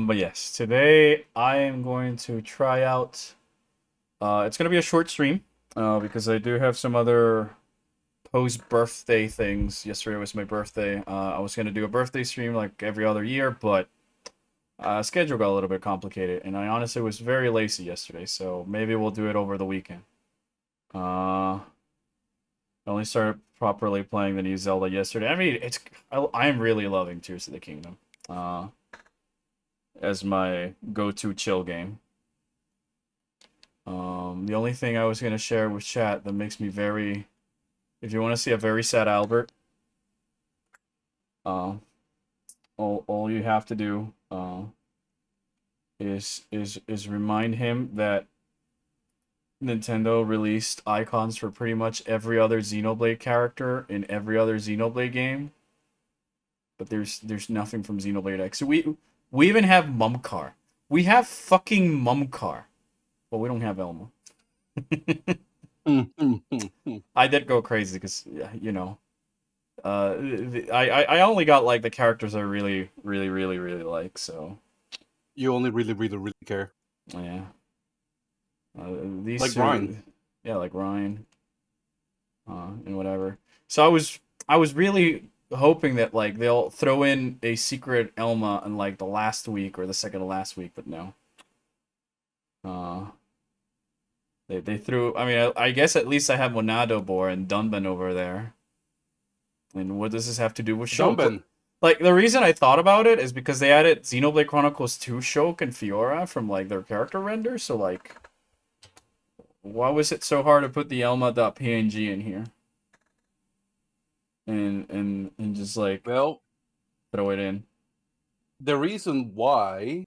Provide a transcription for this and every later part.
But yes, today I am going to try out. It's gonna be a short stream, because I do have some other post-birthday things. Yesterday was my birthday. I was gonna do a birthday stream like every other year, but schedule got a little bit complicated, and I honestly was very lazy yesterday. So maybe we'll do it over the weekend. I only started properly playing the new Zelda yesterday. I mean, I am really loving Tears of the Kingdom. As my go-to chill game. The only thing I was gonna share with chat that makes me very, if you want to see a very sad Albert, all you have to do is remind him that Nintendo released icons for pretty much every other Xenoblade character in every other Xenoblade game, but there's nothing from Xenoblade X. So we even have Mumcar. We have fucking Mumcar, but we don't have Elma. I did go crazy because you know, I only got like the characters I really like. So you only really care. Yeah. These like two, Ryan. Yeah, like Ryan. And whatever. So I was really hoping that like they'll throw in a secret Elma in like the last week or the second to last week, but no. They threw. I mean, I guess at least I have Monado Bor and Dunban over there. And what does this have to do with Shulk? Dunban. Like the reason I thought about it is because they added Xenoblade Chronicles 2 Shulk and Fiora from like their character render. So like, why was it so hard to put the Elma.png in here? And just like, well, throw it in. The reason why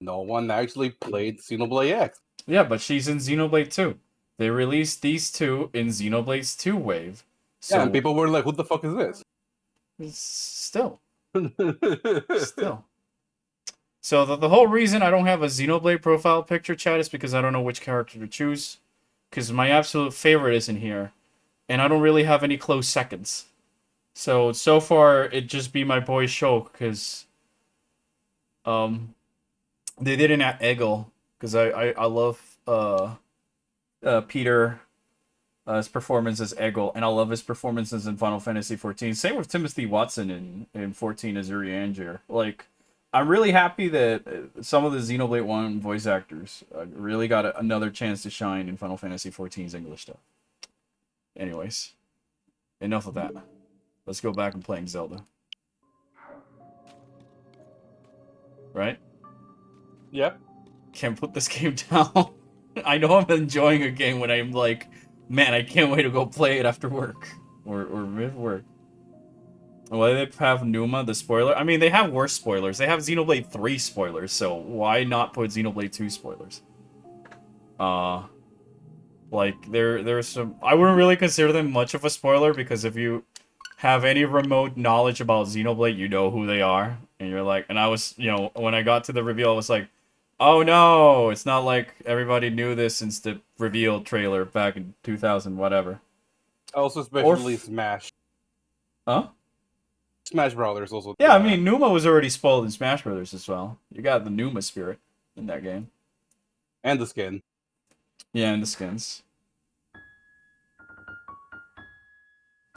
no one actually played Xenoblade X. Yeah, but she's in Xenoblade 2. They released these two in Xenoblade's 2 wave. So yeah, and people were like, "Who the fuck is this?" Still. So the whole reason I don't have a Xenoblade profile picture, chat, is because I don't know which character to choose. Because my absolute favorite isn't here. And I don't really have any close seconds. So far, it'd just be my boy Shulk, because they didn't add Eggle, because I love Peter his performance as Eggle, and I love his performances in Final Fantasy XIV. Same with Timothy Watson in 14 as Urianger. Like, I'm really happy that some of the Xenoblade 1 voice actors really got another chance to shine in Final Fantasy XIV's English stuff. Anyways, enough of that. Let's go back and playing Zelda. Right? Yep. Can't put this game down. I know I'm enjoying a game when I'm like, man, I can't wait to go play it after work. Or mid work. Why do they have Numa, the spoiler? I mean, they have worse spoilers. They have Xenoblade 3 spoilers, so why not put Xenoblade 2 spoilers? Like, there's some... I wouldn't really consider them much of a spoiler, because if you have any remote knowledge about Xenoblade, you know who they are. And you're like... And I was, you know, when I got to the reveal, I was like, oh no! It's not like everybody knew this since the reveal trailer back in 2000, whatever. Also, especially Smash. Huh? Smash Brothers also. Yeah, I mean, Numa was already spoiled in Smash Brothers as well. You got the Numa spirit in that game. And the skin. Yeah, and the skins.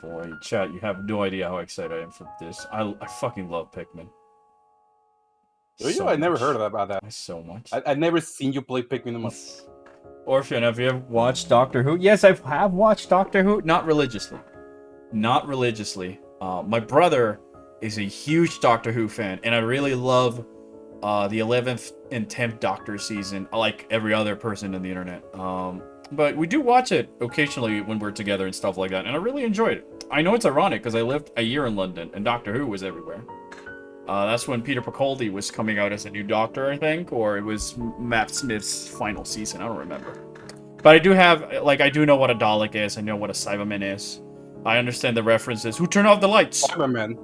Boy, chat, you have no idea how excited I am for this. I fucking love Pikmin. So I never heard about that. So much. I've never seen you play Pikmin much. Orpheon, have you ever watched Doctor Who? Yes, I have watched Doctor Who. Not religiously. Not religiously. My brother is a huge Doctor Who fan, and I really love the 11th and 10th Doctor season, like every other person on the internet. But we do watch it occasionally when we're together and stuff like that, and I really enjoyed it. I know it's ironic, because I lived a year in London, and Doctor Who was everywhere. That's when Peter Capaldi was coming out as a new Doctor, I think, or it was Matt Smith's final season, I don't remember. But I do have, like, I do know what a Dalek is, I know what a Cyberman is. I understand the references. Who turned off the lights? Cyberman.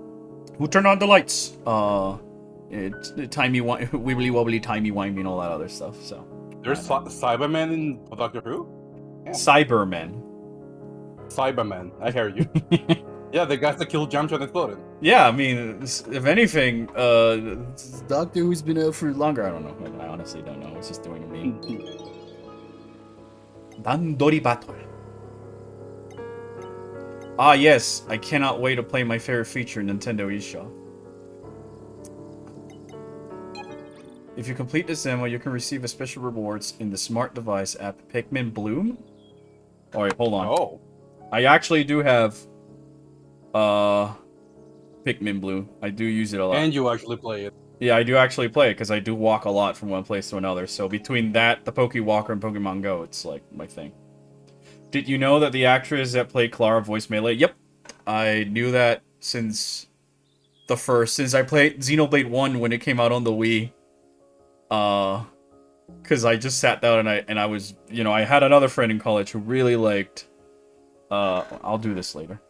Who turned on the lights? Timey wibbly wobbly timey wimey and all that other stuff. So there's Cyberman in Doctor Who. Yeah. Cybermen. Cyberman. I hear you. Yeah, the guys that killed Jamcha and exploded. Yeah, I mean, if anything, Doctor Who's been out for longer. I don't know. I honestly don't know. It's just doing a meme. Bandori Battle. Ah, yes. I cannot wait to play my favorite feature, Nintendo eShop. If you complete this demo, you can receive a special rewards in the smart device app Pikmin Bloom. Oh, wait, hold on. Oh. I actually do have Pikmin Blue. I do use it a lot. And you actually play it. Yeah, I do actually play it because I do walk a lot from one place to another. So between that, the Pokewalker, and Pokemon Go, it's like my thing. Did you know that the actress that played Clara voiced Melee? Yep. I knew that since I played Xenoblade 1 when it came out on the Wii. Because I just sat down and I was, I had another friend in college who really liked, I'll do this later.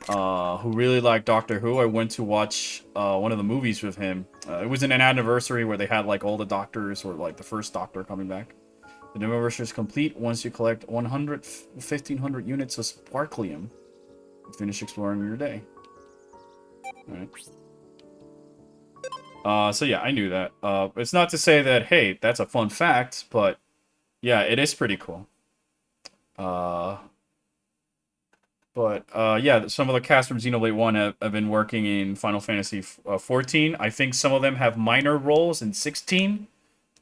Who really liked Doctor Who. I went to watch one of the movies with him. It was in an anniversary where they had like all the doctors or like the first Doctor coming back. The anniversary is complete once you collect 1,500 units of Sparklium. Finish exploring your day. Alright. So yeah, I knew that. It's not to say that, hey, that's a fun fact, but yeah, it is pretty cool. Yeah, some of the cast from Xenoblade 1 have been working in Final Fantasy 14. I think some of them have minor roles in 16,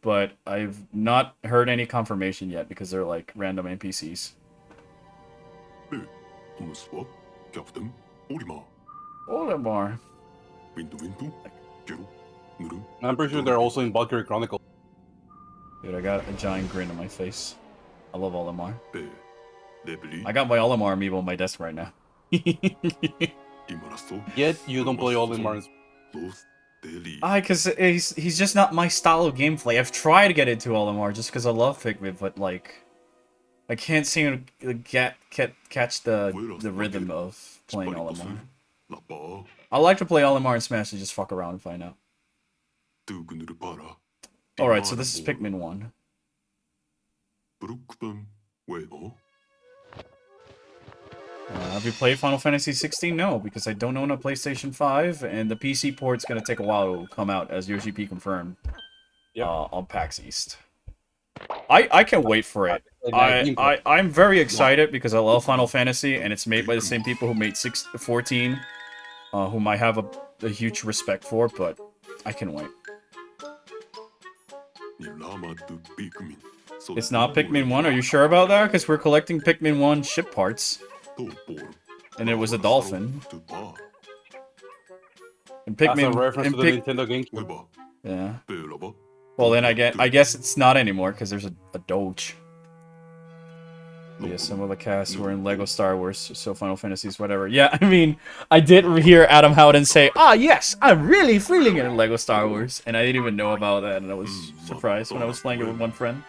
but I've not heard any confirmation yet because they're like random NPCs. Olimar. I'm pretty sure they're also in Valkyrie Chronicle. Dude, I got a giant grin on my face. I love Olimar. I got my Olimar amiibo on my desk right now. Yet you don't play Olimar. Because he's just not my style of gameplay. I've tried to get into Olimar just because I love Pikmin, but like, I can't seem to catch the rhythm of playing Olimar. I like to play Olimar and Smash to just fuck around and find out. Alright, so this is Pikmin 1. Have you played Final Fantasy 16? No, because I don't own a PlayStation 5, and the PC port's gonna take a while to come out, as Yoshi P confirmed. Yep. On PAX East. I can't wait for it. I'm very excited because I love Final Fantasy, and it's made by the same people who made 14, whom I have a huge respect for, but I can wait. It's not Pikmin 1, are you sure about that? Because we're collecting Pikmin 1 ship parts. And it was a dolphin. And Pikmin... That's a reference to the Nintendo GameCube. Yeah. Well, then I guess it's not anymore, because there's a Doge. Yeah, some of the casts were in Lego Star Wars, so Final Fantasies, whatever. Yeah, I mean, I did hear Adam Howden say, yes, I'm really feeling it in Lego Star Wars. And I didn't even know about that, and I was surprised when I was playing it with one friend.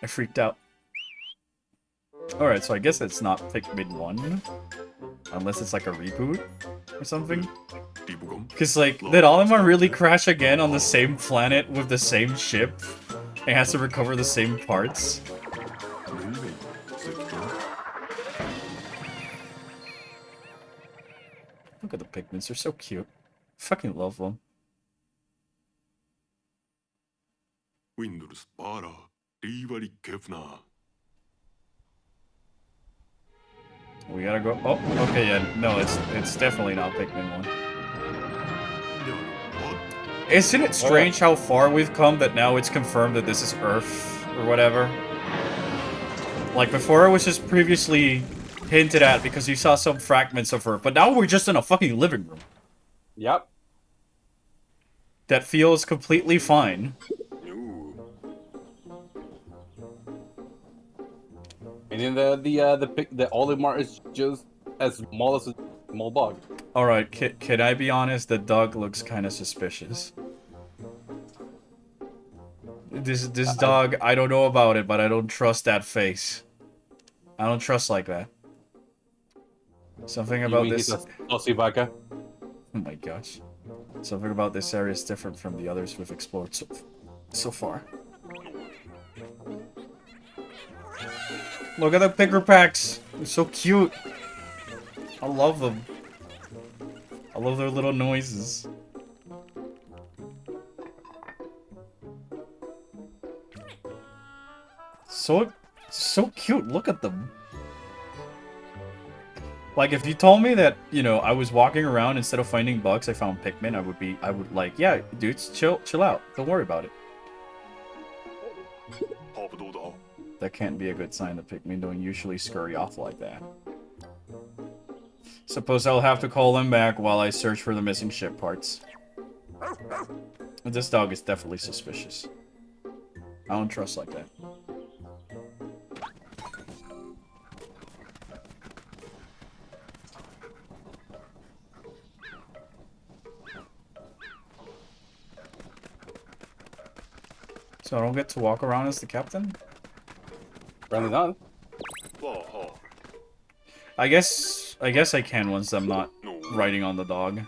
I freaked out. Alright, so I guess it's not Pikmin 1. Unless it's like a reboot or something. Because, like, did Olimar really crash again on the same planet with the same ship? And has to recover the same parts? Look at the Pikmins, they're so cute. I fucking love them. We gotta go. Oh, okay, yeah. No, it's definitely not Pikmin 1. Isn't it strange how far we've come that now it's confirmed that this is Earth or whatever? Like before it was just previously hinted at because you saw some fragments of Earth, but now we're just in a fucking living room. Yep. That feels completely fine. And then the Olimar is just as small as a small dog. Alright, can I be honest? The dog looks kind of suspicious. This dog, I don't know about it, but I don't trust that face. I don't trust like that. Something about this... Oh my gosh. Something about this area is different from the others we've explored so far. Look at the picker packs. They're so cute. I love them. I love their little noises. So cute. Look at them. Like, if you told me that, you know, I was walking around, instead of finding bugs, I found Pikmin, I would like, yeah, dudes, chill out. Don't worry about it. That can't be a good sign that Pikmin don't usually scurry off like that. Suppose I'll have to call them back while I search for the missing ship parts. This dog is definitely suspicious. I don't trust like that. So I don't get to walk around as the captain? Apparently not. I guess I can once I'm not riding on the dog.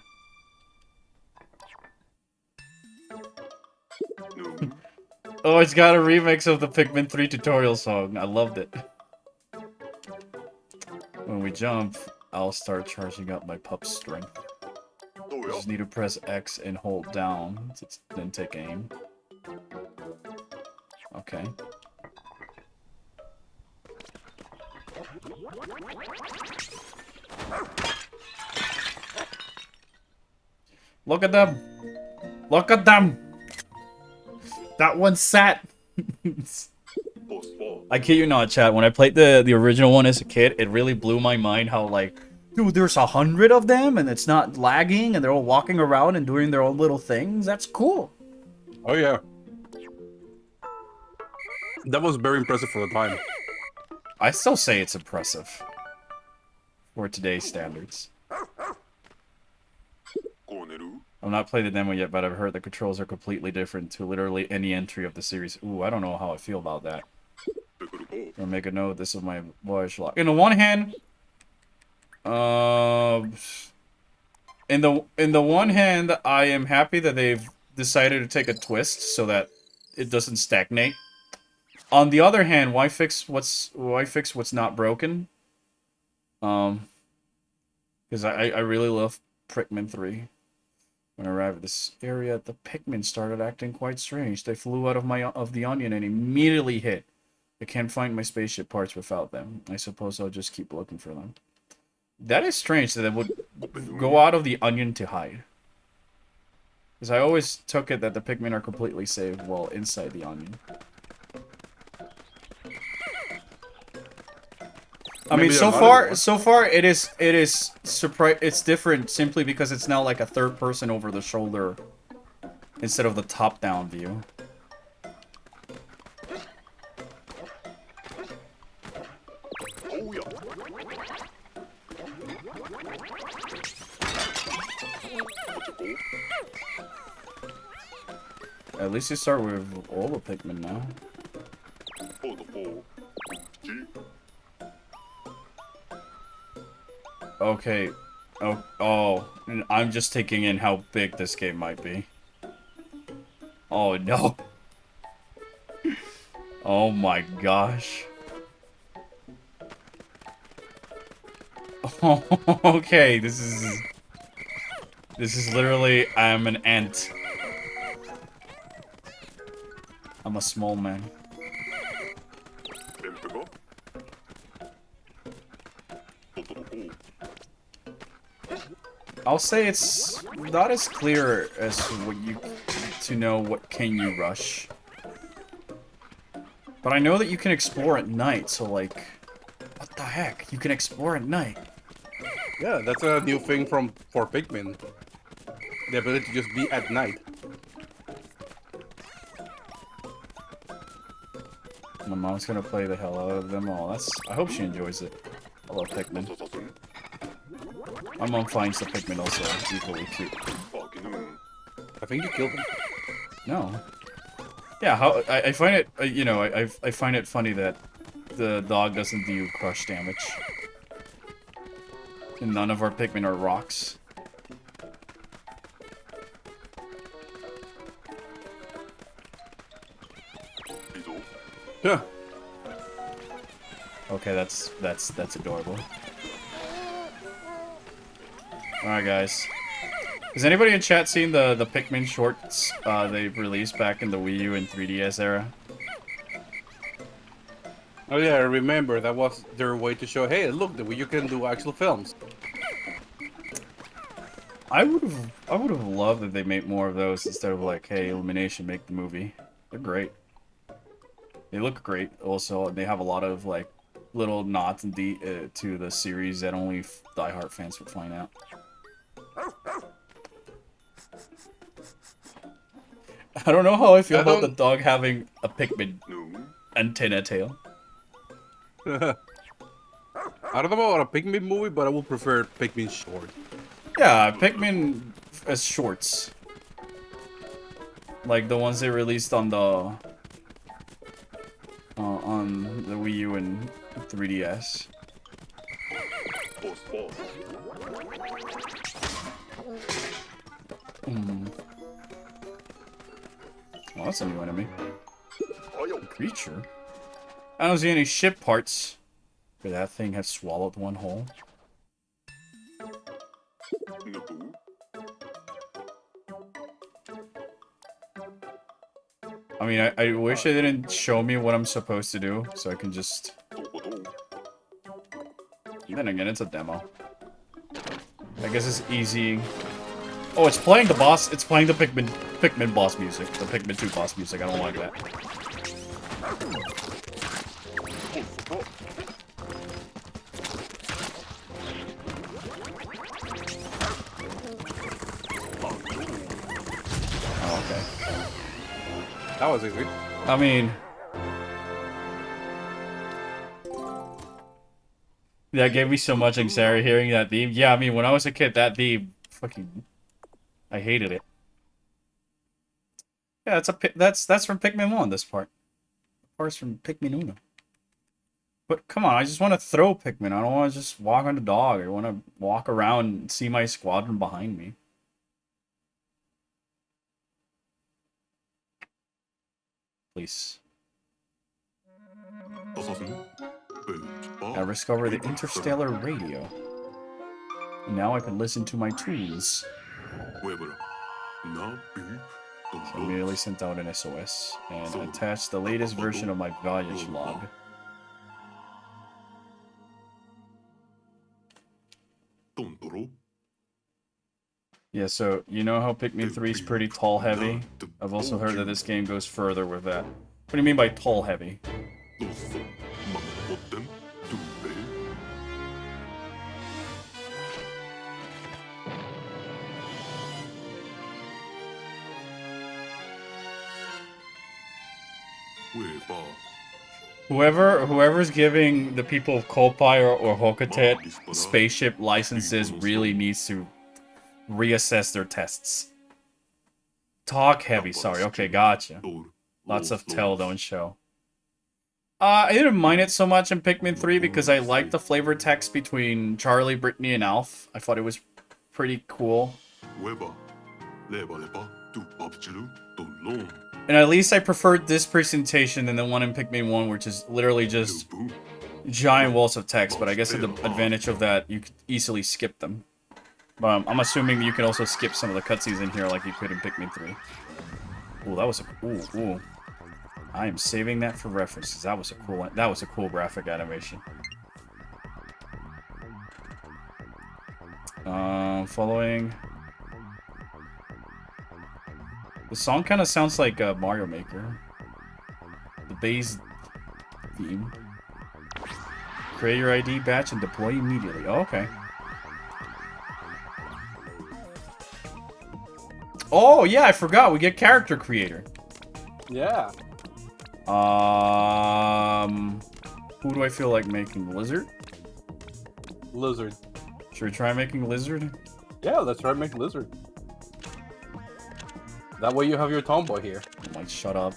Oh, it's got a remix of the Pikmin 3 tutorial song. I loved it. When we jump, I'll start charging up my pup's strength. Just need to press X and hold down, then take aim. Okay. Look at them! Look at them! That one sat! I kid you not, chat. When I played the original one as a kid, it really blew my mind how, like, dude, there's 100 of them and it's not lagging and they're all walking around and doing their own little things. That's cool. Oh, yeah. That was very impressive for the time. I still say it's impressive. For today's standards. I've not played the demo yet, but I've heard the controls are completely different to literally any entry of the series. Ooh, I don't know how I feel about that. I'll make a note. This is my voice log. In the one hand, in the one hand, I am happy that they've decided to take a twist so that it doesn't stagnate. On the other hand, why fix what's not broken? Because I really love Pikmin 3. When I arrived at this area, the Pikmin started acting quite strange. They flew out of the onion and immediately hit. I can't find my spaceship parts without them. I suppose I'll just keep looking for them. That is strange that they would go out of the onion to hide. Because I always took it that the Pikmin are completely safe while inside the onion. I mean, so far it is it's different simply because it's now like a third person over the shoulder instead of the top-down view. At least you start with all the Pikmin now. Okay. Oh, I'm just taking in how big this game might be. Oh no. Oh my gosh. Okay, this is literally, I'm an ant. I'm a small man. I'll say it's not as clear as to know what can you rush. But I know that you can explore at night, so like, what the heck? You can explore at night. Yeah, that's a new thing for Pikmin. The ability to just be at night. My mom's gonna play the hell out of them all. I hope she enjoys it. I love Pikmin. My mom finds the Pikmin also equally cute. I think you killed him. No. Yeah, I find it, you know, I find it funny that the dog doesn't do crush damage. And none of our Pikmin are rocks. Yeah. Okay, that's adorable. Alright, guys. Has anybody in chat seen the Pikmin shorts they released back in the Wii U and 3DS era? Oh yeah, I remember that was their way to show, hey, look, you can do actual films. I would have loved if they made more of those instead of like, hey, Illumination, make the movie. They're great. They look great. Also, they have a lot of like little nods and to the series that only diehard fans would find out. I don't know how I feel about the dog having a Pikmin antenna tail. I don't know about a Pikmin movie, but I would prefer Pikmin short. Yeah, Pikmin as shorts. Like the ones they released on the Wii U and 3DS. Well, that's a new enemy. Creature? I don't see any ship parts. Could that thing have swallowed one whole? I mean, I wish they didn't show me what I'm supposed to do, so I can just... Then again, it's a demo. I guess it's easy. Oh, it's playing the boss. It's playing the Pikmin boss music. The Pikmin 2 boss music. I don't like that. Oh, okay. That was easy. I mean... That gave me so much anxiety hearing that theme. Yeah, I mean, when I was a kid, that theme... Fucking... I hated it. Yeah, that's from Pikmin 1, this part. The part's from Pikmin Uno. But come on, I just want to throw Pikmin. I don't want to just walk on the dog. I want to walk around and see my squadron behind me. Please. I discovered the interstellar radio. And now I can listen to my tunes. So I immediately sent out an SOS and attached the latest version of my voyage log. Yeah, so you know how Pikmin 3 is pretty tall heavy? I've also heard that this game goes further with that. What do you mean by tall heavy? Whoever's giving the people of Kolpai or Hokotet spaceship licenses really needs to reassess their tests. Talk heavy, sorry. Okay, gotcha. Lots of tell, don't show. I didn't mind it so much in Pikmin 3 because I liked the flavor text between Charlie, Brittany, and Alf. I thought it was pretty cool. And at least I preferred this presentation than the one in Pikmin 1, which is literally just giant walls of text. But I guess the advantage of that, you could easily skip them. But I'm assuming you can also skip some of the cutscenes in here like you could in Pikmin 3. Ooh, that was a... Ooh. I am saving that for references. That was a cool graphic animation. Following... The song kind of sounds like Mario Maker. The bass theme. Create your ID batch and deploy immediately. Oh, okay. Oh, yeah, I forgot. We get character creator. Yeah. Who do I feel like making? Lizard? Lizard. Should we try making Lizard? Yeah, let's try making Lizard. That way you have your tomboy here. Oh my, shut up.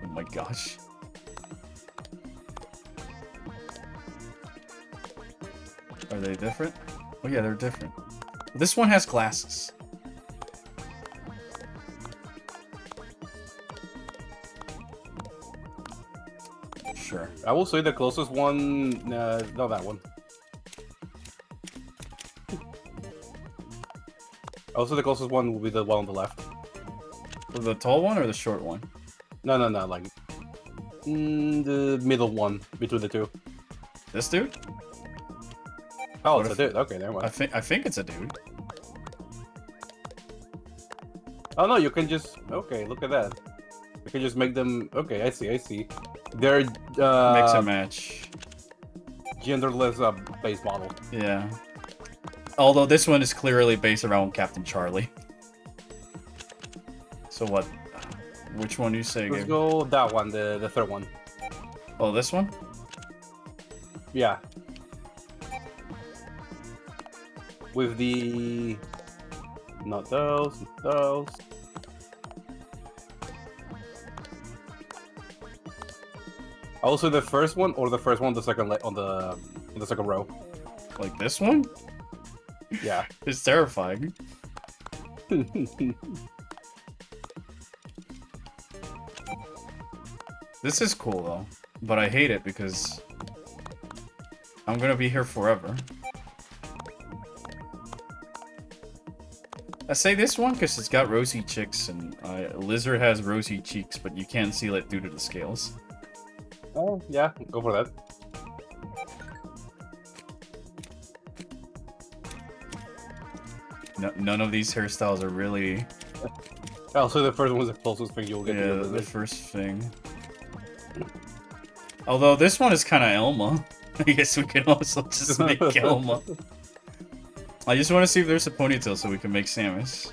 Oh my gosh. Are they different? Oh yeah, they're different. This one has glasses. I will say the closest one. Not that one. I will say the closest one will be the one on the left. The tall one or the short one? No, like the middle one between the two. This dude? Oh, What it's a if- dude. Okay, never mind. I think it's a dude. Oh no, you can just. Okay, look at that. You can just make them. Okay, I see. They're Mix and match. genderless base model. Yeah. Although this one is clearly based around Captain Charlie. So what? Which one do you say? Let's Gabe? go that one, the third one. Oh, this one? Yeah. With the not those. Also the first one or the first one, the second on the second row. Like this one? Yeah. It's terrifying. This is cool though, but I hate it because I'm gonna be here forever. I say this one because it's got rosy cheeks and Lizard has rosy cheeks, but you can't see it due to the scales. Oh yeah, go for that. No, none of these hairstyles are really Also the first one was the closest thing you'll get to the the first thing. Although this one is kind of Elma. I guess we can also just make Elma. I just want to see if there's a ponytail so we can make Samus.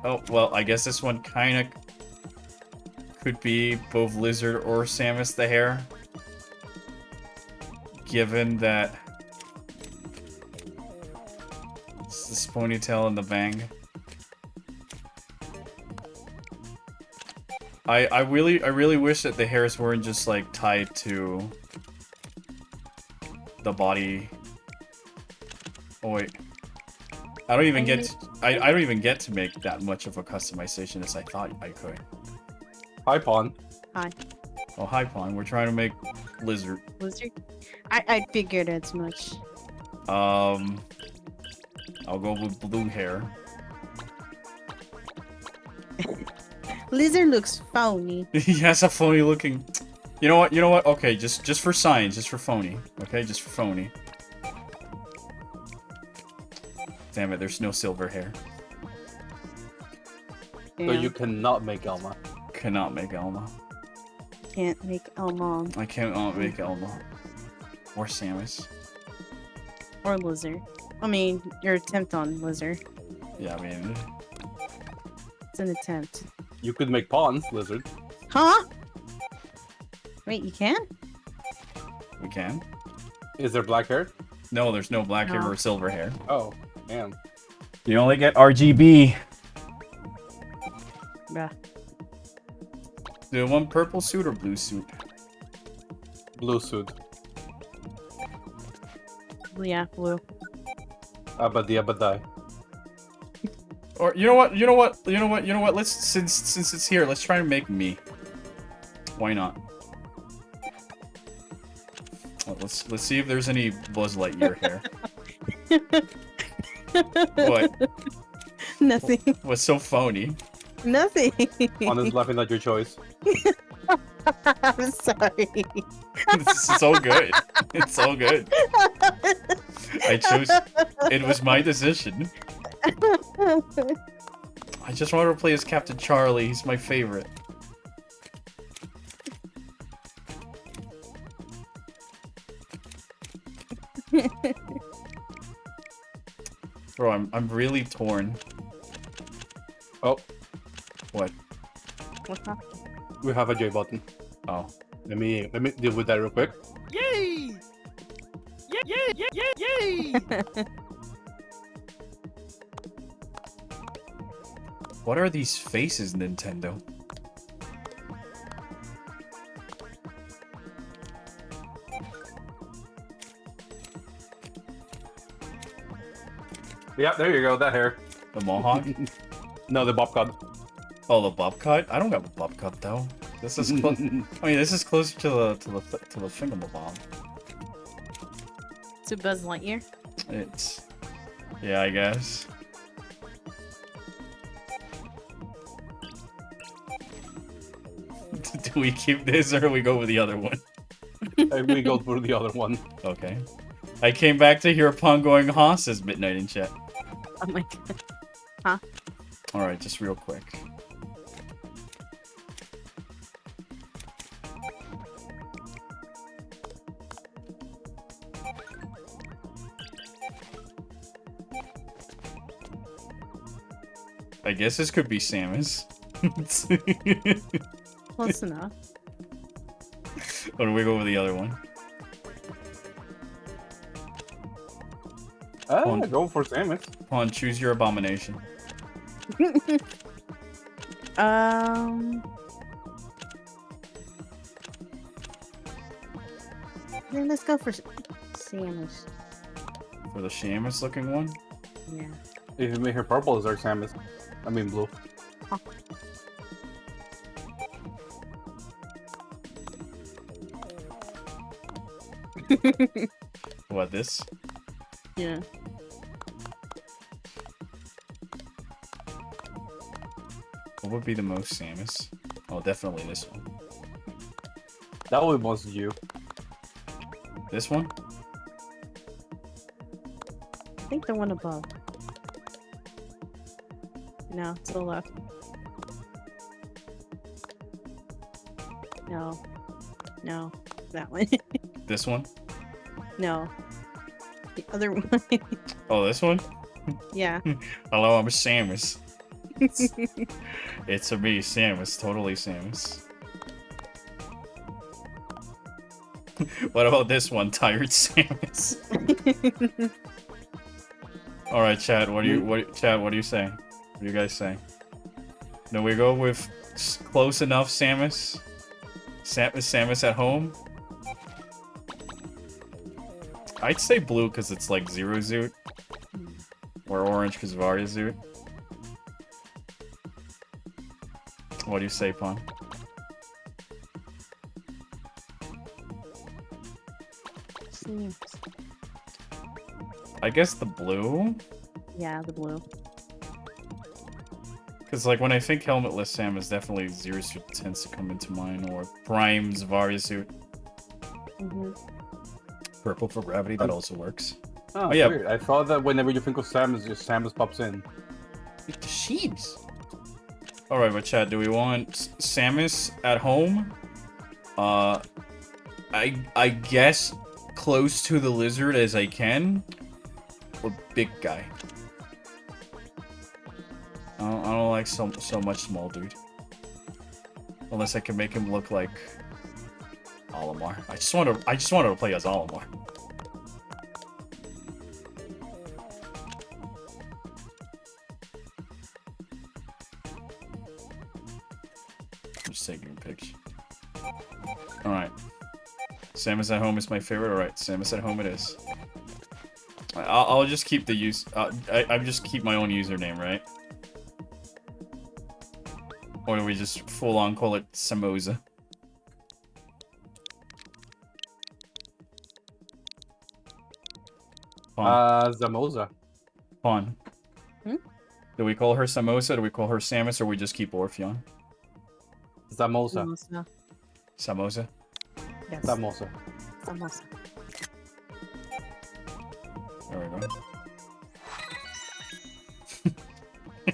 Oh, well, I guess this one kind of could be both Lizard or Samus the hair. Given that it's this ponytail and the bang. I really wish that the hairs weren't just like tied to the body. Oh wait. I don't even get to make that much of a customization as I thought I could. Hi Pawn. Hi. Oh hi Pawn, we're trying to make Lizard. Lizard? I figured as much. I'll go with blue hair. Lizard looks phony. He has a phony looking. You know what? Okay, just for science, just for phony. Okay, just for phony. Damn it, there's no silver hair. So Damn. you cannot make Elma. Cannot make Elma. Can't make Elma I cannot make Elma. Or Samus. or Lizard. I mean, your attempt on Lizard. Yeah, I mean... It's an attempt. You could make Pawns, Lizard. Huh? Wait, you can? We can. Is there black hair? No, there's no black hair No. or silver hair. Oh, damn. You only get RGB. Yeah. Do you want purple suit or blue suit? Blue suit. Yeah, blue. Abadi abadai. Or you know what? Let's since it's here, let's try and make me. Why not? Well, let's see if there's any Buzz Lightyear hair. What? Nothing. What's so phony? Nothing. Pawn is laughing at your choice. I'm sorry. It's so good. It's so good. I chose. It was my decision. I just want to play as Captain Charlie. He's my favorite. Bro, I'm really torn. Oh, What? What's up? we have a J button. Oh. Let me deal with that real quick. Yay! Yay! What are these faces, Nintendo? Yeah, there you go. That hair. The mohawk? No, the bob cut. Oh, the bob cut? I don't got a bob cut though. This is close. I mean, this is closer to the thingamabob. To Buzz Lightyear. It's, yeah, I guess. Do we keep this or we go with the other one? We go for the other one. Okay. I came back to hear Pong going, "Huh?" says Midnight in chat. Oh my god. Huh? Alright, just real quick. I guess this could be Samus. Close enough. Or do we go with the other one? Go for Samus. Pong, choose your abomination. Then let's go for Samus. For the Samus looking one? Yeah. If you make her purple, is our Samus. I mean blue. Huh. What, this? Yeah. What would be the most Samus? Oh, definitely this one. That would be most you. This one? I think the one above. No, to the left. No. No. That one. This one? No. The other one. Oh, this one? Yeah. Hello, I'm Samus. It's a me, Samus. Totally Samus. What about this one, Tired Samus? Alright, chat, what do you say? What do you guys say? Do we go with close enough Samus? Samus at home? I'd say blue because it's like Zero Zoot. Or orange because Varia Zoot. What do you say, Pon? Samus. I guess the blue? Yeah, the blue. Because, like, when I think helmetless Samus, definitely Zero Suit tends to come into mind, or Prime's Varia Suit. Purple for gravity, that also works. Oh, yeah. weird. I thought that whenever you think of Samus, just Samus pops in. It's the sheeps. Alright, but chat, do we want Samus at home? I guess close to the lizard as I can? Or big guy? I don't like so much small dude. Unless I can make him look like Olimar. I just wanted to play as Olimar. I'm just taking a picture. Alright. Samus at home is my favorite. Alright, Samus at home it is. I'll just keep the use. I just keep my own username, right? Or do we just full on call it Samosa? Zamoza. Pawn. Hmm? Do we call her Samosa? Do we call her Samus? Or we just keep Orpheon? Zamoza. Samosa. Samosa? Yes. Zamoza. Samosa. There we go.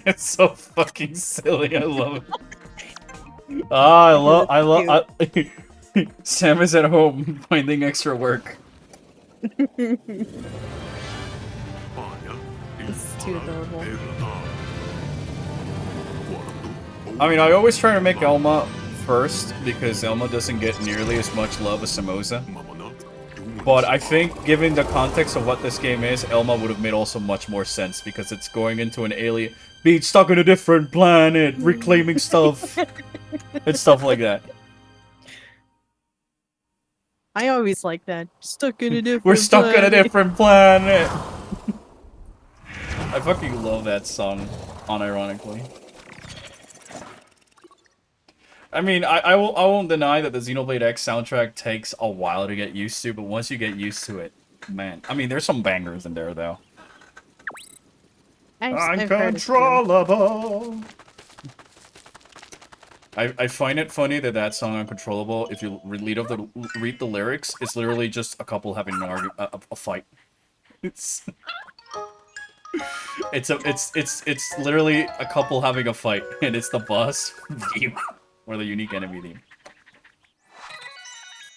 It's so fucking silly. I love it. I love Samus at home finding extra work. It's too adorable. I mean, I always try to make Elma first because Elma doesn't get nearly as much love as Samosa. But I think, given the context of what this game is, Elma would have made also much more sense because it's going into an alien, being stuck on a different planet, reclaiming stuff, and stuff like that. I always like that. Stuck in a different We're stuck on a planet. different planet. I fucking love that song, unironically. I mean, I won't deny that the Xenoblade X soundtrack takes a while to get used to, but once you get used to it, man. I mean, there's some bangers in there though. I've heard a few. Uncontrollable. I find it funny that that song Uncontrollable, if you read the lyrics, it's literally just a couple having a fight. It's it's literally a couple having a fight, and it's the boss theme or the unique enemy theme.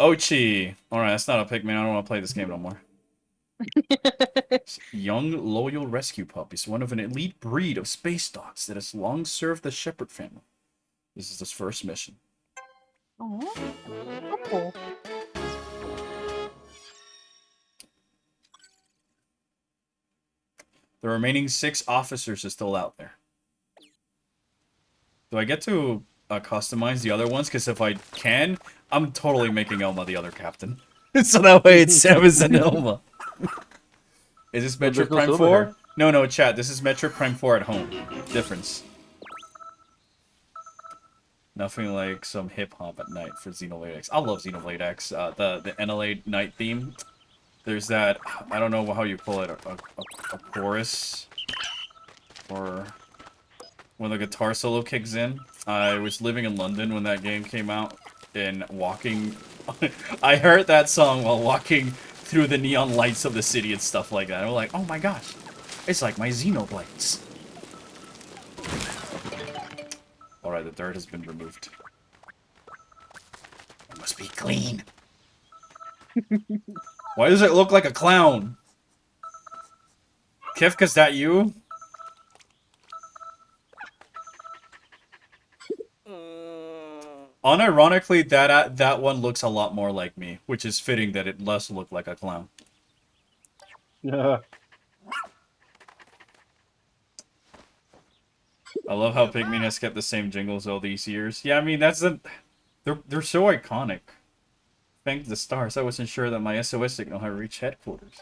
Ochi. All right, that's not a Pikmin. I don't want to play this game no more. Young, loyal rescue pup is one of an elite breed of space dogs that has long served the Shepherd family. This is his first mission. Oh, cool. The remaining 6 officers are still out there. Do I get to customize the other ones? Because if I can, I'm totally making Elma the other captain. So that way it's Samus and Elma. Is this Metroid no Prime silver 4? here. No, chat. This is Metroid Prime 4 at home. Difference. Nothing like some hip-hop at night for Xenoblade X. I love Xenoblade X. The NLA night theme. There's that, I don't know how you call it, a chorus, or when the guitar solo kicks in. I was living in London when that game came out, and walking, I heard that song while walking through the neon lights of the city and stuff like that. I'm like, oh my gosh, it's like my Xenoblades. Alright, the dirt has been removed. It must be clean. Why does it look like a clown? Kefka's that you? Unironically, that one looks a lot more like me, which is fitting that it less look like a clown. Yeah. I love how Pikmin has kept the same jingles all these years. Yeah, I mean they're so iconic. Thank the stars, I wasn't sure that my SOS signal had reached headquarters.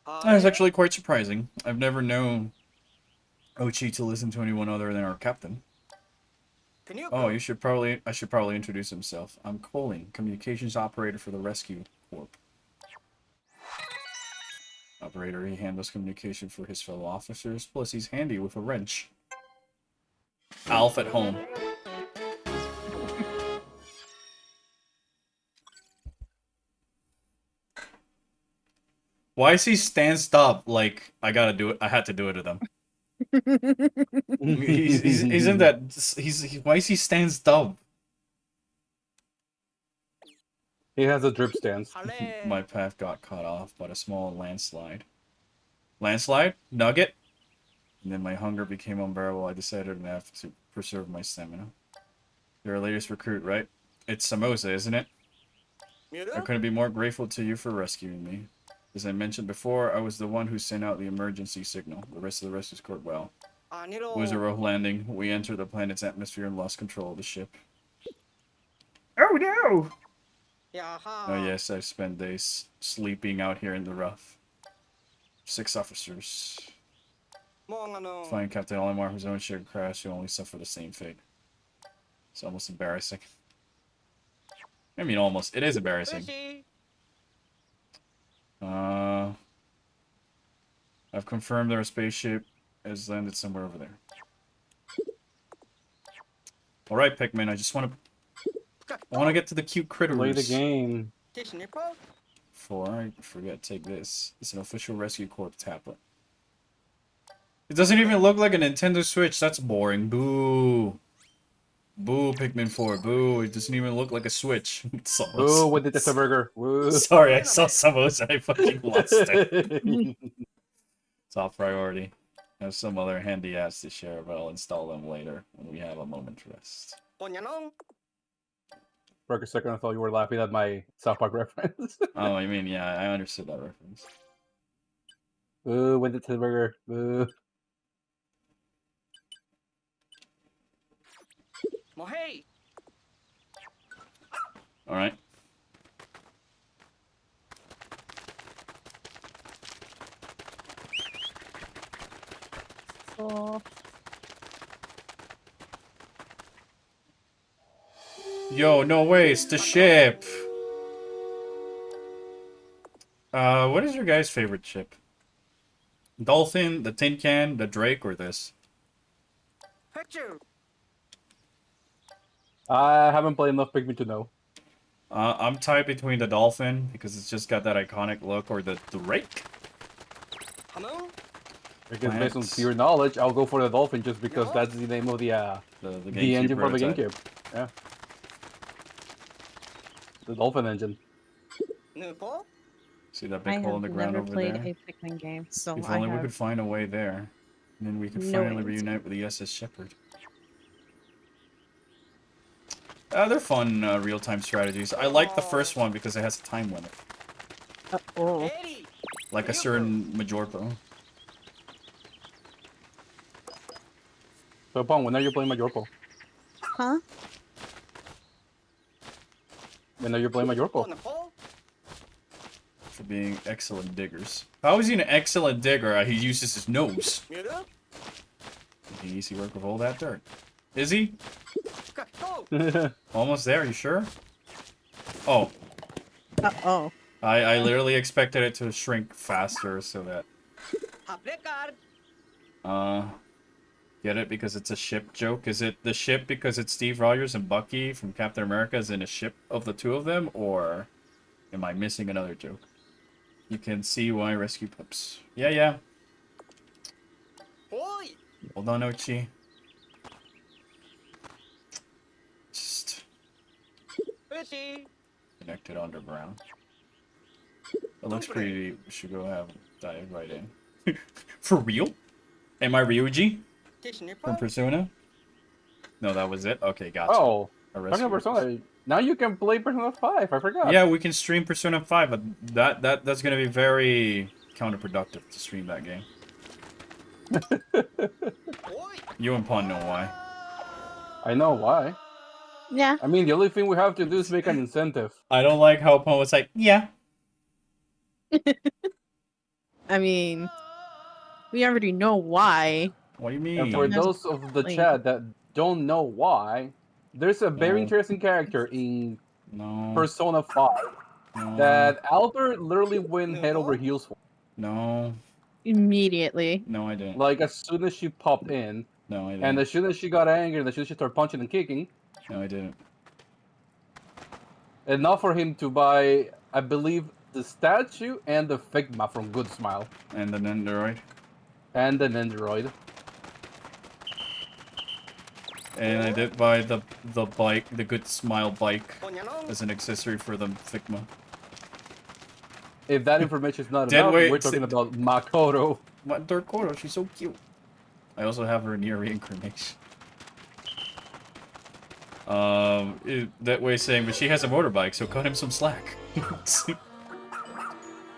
That is actually quite surprising. I've never known Ochi to listen to anyone other than our captain. Oh, I should probably introduce himself. I'm Colin, communications operator for the rescue corp. Operator, he handles communication for his fellow officers, plus he's handy with a wrench. Alf at home. Why is he stand up like I gotta do it? I had to do it to them. Isn't that why is he stands up? He has a drip stance. My path got cut off by a small landslide. Landslide? Nugget? And then my hunger became unbearable. I decided I have to preserve my stamina. You're our latest recruit, right? It's Samosa, isn't it? I couldn't be more grateful to you for rescuing me. As I mentioned before, I was the one who sent out the emergency signal. The rest of the rescue scored well. It was a rough landing. We entered the planet's atmosphere and lost control of the ship. Oh no! Oh yes, I've spent days sleeping out here in the rough. 6 officers. Flying Captain Olimar, whose own ship crashed, who only suffered the same fate. It's almost embarrassing. I mean, almost. It is embarrassing. I've confirmed their spaceship has landed somewhere over there. Alright, Pikmin, I want to get to the cute critters. Play the game. Before I forget, take this. It's an official Rescue Corp tablet. It doesn't even look like a Nintendo Switch. That's boring. Boo. Boo, Pikmin 4. Boo. It doesn't even look like a Switch. Ooh, with the Tessa burger. Woo. Sorry, I saw Samosa and I fucking lost it. Top priority. I have some other handy apps to share, but I'll install them later when we have a moment to rest. For a second, I thought you were laughing at my South Park reference. Oh, I mean, yeah, I understood that reference. Ooh, with the Tessa burger. Ooh. Alright. Oh. Yo, no way, it's the ship. What is your guys' favorite ship? Dolphin, the tin can, the Drake, or this? I haven't played enough Pikmin to know. I'm tied between the Dolphin because it's just got that iconic look, or the Drake. Because based on Plants. pure knowledge, I'll go for the Dolphin just because that's the name of the GameCube engine for the prototype. GameCube. Yeah. The Dolphin engine. See that I big hole in the have ground never over played there? a Pikmin game, so If I only we have could find a way there. And then we could no finally answer. reunite with the SS Shepherd. They're fun real-time strategies. I like the first one because it has a time limit. Oh. Like a certain Majorpo. So, Pong, when are you playing Majorpo? Huh? When are you playing Majorpo? For being excellent diggers. How is he an excellent digger? He uses his nose. Making easy work of all that dirt. Is he? Almost there, you sure? Oh. Uh-oh. I literally expected it to shrink faster so that... Get it? Because it's a ship joke? Is it the ship because it's Steve Rogers and Bucky from Captain America is in a ship of the two of them? Or am I missing another joke? You can see why rescue pups. Yeah. Hold on, Ochi. Just... connected underground. It looks pretty... We should go have dive right in. For real? Am I Ryuji? From Persona? No, that was it? Okay, gotcha. Oh, A talking rescue about purpose. Persona, now you can play Persona 5, I forgot. Yeah, we can stream Persona 5, but that's gonna be very counterproductive to stream that game. You and Pun know why. I know why. Yeah. I mean, the only thing we have to do is make an incentive. I don't like how Pun was like, yeah. I mean, we already know why. What do you mean? And for those of the chat that don't know why, there's a very No. interesting character in No. Persona 5 No. that Albert literally went head over heels for. No. Immediately. No, I didn't. Like, as soon as she popped in, No, I didn't. and as soon as she got angry, and as soon as she started punching and kicking, No, I didn't. enough for him to buy, I believe, the statue and the Figma from Good Smile. And the Nendoroid. And an Android. And I did buy the bike, the Good Smile bike, as an accessory for the Figma. If that information is not Dead enough, weight- we're talking about Makoto. What Dorkoro? She's so cute. I also have her near reincarnation. That way saying, but she has a motorbike, so cut him some slack.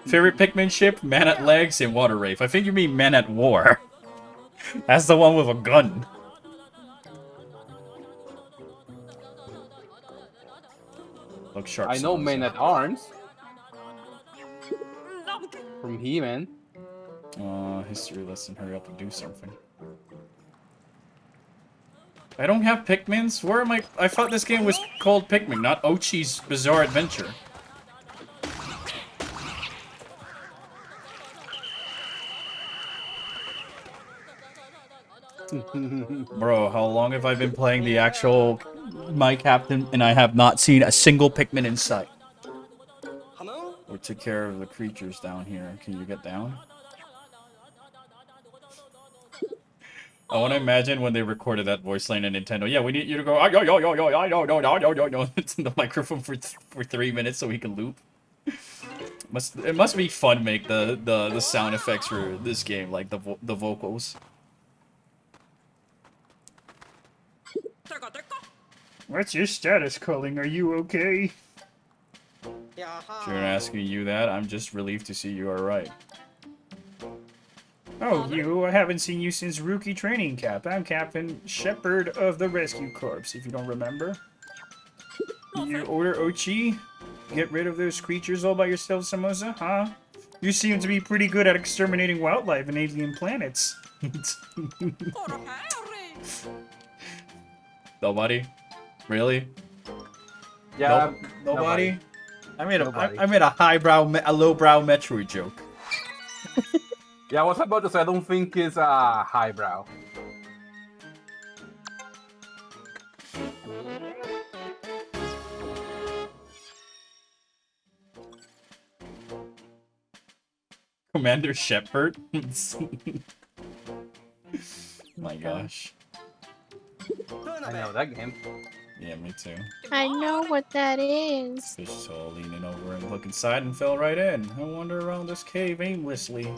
Favorite Pikmin ship? Man at Legs and Water Wraith. I think you mean Man at War. That's the one with a gun. Look sharp. I know Sons. Man at Arms. From He-Man. History lesson. Hurry up and do something. I don't have Pikmins? Where am I? I thought this game was called Pikmin, not Ochi's Bizarre Adventure. Bro, how long have I been playing the actual My Captain and I have not seen a single Pikmin in sight? We took care of the creatures down here. Can you get down? I want to imagine when they recorded that voice line in Nintendo. Yeah, we need you to go. It's in the microphone for 3 minutes so he can loop. It must be fun to make the sound effects for this game, like the vocals. What's your status, Culling? Are you okay? Sure, asking you that. I'm just relieved to see you are right. Oh, you? I haven't seen you since rookie training camp. I'm Captain Shepherd of the Rescue Corps, if you don't remember. You order Ochi? Get rid of those creatures all by yourself, Samosa, huh? You seem to be pretty good at exterminating wildlife and alien planets. Nobody? Really? Yeah, Nobody. Nobody. I made a a lowbrow Metroid joke. Yeah, I was about to say I don't think it's highbrow. Commander Shepard. My gosh. I know that game. Yeah, me too. I know what that is. Fish saw leaning over and look inside and fell right in. I wander around this cave aimlessly.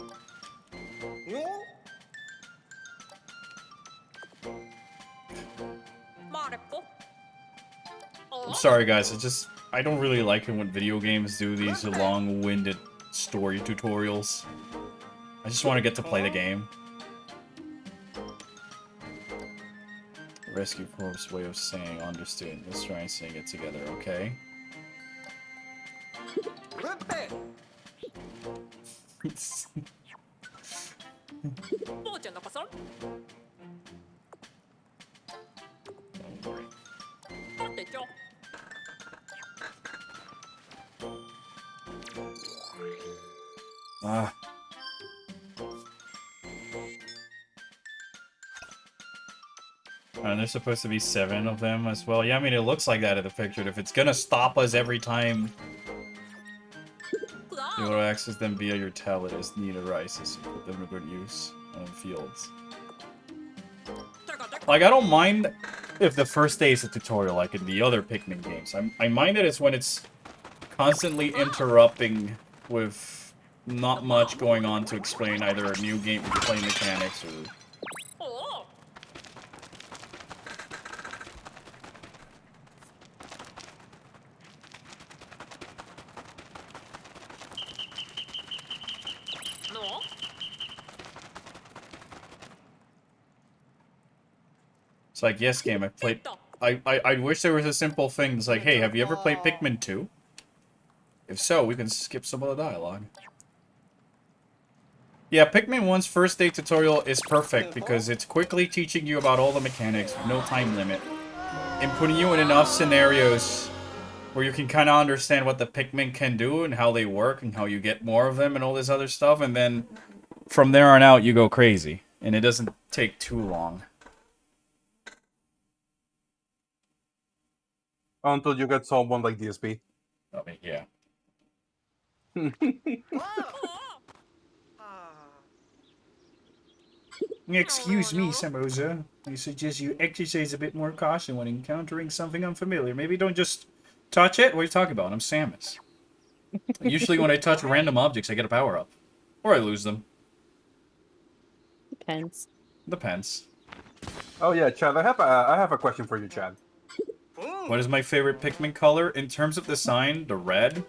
I'm sorry guys, I don't really like it when video games do these long-winded story tutorials. I just want to get to play the game. Rescue Corp's way of saying understood. Let's try and sing it together, okay? Ah. And there's supposed to be 7 of them as well. Yeah, I mean, it looks like that in the picture. If it's gonna stop us every time you want to access them via your tablet as need arises, put them to good use on fields. Like, I don't mind if the first day is a tutorial, like in the other Pikmin games. I mind it is when it's constantly interrupting with not much going on to explain either a new gameplay mechanics or... It's like, yes, game, I played... I wish there was a simple thing. It's like, hey, have you ever played Pikmin 2? If so, we can skip some of the dialogue. Yeah, Pikmin 1's first day tutorial is perfect because it's quickly teaching you about all the mechanics with no time limit. And putting you in enough scenarios where you can kind of understand what the Pikmin can do and how they work and how you get more of them and all this other stuff. And then from there on out, you go crazy. And it doesn't take too long. Until you get someone like DSP. I mean, yeah. Excuse me, Samosa. I suggest you exercise a bit more caution when encountering something unfamiliar. Maybe don't just touch it. What are you talking about? I'm Samus. Usually when I touch random objects, I get a power-up. Or I lose them. Depends. Depends. Oh yeah, Chad, I have a question for you, Chad. What is my favorite Pikmin color? In terms of design, the red.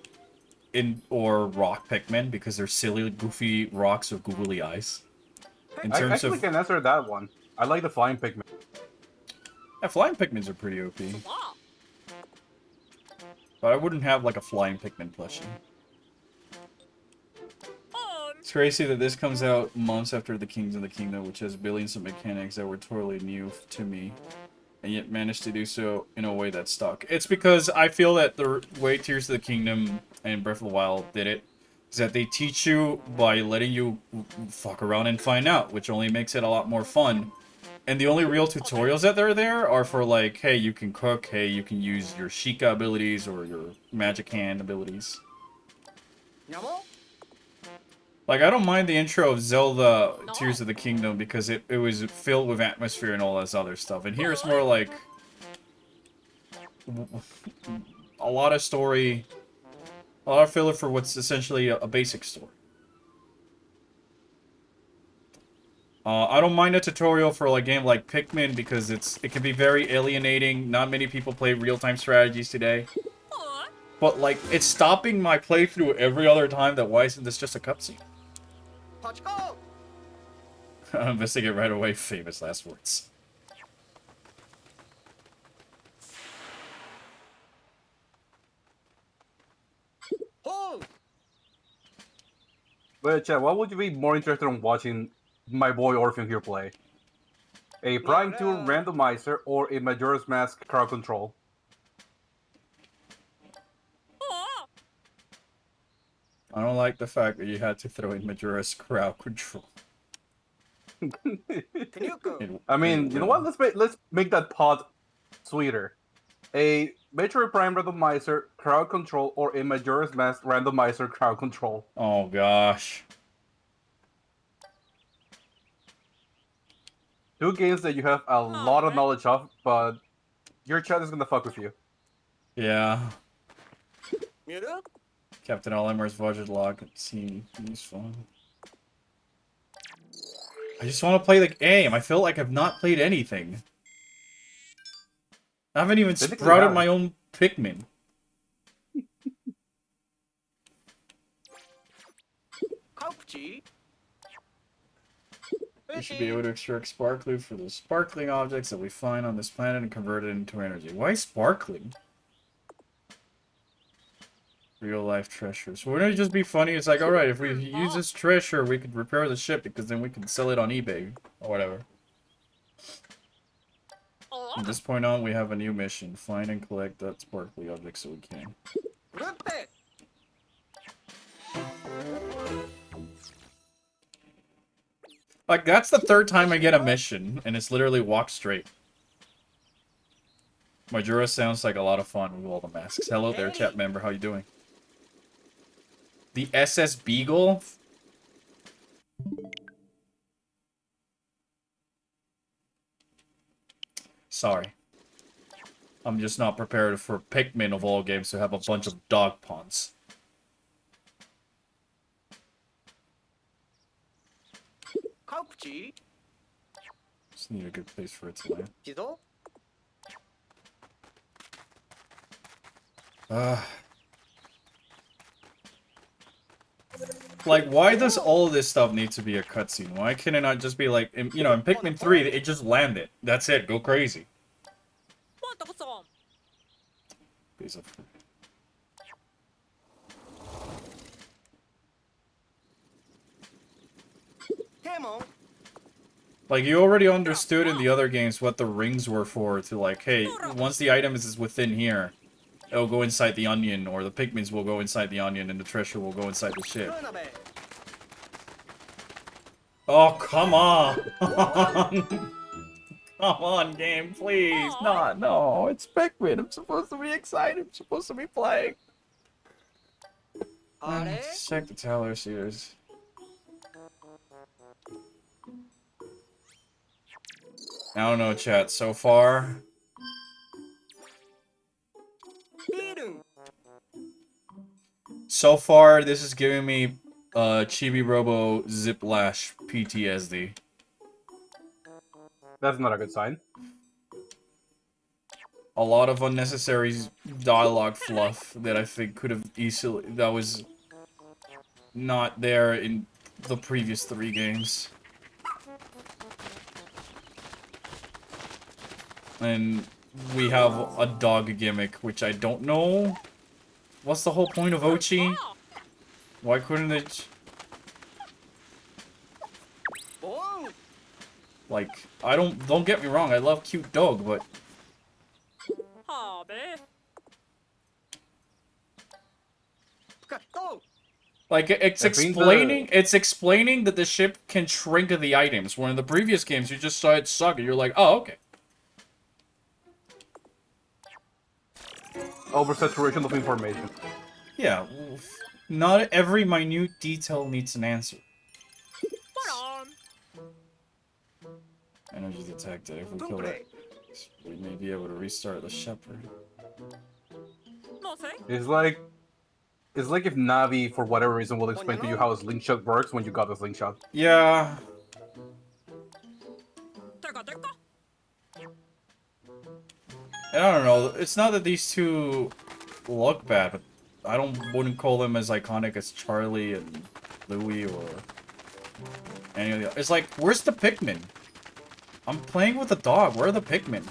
Or rock Pikmin, because they're silly, goofy rocks with googly eyes. In I terms actually of... can answer that one. I like the flying Pikmin. Yeah, flying Pikmins are pretty OP. But I wouldn't have, like, a flying Pikmin plushie. It's crazy that this comes out months after the Kings of the Kingdom, which has billions of mechanics that were totally new to me, and yet managed to do so in a way that stuck. It's because I feel that the way Tears of the Kingdom and Breath of the Wild did it is that they teach you by letting you fuck around and find out, which only makes it a lot more fun. And the only real tutorials that are there are for, like, hey, you can cook, hey, you can use your Sheikah abilities or your Magic Hand abilities. Like, I don't mind the intro of Zelda Tears of the Kingdom because it was filled with atmosphere and all this other stuff. And here it's more like a lot of story, a lot of filler for what's essentially a basic story. I don't mind a tutorial for a game like Pikmin because it can be very alienating. Not many people play real-time strategies today. But, like, it's stopping my playthrough every other time that why isn't this just a cutscene? Investigate right away, famous last words. But Chad, what would you be more interested in watching my boy Orpheon here play? A Prime Tool randomizer or a Majora's Mask crowd control? I don't like the fact that you had to throw in Majora's crowd control. I mean, you know what? Let's make that pod sweeter. A Metroid Prime randomizer, crowd control, or a Majora's Mask randomizer, crowd control. Oh gosh. Two games that you have a lot of knowledge of, but your chat is gonna fuck with you. Yeah. Captain Oliver's budget log seemed useful. I just want to play the game. I feel like I've not played anything. I haven't even sprouted my own Pikmin. We should be able to extract sparkling for the sparkling objects that we find on this planet and convert it into energy. Why sparkling? Real life treasures. Wouldn't it just be funny? It's like, alright, if we use this treasure, we could repair the ship because then we can sell it on eBay or whatever. From this point on, we have a new mission. Find and collect that sparkly object so we can. Like, that's the third time I get a mission, and it's literally walk straight. Majora sounds like a lot of fun with all the masks. Hello there, chat member. How you doing? The SS Beagle? Sorry. I'm just not prepared for Pikmin of all games to have a bunch of dog pawns. Just need a good place for it to land. Like, why does all this stuff need to be a cutscene? Why can it not just be like, you know, in Pikmin 3, it just landed. That's it, go crazy. Piece of fruit. Like, you already understood in the other games what the rings were for, to like, hey, once the item is within here, it'll go inside the onion, or the Pikmins will go inside the onion, and the treasure will go inside the ship. Oh, come on! Come on, game, please! No, it's Pikmin, I'm supposed to be excited, I'm supposed to be playing! Let's check the teller series. I don't know, chat. So far, this is giving me Chibi Robo Ziplash PTSD. That's not a good sign. A lot of unnecessary dialogue fluff that I think could have easily, that was not there in the previous 3 games. And we have a dog gimmick, which I don't know. What's the whole point of Ochi? Why couldn't it... Like, don't get me wrong, I love cute dog, but... Like, it's explaining that the ship can shrink the items, when in the previous games you just saw it suck and you're like, oh, okay. Oversaturation of information. Yeah, not every minute detail needs an answer. Energy detected. If we kill it, we may be able to restart the shepherd. It's like if Navi, for whatever reason, will explain to you how a slingshot works when you got a slingshot. Yeah. And I don't know, it's not that these two look bad, but I wouldn't call them as iconic as Charlie and Louie or any of the... It's like, where's the Pikmin? I'm playing with the dog, where are the Pikmin?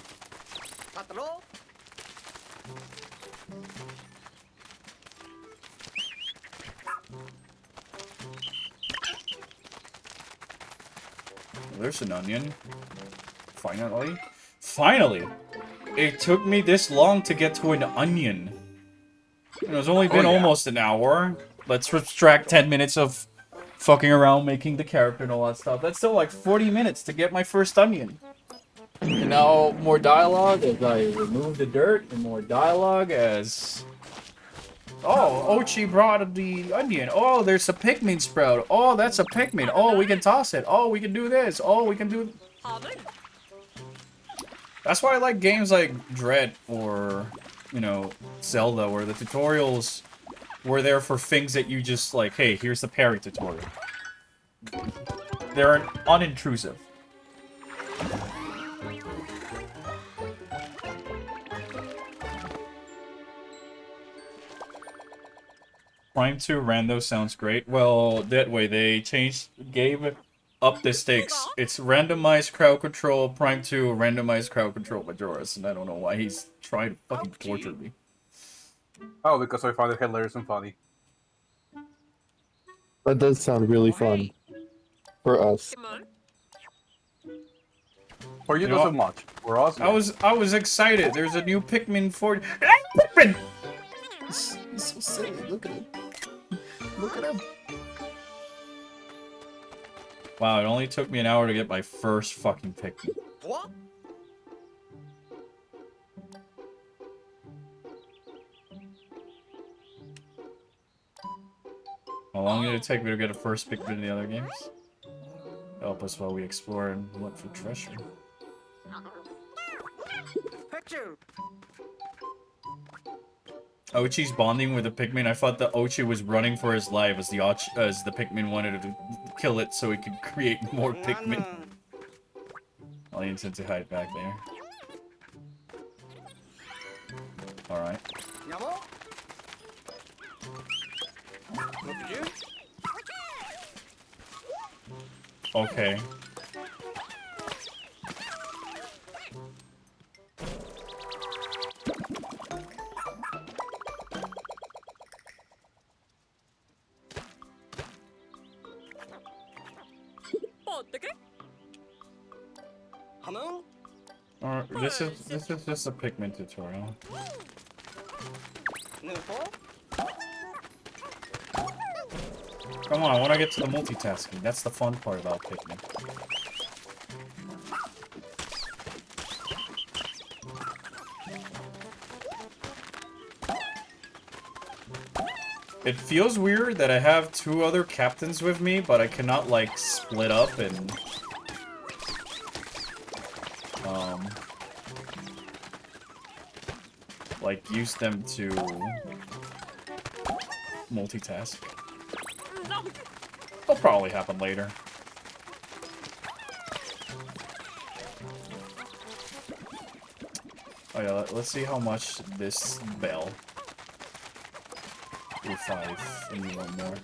There's an onion. Finally. Finally! It took me this long to get to an onion. It's only been almost an hour. let's subtract 10 minutes of fucking around making the character and all that stuff. That's still like 40 minutes to get my first onion. And now more dialogue as I remove the dirt, and more dialogue as... Oh, Ochi brought the onion. Oh, there's a Pikmin sprout. Oh, that's a Pikmin. Oh, we can toss it. Oh, we can do this. Oh, we can do... That's why I like games like Dread or, you know, Zelda, where the tutorials were there for things that you just like, hey, here's the parry tutorial. They're unintrusive. Prime 2 rando sounds great. Well, that way they gave up the stakes. It's randomized crowd control, Prime 2, randomized crowd control Majora's, and I don't know why he's trying to fucking torture me. Oh, because I found it hilarious and funny. That does sound really fun. For us. For you, You know not so what? much. For us, I was excited. There's a new Pikmin 4. Pikmin! He's so silly. Look at him. Look at him. Wow, it only took me an hour to get my first fucking Pikmin. What? How long did it take me to get a first Pikmin in the other games? Help us while we explore and look for treasure. Picture. Ochi's bonding with the Pikmin. I thought that Ochi was running for his life as the Pikmin wanted to kill it so he could create more Pikmin. Well, he intends to hide back there. Alright. Yamo? What did you? Okay. Alright, this is just a Pikmin tutorial. Come on, I want to get to the multitasking. That's the fun part about Pikmin. It feels weird that I have two other captains with me, but I cannot, like, split up and... like, use them to multitask. That'll probably happen later. Oh yeah, let's see how much this bell. Do 5, and need one more.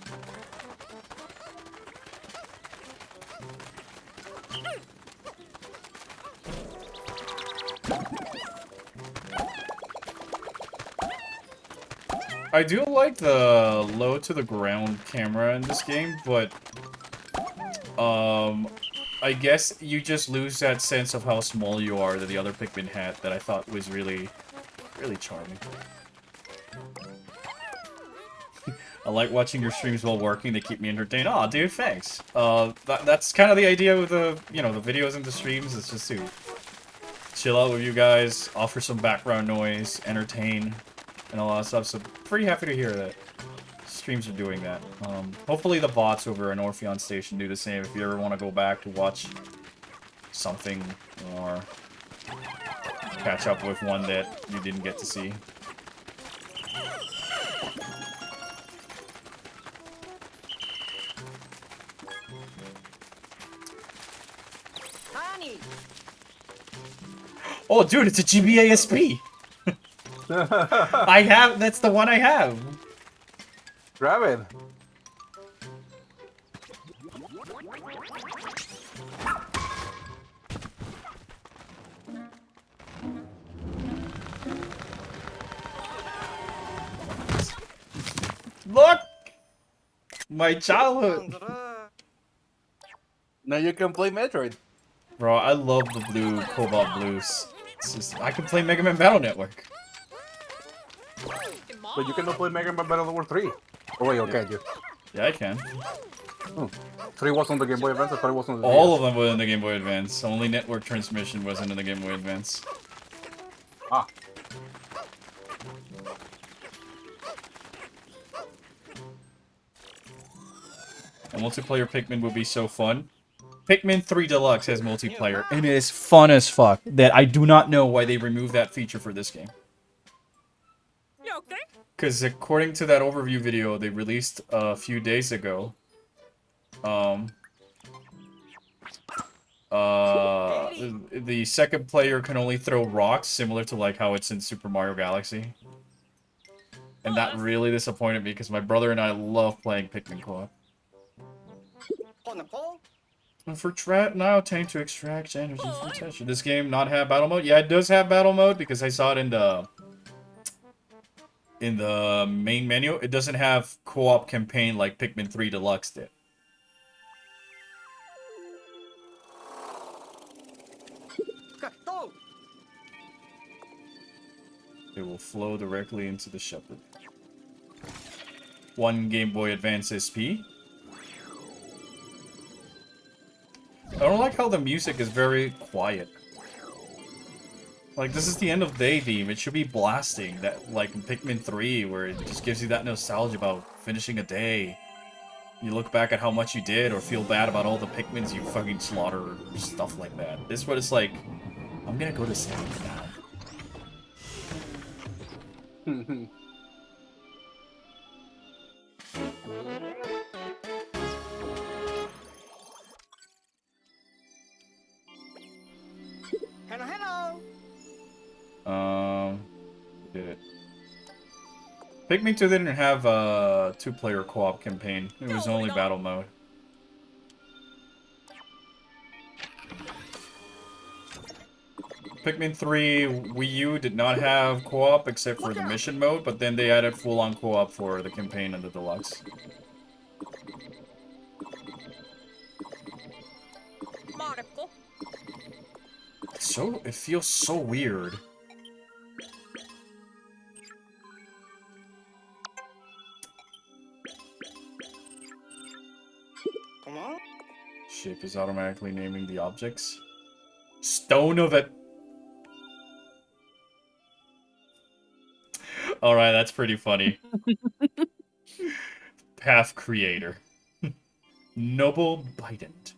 I do like the low to the ground camera in this game, but I guess you just lose that sense of how small you are that the other Pikmin had that I thought was really, really charming. I like watching your streams while working, they keep me entertained. Aw, dude, thanks. That's kind of the idea with the, you know, the videos and the streams, it's just to chill out with you guys, offer some background noise, entertain, and all that stuff, so pretty happy to hear that streams are doing that. Hopefully the bots over in Orpheon Station do the same if you ever want to go back to watch something or catch up with one that you didn't get to see. Honey. Oh, dude, it's a GBA SP! That's the one I have! Grab it. Look! My childhood! Now you can play Metroid. Bro, I love the blue Cobalt Blues. It's just, I can play Mega Man Battle Network. But you cannot play Mega Man Battle Network 3. Oh wait, okay, dude. Yeah, I can. 3 was on the Game Boy Advance. I thought it was on the All DS. of them were in the Game Boy Advance. Only Network Transmission wasn't in the Game Boy Advance. Ah. A multiplayer Pikmin would be so fun. Pikmin 3 Deluxe has multiplayer, and it is fun as fuck. That I do not know why they removed that feature for this game. You okay? Because according to that overview video they released a few days ago, the second player can only throw rocks, similar to like how it's in Super Mario Galaxy. And that really disappointed me because my brother and I love playing Pikmin co-op. On the pole? And for now, time to extract energy from texture. This game not have battle mode? Yeah, it does have battle mode because I saw it in the main menu. It doesn't have co-op campaign like Pikmin 3 Deluxe did. Go! It will flow directly into the shepherd. 1 Game Boy Advance SP. I don't like how the music is very quiet. Like, this is the end of day theme. It should be blasting, that like in Pikmin 3, where it just gives you that nostalgia about finishing a day. You look back at how much you did, or feel bad about all the Pikmins you fucking slaughtered, or stuff like that. This one is like, I'm gonna go to sleep now. Hello! Did it. Pikmin 2 didn't have a 2-player co-op campaign. It was only battle mode. Pikmin 3 Wii U did not have co-op except for the mission mode, but then they added full-on co-op for the campaign and the deluxe. Marco. It feels so weird. Come on. Ship is automatically naming the objects. Stone of it. Alright, that's pretty funny. Path creator. Noble Bident.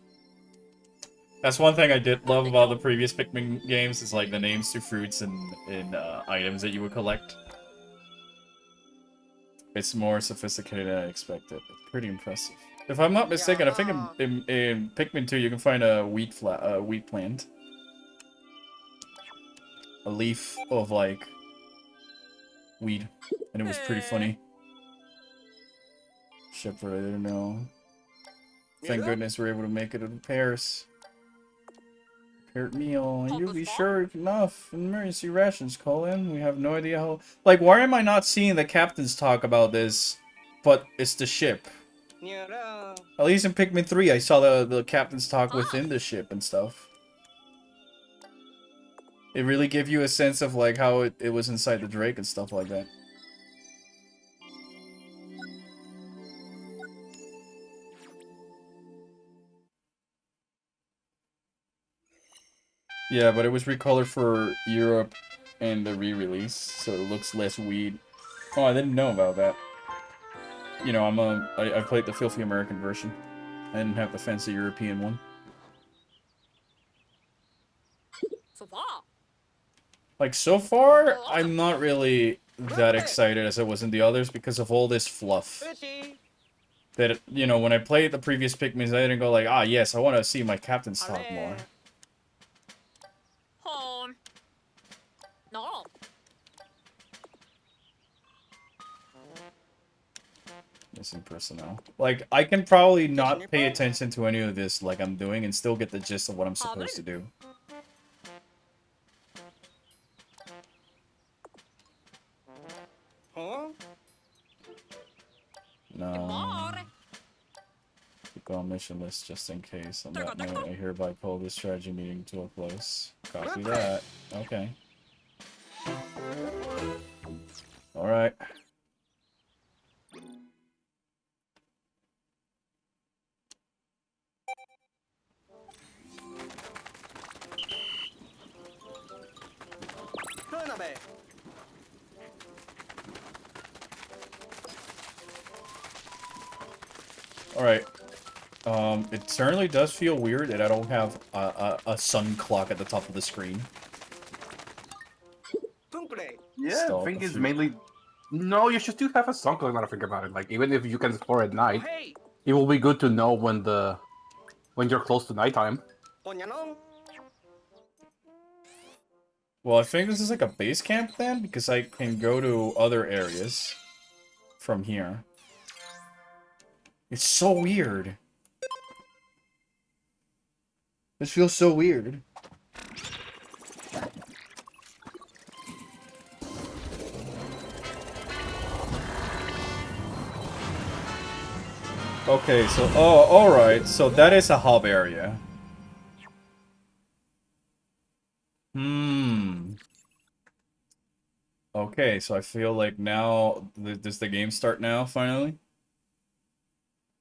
That's one thing I did love about the previous Pikmin games, is like the names to fruits and items that you would collect. It's more sophisticated than I expected. It's pretty impressive. If I'm not mistaken, I think in Pikmin 2 you can find a wheat plant. A leaf of like weed, and it was pretty funny. Shepherd, I didn't know. Thank goodness we're able to make it in Paris. Prepared meal, and you'll be sure enough. Emergency rations, Colin. We have no idea how. Like, why am I not seeing the captains talk about this? But it's the ship. At least in Pikmin 3, I saw the captains talk within the ship and stuff. It really gave you a sense of like how it was inside the Drake and stuff like that. Yeah, but it was recolored for Europe and the re-release, so it looks less weed. Oh, I didn't know about that. You know, I played the filthy American version. I didn't have the fancy European one. So far. Like, so far, I'm not really that excited as I was in the others because of all this fluff. That, you know, when I played the previous Pikmin, I didn't go like, ah, yes, I want to see my captains talk more. Home. No. Missing personnel. Like, I can probably not pay attention to any of this like I'm doing and still get the gist of what I'm supposed to do. Huh? No. Keep on mission list just in case. On that note, I hereby call this strategy meeting to a close. Copy that. Okay. Alright. Alright. It certainly does feel weird that I don't have a sun clock at the top of the screen. Yeah, Still, I think if it's you- mainly. No, you should still have a song clock now that I think about it. Like, even if you can explore at night, it will be good to know when you're close to nighttime. Well, I think this is like a base camp then, because I can go to other areas from here. It's so weird. This feels so weird. Okay, so, oh, alright, so that is a hub area. Okay, so I feel like now, does the game start now, finally?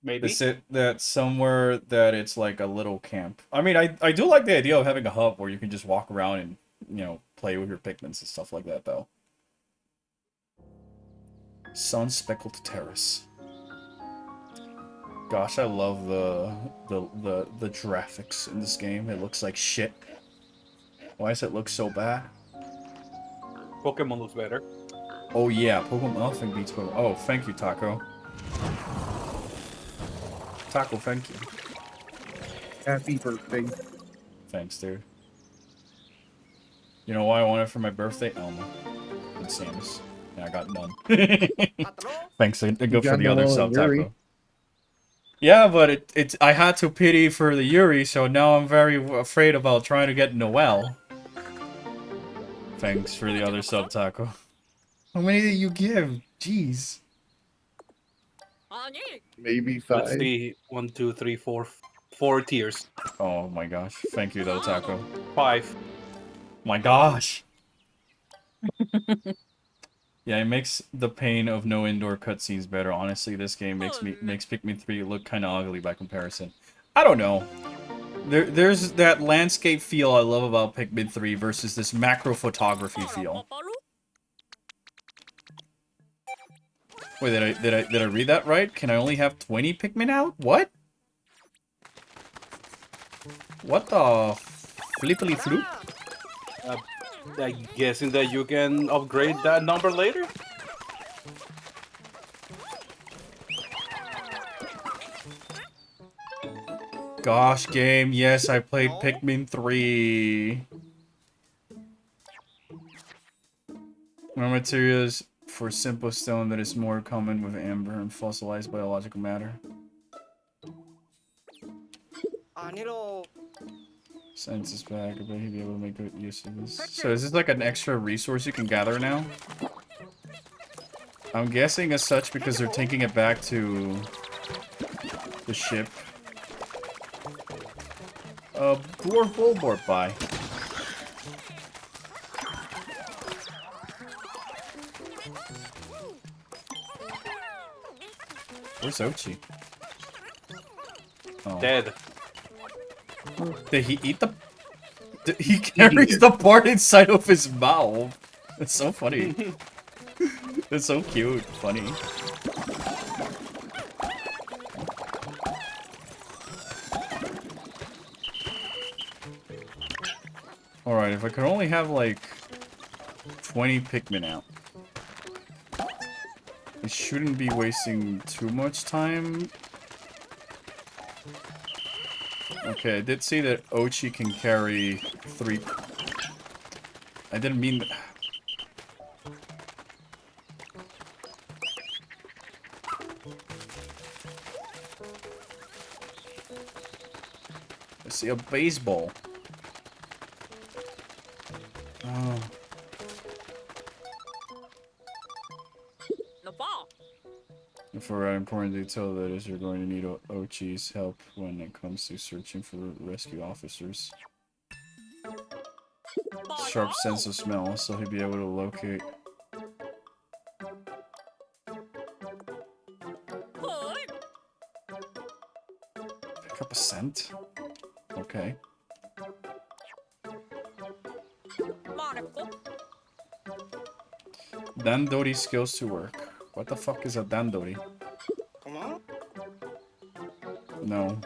Maybe. Is it that somewhere that it's like a little camp? I mean, I do like the idea of having a hub where you can just walk around and, you know, play with your Pikmins and stuff like that, though. Sun-speckled terrace. Gosh, I love the graphics in this game. It looks like shit. Why does it look so bad? Pokemon looks better. Oh yeah, Pokemon nothing beats Pokemon. Oh, thank you, Taco. Taco, thank you. Happy birthday. Thanks, dude. You know why I want it for my birthday? Elmo. And Samus. Yeah, I got none. Thanks, I go for got the other Noel sub, and Yuri. Taco. Yeah, but it's I had to pity for the Yuri, so now I'm very afraid about trying to get Noel. Thanks for the other sub, Taco. How many did you give? Jeez. 아니, Maybe Let's 5. see. 1, 2, 3, 4. 4 tiers. Oh my gosh. Thank you though, Taco. 5. My gosh. Yeah, it makes the pain of no indoor cutscenes better. Honestly, this game makes Pikmin 3 look kind of ugly by comparison. I don't know. There's that landscape feel I love about Pikmin 3 versus this macro photography feel. Wait, did I read that right? Can I only have 20 Pikmin out? What? What the flippily floop? I'm guessing that you can upgrade that number later. Gosh, game, yes, I played Pikmin 3. Raw materials for simple stone that is more common with amber and fossilized biological matter. Census back, I bet he'd be able to make good use of this. So is this like an extra resource you can gather now? I'm guessing as such because they're taking it back to the ship. Dwarf Bulborb by. Where's Ochi? Oh. Dead. Did he eat the... He carries the part inside of his mouth. That's so funny. It's so cute. Funny. Alright, if I could only have, like, 20 Pikmin out. I shouldn't be wasting too much time. Okay, I did see that Ochi can carry 3... I didn't mean... I see a baseball. Oh. For an important detail, that is, you're going to need Ochi's help when it comes to searching for rescue officers. Sharp sense of smell, so he'll be able to locate. Pick up a scent? Okay. Dandori skills to work. What the fuck is a Dandori? No.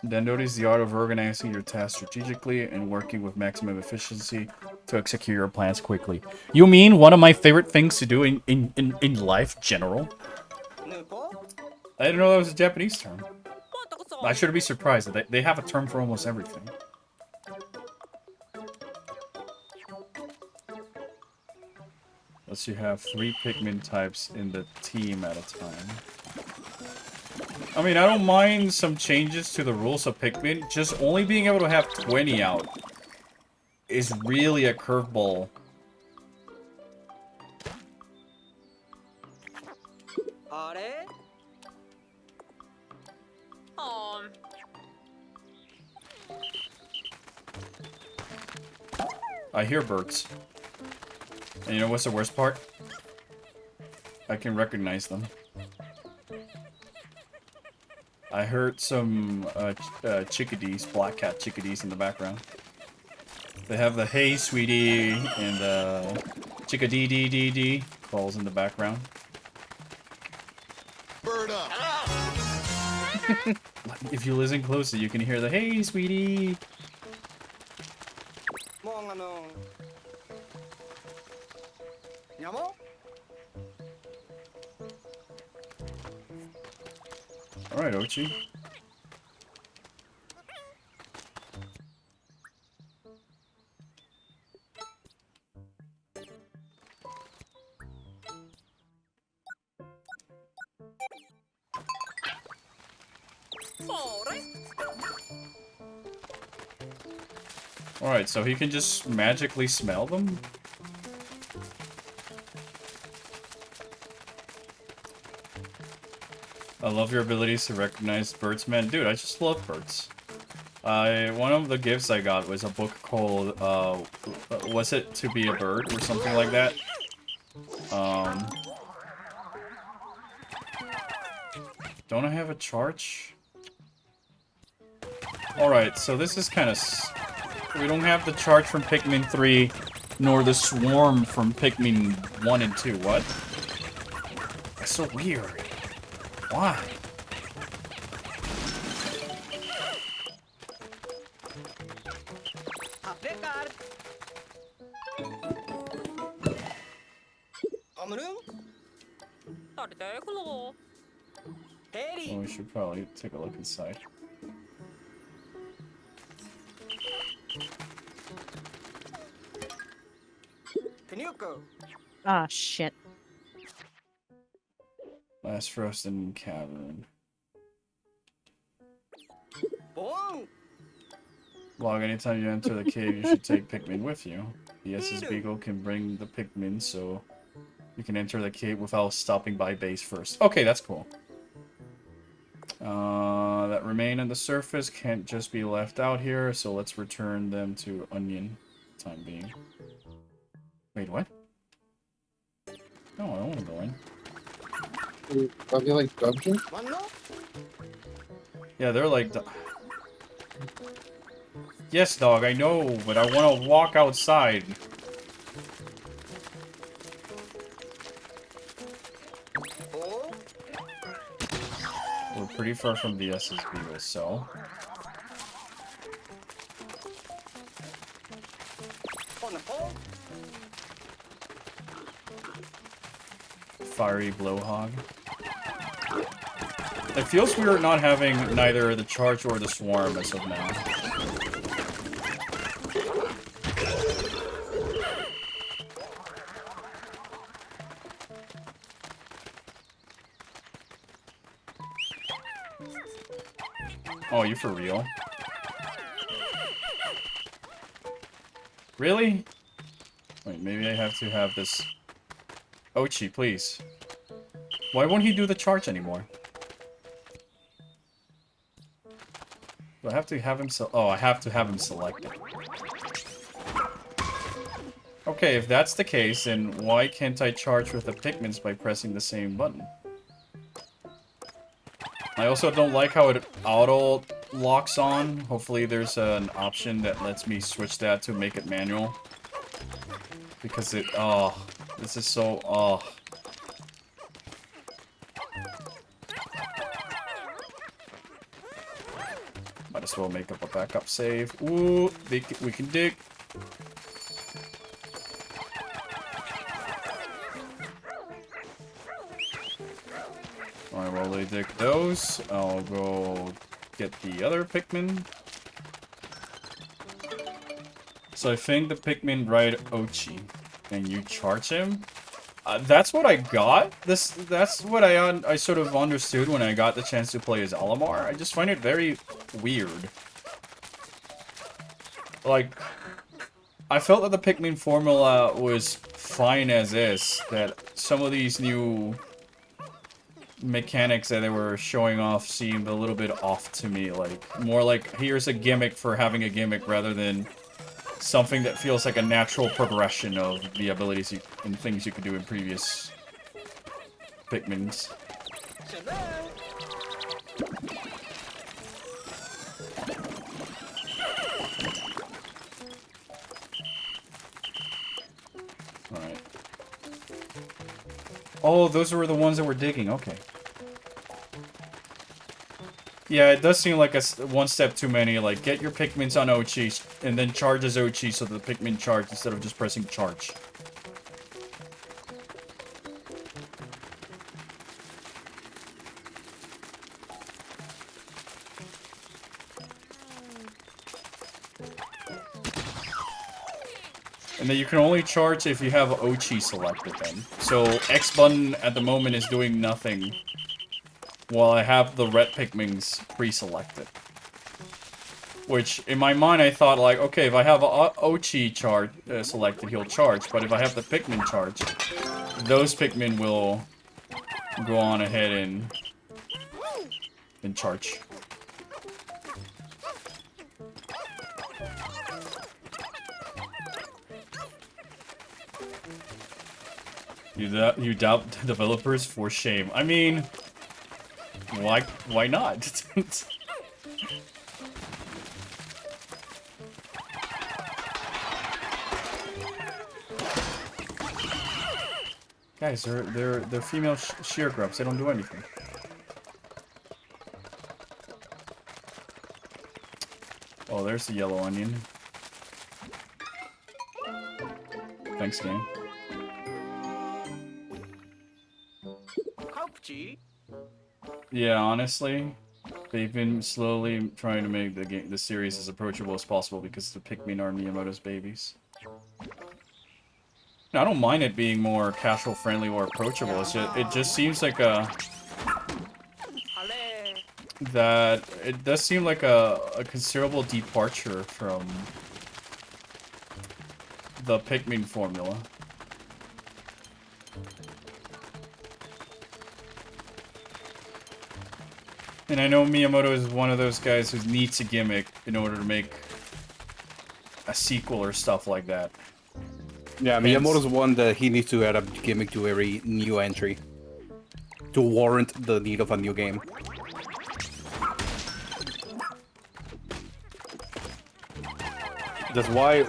Dandori is the art of organizing your tasks strategically and working with maximum efficiency to execute your plans quickly. You mean one of my favorite things to do in life, general? I didn't know that was a Japanese term. I shouldn't be surprised that they have a term for almost everything. Unless you have 3 Pikmin types in the team at a time. I mean, I don't mind some changes to the rules of Pikmin. Just only being able to have 20 out is really a curveball. I hear birds. And you know what's the worst part? I can recognize them. I heard some chickadees, black cat chickadees in the background. They have the hey sweetie and the chickadee calls in the background. Bird up. If you listen closely, you can hear the hey sweetie. Alright, Ochi. Alright, so he can just magically smell them? I love your abilities to recognize birds, man. Dude, I just love birds. One of the gifts I got was a book called, Was It to Be a Bird? Or something like that. Don't I have a charge? Alright, so this is kind of... We don't have the charge from Pikmin 3, nor the swarm from Pikmin 1 and 2. What? That's so weird. Why? Oh, we should probably take a look inside. Ah, shit. Last frozen cavern. Log, anytime you enter the cave, you should take Pikmin with you. The SS Beagle can bring the Pikmin, so you can enter the cave without stopping by base first. Okay, that's cool. That remain on the surface can't just be left out here, so let's return them to Onion for the time being. Wait, what? No, I don't want to go in. Are they like dungeons? Yeah, they're like... Yes, dog, I know, but I want to walk outside. We're pretty far from the SS Beagle, so... Fiery Blowhog. It feels weird not having neither the charge or the swarm as of now. Oh, you for real? Really? Wait, maybe I have to have this... Ochi, please. Why won't he do the charge anymore? Do I have to have him oh, I have to have him selected. Okay, if that's the case, then why can't I charge with the Pikmins by pressing the same button? I also don't like how it auto locks on. Hopefully there's an option that lets me switch that to make it manual. Because it, oh, This is so... Oh. Might as well make up a backup save. Ooh, we can dig. Alright, while they dig those, I'll go get the other Pikmin. So I think the Pikmin ride Ochi, and you charge him. That's what I got. That's what I sort of understood when I got the chance to play as Olimar. I just find it very weird. Like, I felt that the Pikmin formula was fine as is. That some of these new mechanics that they were showing off seemed a little bit off to me. Like, more like, here's a gimmick for having a gimmick rather than something that feels like a natural progression of the abilities and things you could do in previous Pikmins. Alright. Oh, those were the ones that were digging. Okay. Yeah, it does seem like one step too many. Like, get your Pikmins on Ochi, and then charge as Ochi so the Pikmin charge instead of just pressing charge. And then you can only charge if you have Ochi selected then. So X button at the moment is doing nothing, while I have the red Pikmins pre-selected. Which, in my mind, I thought, like, okay, if I have Ochi charge selected, he'll charge. But if I have the Pikmin charge, those Pikmin will go on ahead and charge. You doubt developers? For shame. I mean, why not? Guys, they're female shear grubs. They don't do anything. Oh, there's the yellow onion. Thanks, game. Yeah, honestly, they've been slowly trying to make the series as approachable as possible because the Pikmin are Miyamoto's babies. No, I don't mind it being more casual friendly or approachable. It just seems like it does seem like a considerable departure from the Pikmin formula. And I know Miyamoto is one of those guys who needs a gimmick in order to make a sequel or stuff like that. Yeah, Miyamoto's one that he needs to add a gimmick to every new entry to warrant the need of a new game. That's why...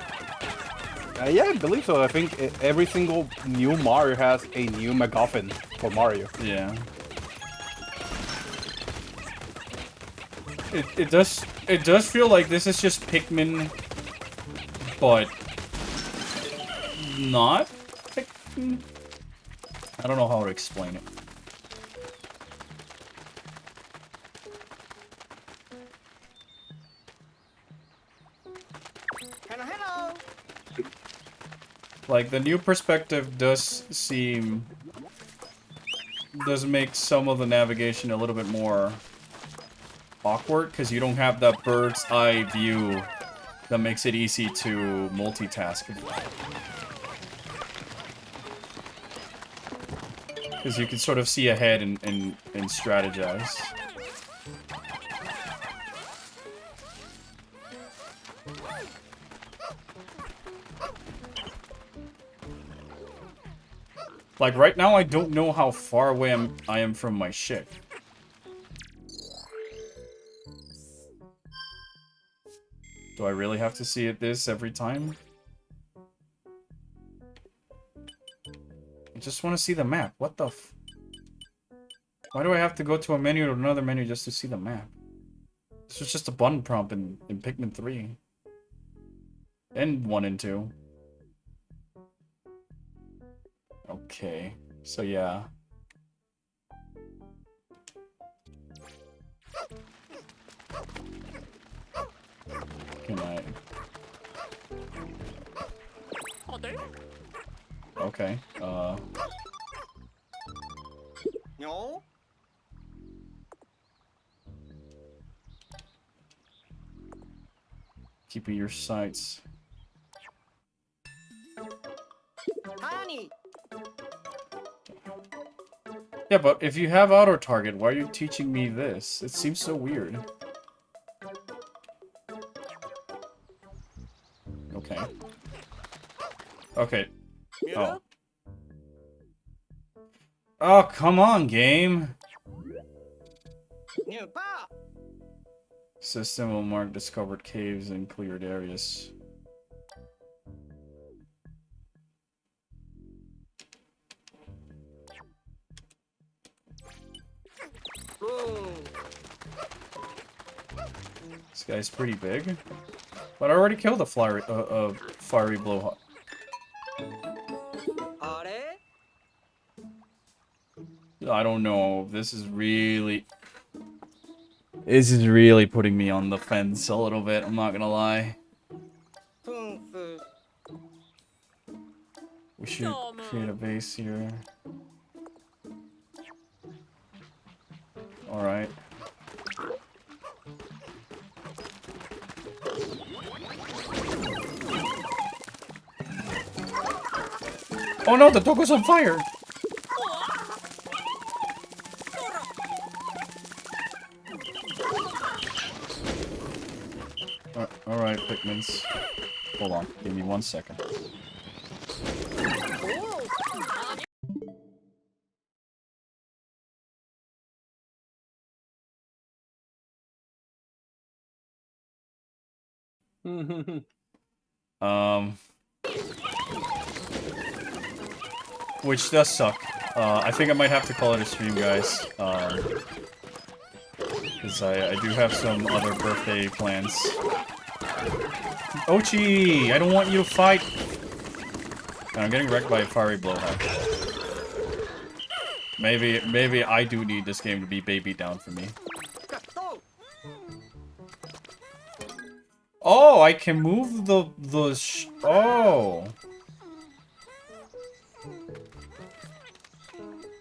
yeah, I believe so. I think every single new Mario has a new MacGuffin for Mario. Yeah. It does feel like this is just Pikmin, but not Pikmin. I don't know how to explain it. Hello. Like, the new perspective does make some of the navigation a little bit more awkward, because you don't have that bird's eye view that makes it easy to multitask. Because you can sort of see ahead and strategize. Like, right now, I don't know how far away I am from my ship. Do I really have to see this every time? just want to see the map. What the f... Why do I have to go to a menu or another menu just to see the map? This was just a button prompt in Pikmin 3. And 1 and 2. Okay. So yeah. Can I... 어디? Okay. 요? Keeping your sights. 하니. Yeah, but if you have auto target, why are you teaching me this? It seems so weird. Okay. Okay. Oh. Oh, come on, game. 뉴파. System will mark discovered caves and cleared areas. This guy's pretty big. But I already killed a fiery blowhawk. 아래. I don't know. This is really putting me on the fence a little bit. I'm not gonna lie. 퉁스. We should create a base here. Alright. Oh no, the dogo's on fire! Alright, Pikmins. Hold on, give me 1 second. Which does suck. I think I might have to call it a stream, guys. Because I do have some other birthday plans. Ochi! I don't want you to fight! I'm getting wrecked by a fiery blowhawk. Maybe I do need this game to be babied down for me. Oh, I can move oh!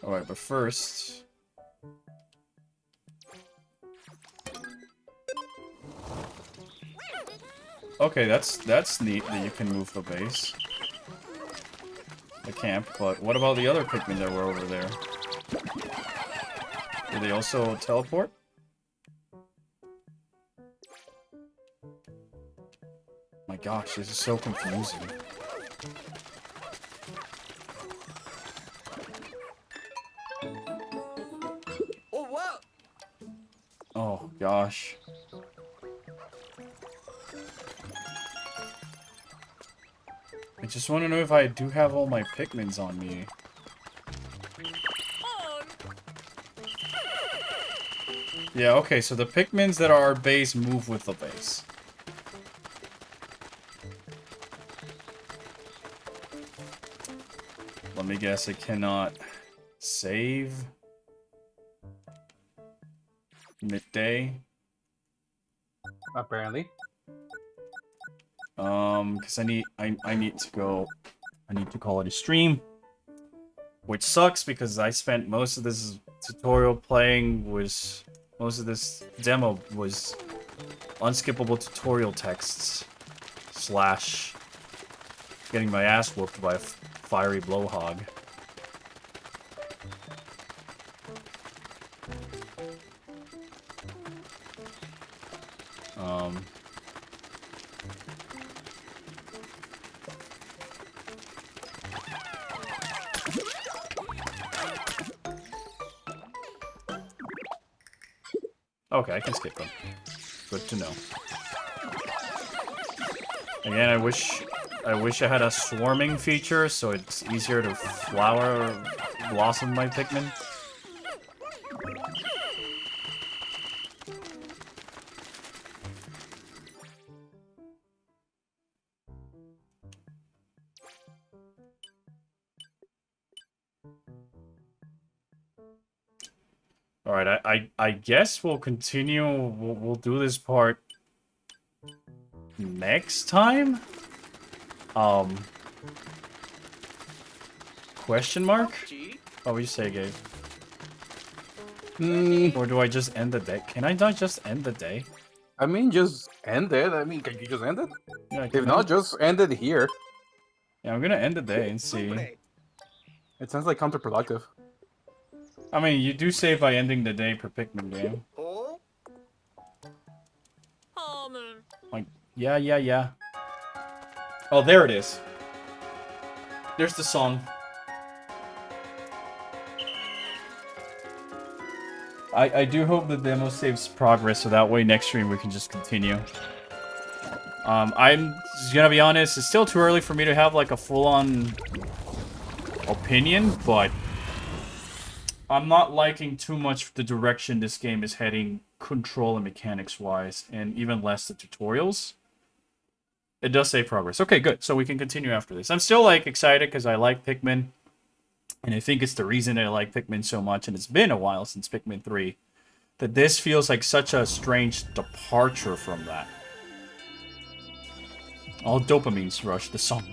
Alright, but first... Okay, that's neat that you can move the base. The camp, but what about the other Pikmin that were over there? Do they also teleport? My gosh, this is so confusing. Oh wow. Oh gosh. I just want to know if I do have all my Pikmins on me. Yeah, okay, so the Pikmins that are our base move with the base. Let me guess, it cannot save midday. Apparently. Because I need to go. I need to call it a stream, which sucks because I spent most of this tutorial playing was most of this demo was unskippable tutorial texts slash getting my ass whooped by a fiery blowhog. Okay, I can skip them. Good to know. Again, I wish I wish I had a swarming feature so it's easier to flower blossom my Pikmin. Alright, I guess we'll continue. We'll do this part next time? Question mark? What would you say, Gabe? Or do I just end the day? Can I not just end the day? I mean, just end it. I mean, can you just end it? Yeah, I If can not, end- just end it here. yeah, I'm gonna end the day and see. It sounds like counterproductive. I mean, you do save by ending the day per Pikmin game. Oh, Like, yeah. Oh, there it is. There's the song. I do hope the demo saves progress, so that way next stream we can just continue. I'm just gonna be honest, it's still too early for me to have like a full-on opinion, but I'm not liking too much the direction this game is heading, control and mechanics-wise, and even less the tutorials. It does save progress. Okay, good. So we can continue after this. I'm still like excited because I like Pikmin. And I think it's the reason I like Pikmin so much, and it's been a while since Pikmin 3, that this feels like such a strange departure from that. All dopamines rush the song.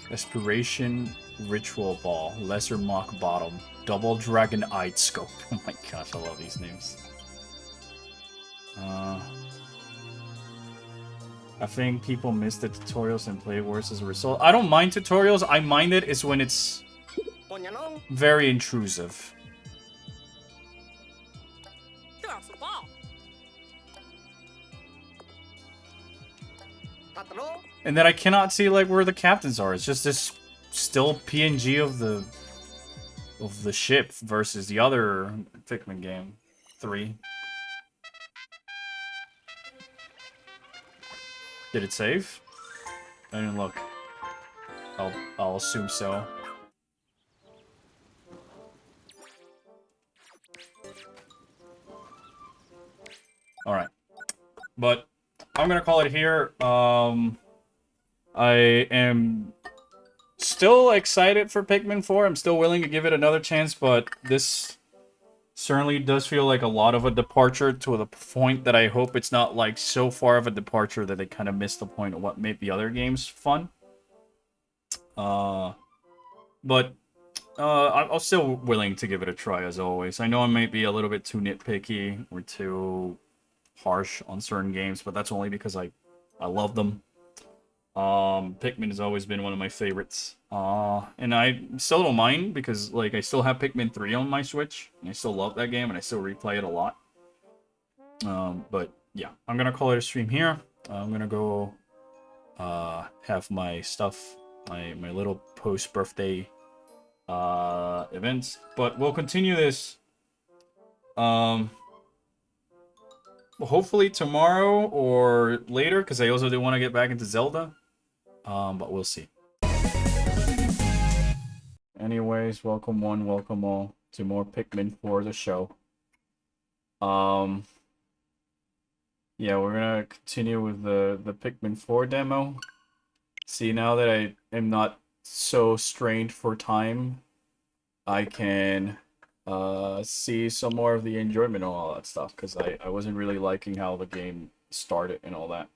Aspiration Ritual Ball, Lesser Mock Bottom, Double Dragon Eyed Scope. Oh my gosh, I love these names. I think people miss the tutorials and play worse as a result. I don't mind tutorials. I mind it is when it's very intrusive. And then I cannot see like where the captains are. It's just this still PNG of the ship versus the other Pikmin game 3. Did it save? I didn't look. I'll assume so. Alright. But I'm gonna call it here. I am still excited for Pikmin 4. I'm still willing to give it another chance, but this certainly does feel like a lot of a departure to the point that I hope it's not like so far of a departure that they kind of missed the point of what made the other games fun. But I'm still willing to give it a try as always. I know I might be a little bit too nitpicky or too harsh on certain games, but that's only because I love them. Pikmin has always been one of my favorites. And I still don't mind because like I still have Pikmin 3 on my Switch, and I still love that game and I still replay it a lot. But yeah, I'm gonna call it a stream here. I'm gonna go have my stuff, my little post-birthday events. But we'll continue this hopefully tomorrow or later, because I also do want to get back into Zelda. But we'll see. Anyways, welcome one, welcome all to more Pikmin for the show. Yeah, we're gonna continue with the Pikmin 4 demo. See, now that I am not so strained for time, I can see some more of the enjoyment and all that stuff, because I wasn't really liking how the game started and all that.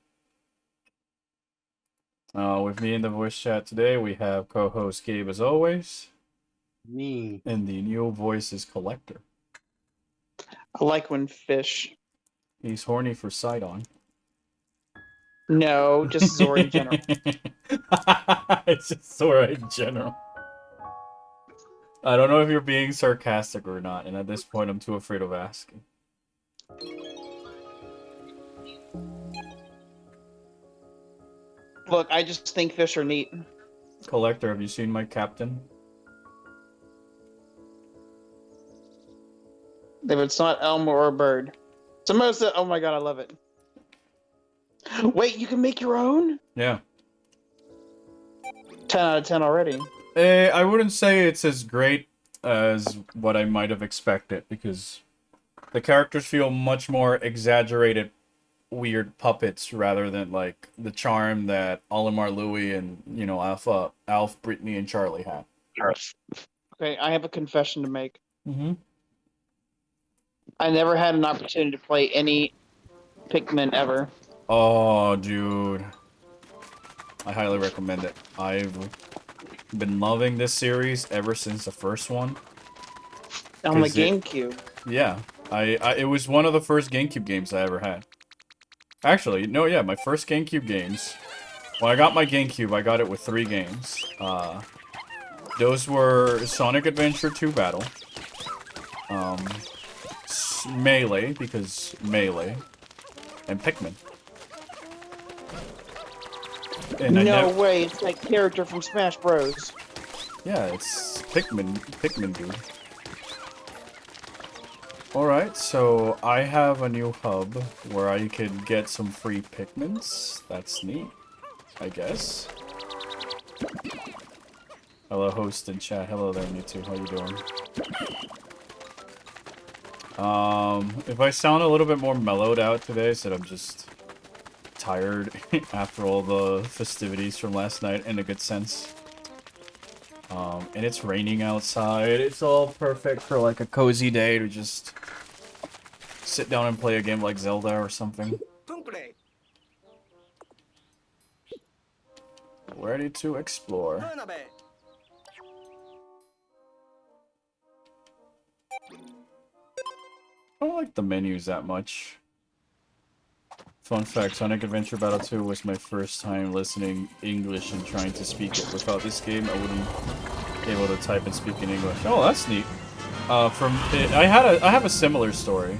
With me in the voice chat today, we have co-host Gabe as always. Me. And the new voice is Collector. I like when fish. He's horny for Sidon. No, just Zora in general. It's just Zora in general. I don't know if you're being sarcastic or not, and at this point I'm too afraid of asking. Look, I just think fish are neat. Collector, have you seen my captain? If it's not Elmo or a bird. Samosa, oh my god, I love it. Wait, you can make your own? Yeah. 10 out of 10 already. I wouldn't say it's as great as what I might have expected, because the characters feel much more exaggerated, weird puppets rather than like the charm that Olimar Louie and, you know, Alf, Brittany, and Charlie had. Okay, I have a confession to make. Mm-hmm. I never had an opportunity to play any Pikmin ever. Oh, dude. I highly recommend it. I've been loving this series ever since the first one. On the 'Cause it- GameCube. Yeah. It was one of the first GameCube games I ever had. Actually, no, yeah, my first GameCube games. When I got my GameCube, I got it with 3 games. Those were Sonic Adventure 2 Battle. Melee, because Melee. And Pikmin. And No way, it's that character from Smash Bros. Yeah, it's Pikmin dude. Alright, so I have a new hub where I could get some free Pikmins. That's neat, I guess. Hello, host and chat. Hello there, you two. How you doing? If I sound a little bit more mellowed out today, it's that I'm just tired after all the festivities from last night, in a good sense. And it's raining outside. It's all perfect for like a cozy day to just sit down and play a game like Zelda or something. Tunkley. Ready to explore. Burnabe. I don't like the menus that much. Fun fact, Sonic Adventure Battle 2 was my first time listening English and trying to speak it. Without this game, I wouldn't be able to type and speak in English. Oh, that's neat. I have a similar story,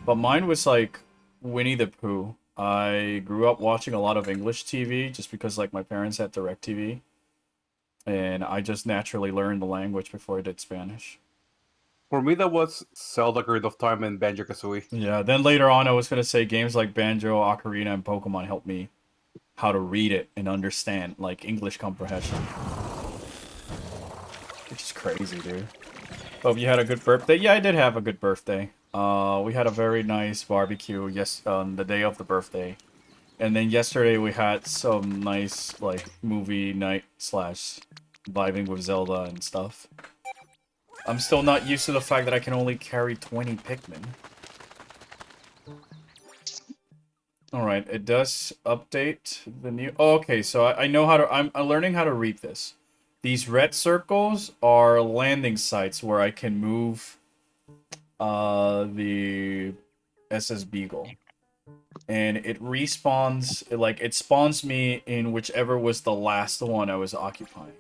but mine was like Winnie the Pooh. I grew up watching a lot of English TV just because like my parents had DirecTV, and I just naturally learned the language before I did Spanish. For me, that was Zelda Ocarina of Time and Banjo-Kazooie. Yeah, then later on I was going to say games like Banjo, Ocarina, and Pokemon helped me how to read it and understand, like, English comprehension. Which is crazy, dude. Hope you had a good birthday. Yeah, I did have a good birthday. We had a very nice barbecue on the day of the birthday. And then yesterday we had some nice, like, movie night / vibing with Zelda and stuff. I'm still not used to the fact that I can only carry 20 Pikmin. Alright, it does update the new... Oh, okay, so I know how to... I'm learning how to read this. These red circles are landing sites where I can move the SS Beagle. And it respawns... it spawns me in whichever was the last one I was occupying.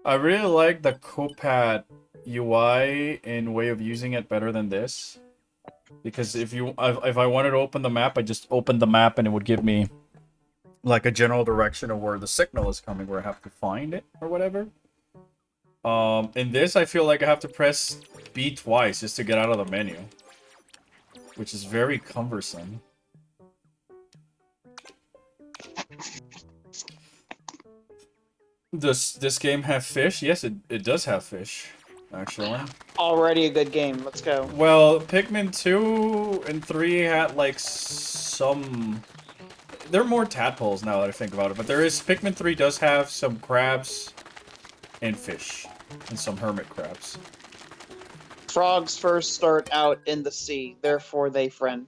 I really like the Copad UI and way of using it better than this. Because if I wanted to open the map, I just opened the map and it would give me like a general direction of where the signal is coming, where I have to find it or whatever. In this, I feel like I have to press B twice just to get out of the menu, which is very cumbersome. Does this game have fish? Yes, it does have fish, actually. Already a good game. Let's go. Well, Pikmin 2 and 3 had, like, some... They're more tadpoles now that I think about it, but Pikmin 3 does have some crabs and fish, and some hermit crabs. Frogs first start out in the sea, therefore they friend.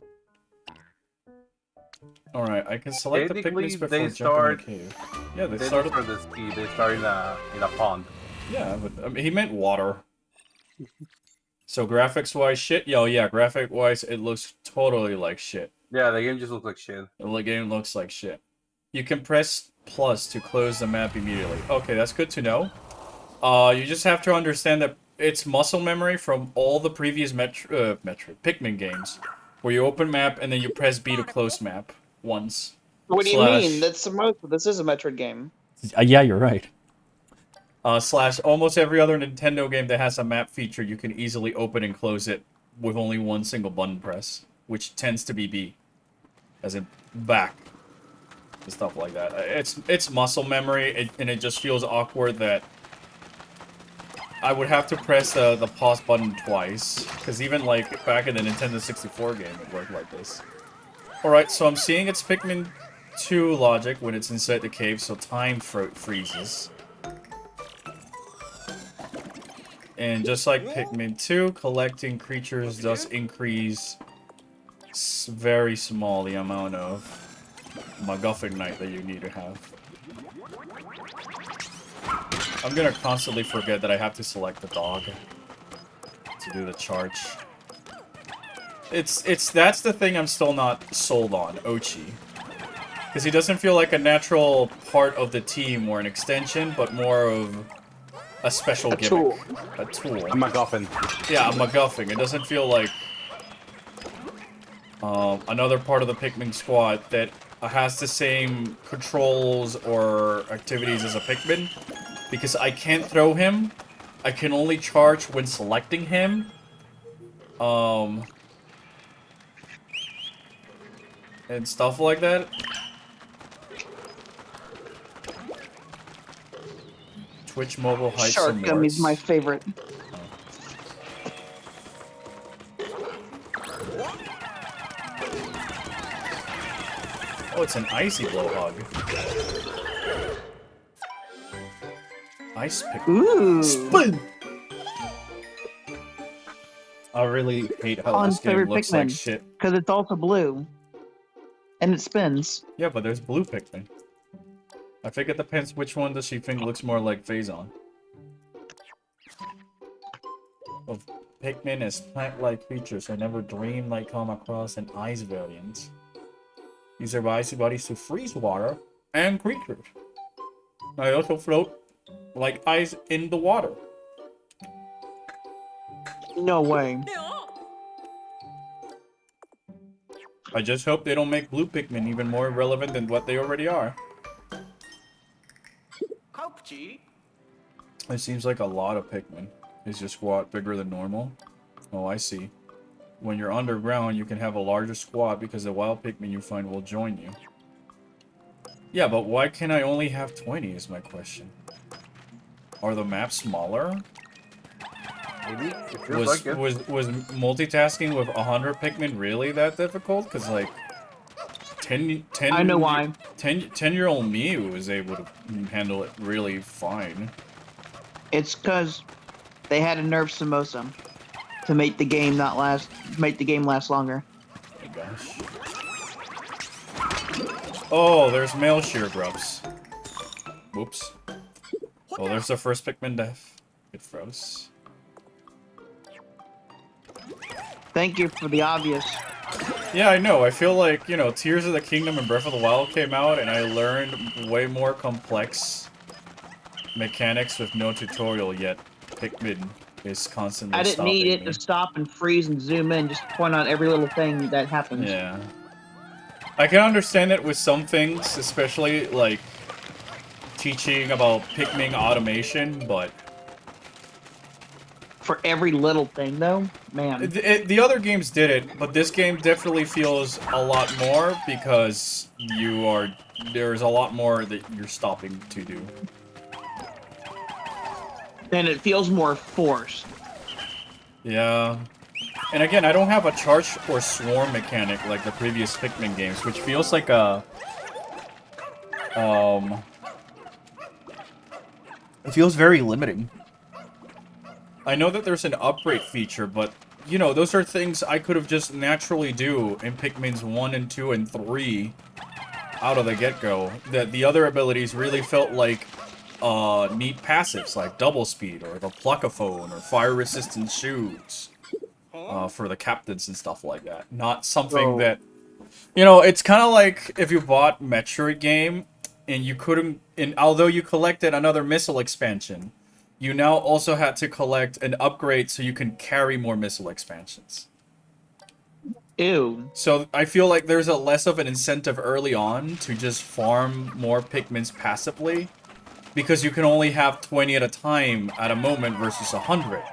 Alright, I can select the Technically, Pikmins before they jumping start- in the cave. Yeah, they They started... start the ski. They start in a pond. Yeah, but I mean, he meant water. So graphics-wise, shit? Yo, yeah, graphic-wise, it looks totally like shit. Yeah, the game just looks like shit. The game looks like shit. You can press plus to close the map immediately. Okay, that's good to know. You just have to understand that it's muscle memory from all the previous Pikmin games, where you open map and then you press B to close map once. What do you mean? That's the most. This is a Metroid game. Yeah, you're right. Slash almost every other Nintendo game that has a map feature, you can easily open and close it with only one single button press, which tends to be B, as in back, and stuff like that. It's muscle memory, and it just feels awkward that I would have to press the pause button twice, because even like back in the Nintendo 64 game, it worked like this. Alright, so I'm seeing it's Pikmin 2 logic when it's inside the cave, so time freezes. And just like Pikmin 2, collecting creatures does increase very small the amount of MacGuffin Knight that you need to have. I'm gonna constantly forget that I have to select the dog to do the charge. That's the thing I'm still not sold on, Ochi. Because he doesn't feel like a natural part of the team or an extension, but more of a special gimmick. tool. A tool. A MacGuffin. Yeah, a MacGuffin. It doesn't feel like another part of the Pikmin squad that has the same controls or activities as a Pikmin. Because I can't throw him. I can only charge when selecting him. And stuff like that. Twitch mobile heights Shark and Gummy's warts. my favorite. Oh, it's an icy blowhog. Ice pick. Ooh. Spin! I really hate how Colin's this game favorite looks like Pikmin. shit. Because it's also blue. And it spins. Yeah, but there's blue Pikmin. I think it depends which one does she think looks more like Phazon. Of Pikmin as plant-like creatures, I never dreamed I'd come across an ice variant. These are icy bodies to freeze water and creatures. I also float like ice in the water. No way. I just hope they don't make blue Pikmin even more relevant than what they already are. Kaupchi. It seems like a lot of Pikmin. Is your squad bigger than normal? Oh, I see. When you're underground, you can have a larger squad because the wild Pikmin you find will join you. Yeah, but why can I only have 20 is my question. Are the maps smaller? Maybe. It feels like it. Was multitasking with 100 Pikmin really that difficult? Because, like, 10 I know why. 10-year-old me was able to handle it really fine. It's because they had to nerf Samosa to make the game last longer. Oh my gosh. Oh, there's male shear grubs. Whoops. Oh, there's the first Pikmin death. It froze. Thank you for the obvious. Yeah, I know. I feel like, you know, Tears of the Kingdom and Breath of the Wild came out, and I learned way more complex mechanics with no tutorial, yet Pikmin is constantly I didn't need stopping it me. to stop and freeze and zoom in, just point out every little thing that happens. Yeah. I can understand it with some things, especially, like, teaching about Pikmin automation, but For every little thing, though, man. the other games did it, but this game definitely feels a lot more because there's a lot more that you're stopping to do. And it feels more forced. Yeah. And again, I don't have a charge or swarm mechanic like the previous Pikmin games, which feels like a it feels very limiting. I know that there's an upgrade feature, but, you know, those are things I could have just naturally do in Pikmin's 1 and 2 and 3 out of the get-go. That the other abilities really felt like neat passives, like double speed, or the pluckophone, or fire-resistant shoes for the captains and stuff like that. Not something that... You know, it's kind of like if you bought Metroid game, and you couldn't... And although you collected another missile expansion, you now also had to collect an upgrade so you can carry more missile expansions. Ew. So I feel like there's a less of an incentive early on to just farm more Pikmins passively because you can only have 20 at a time at a moment versus 100.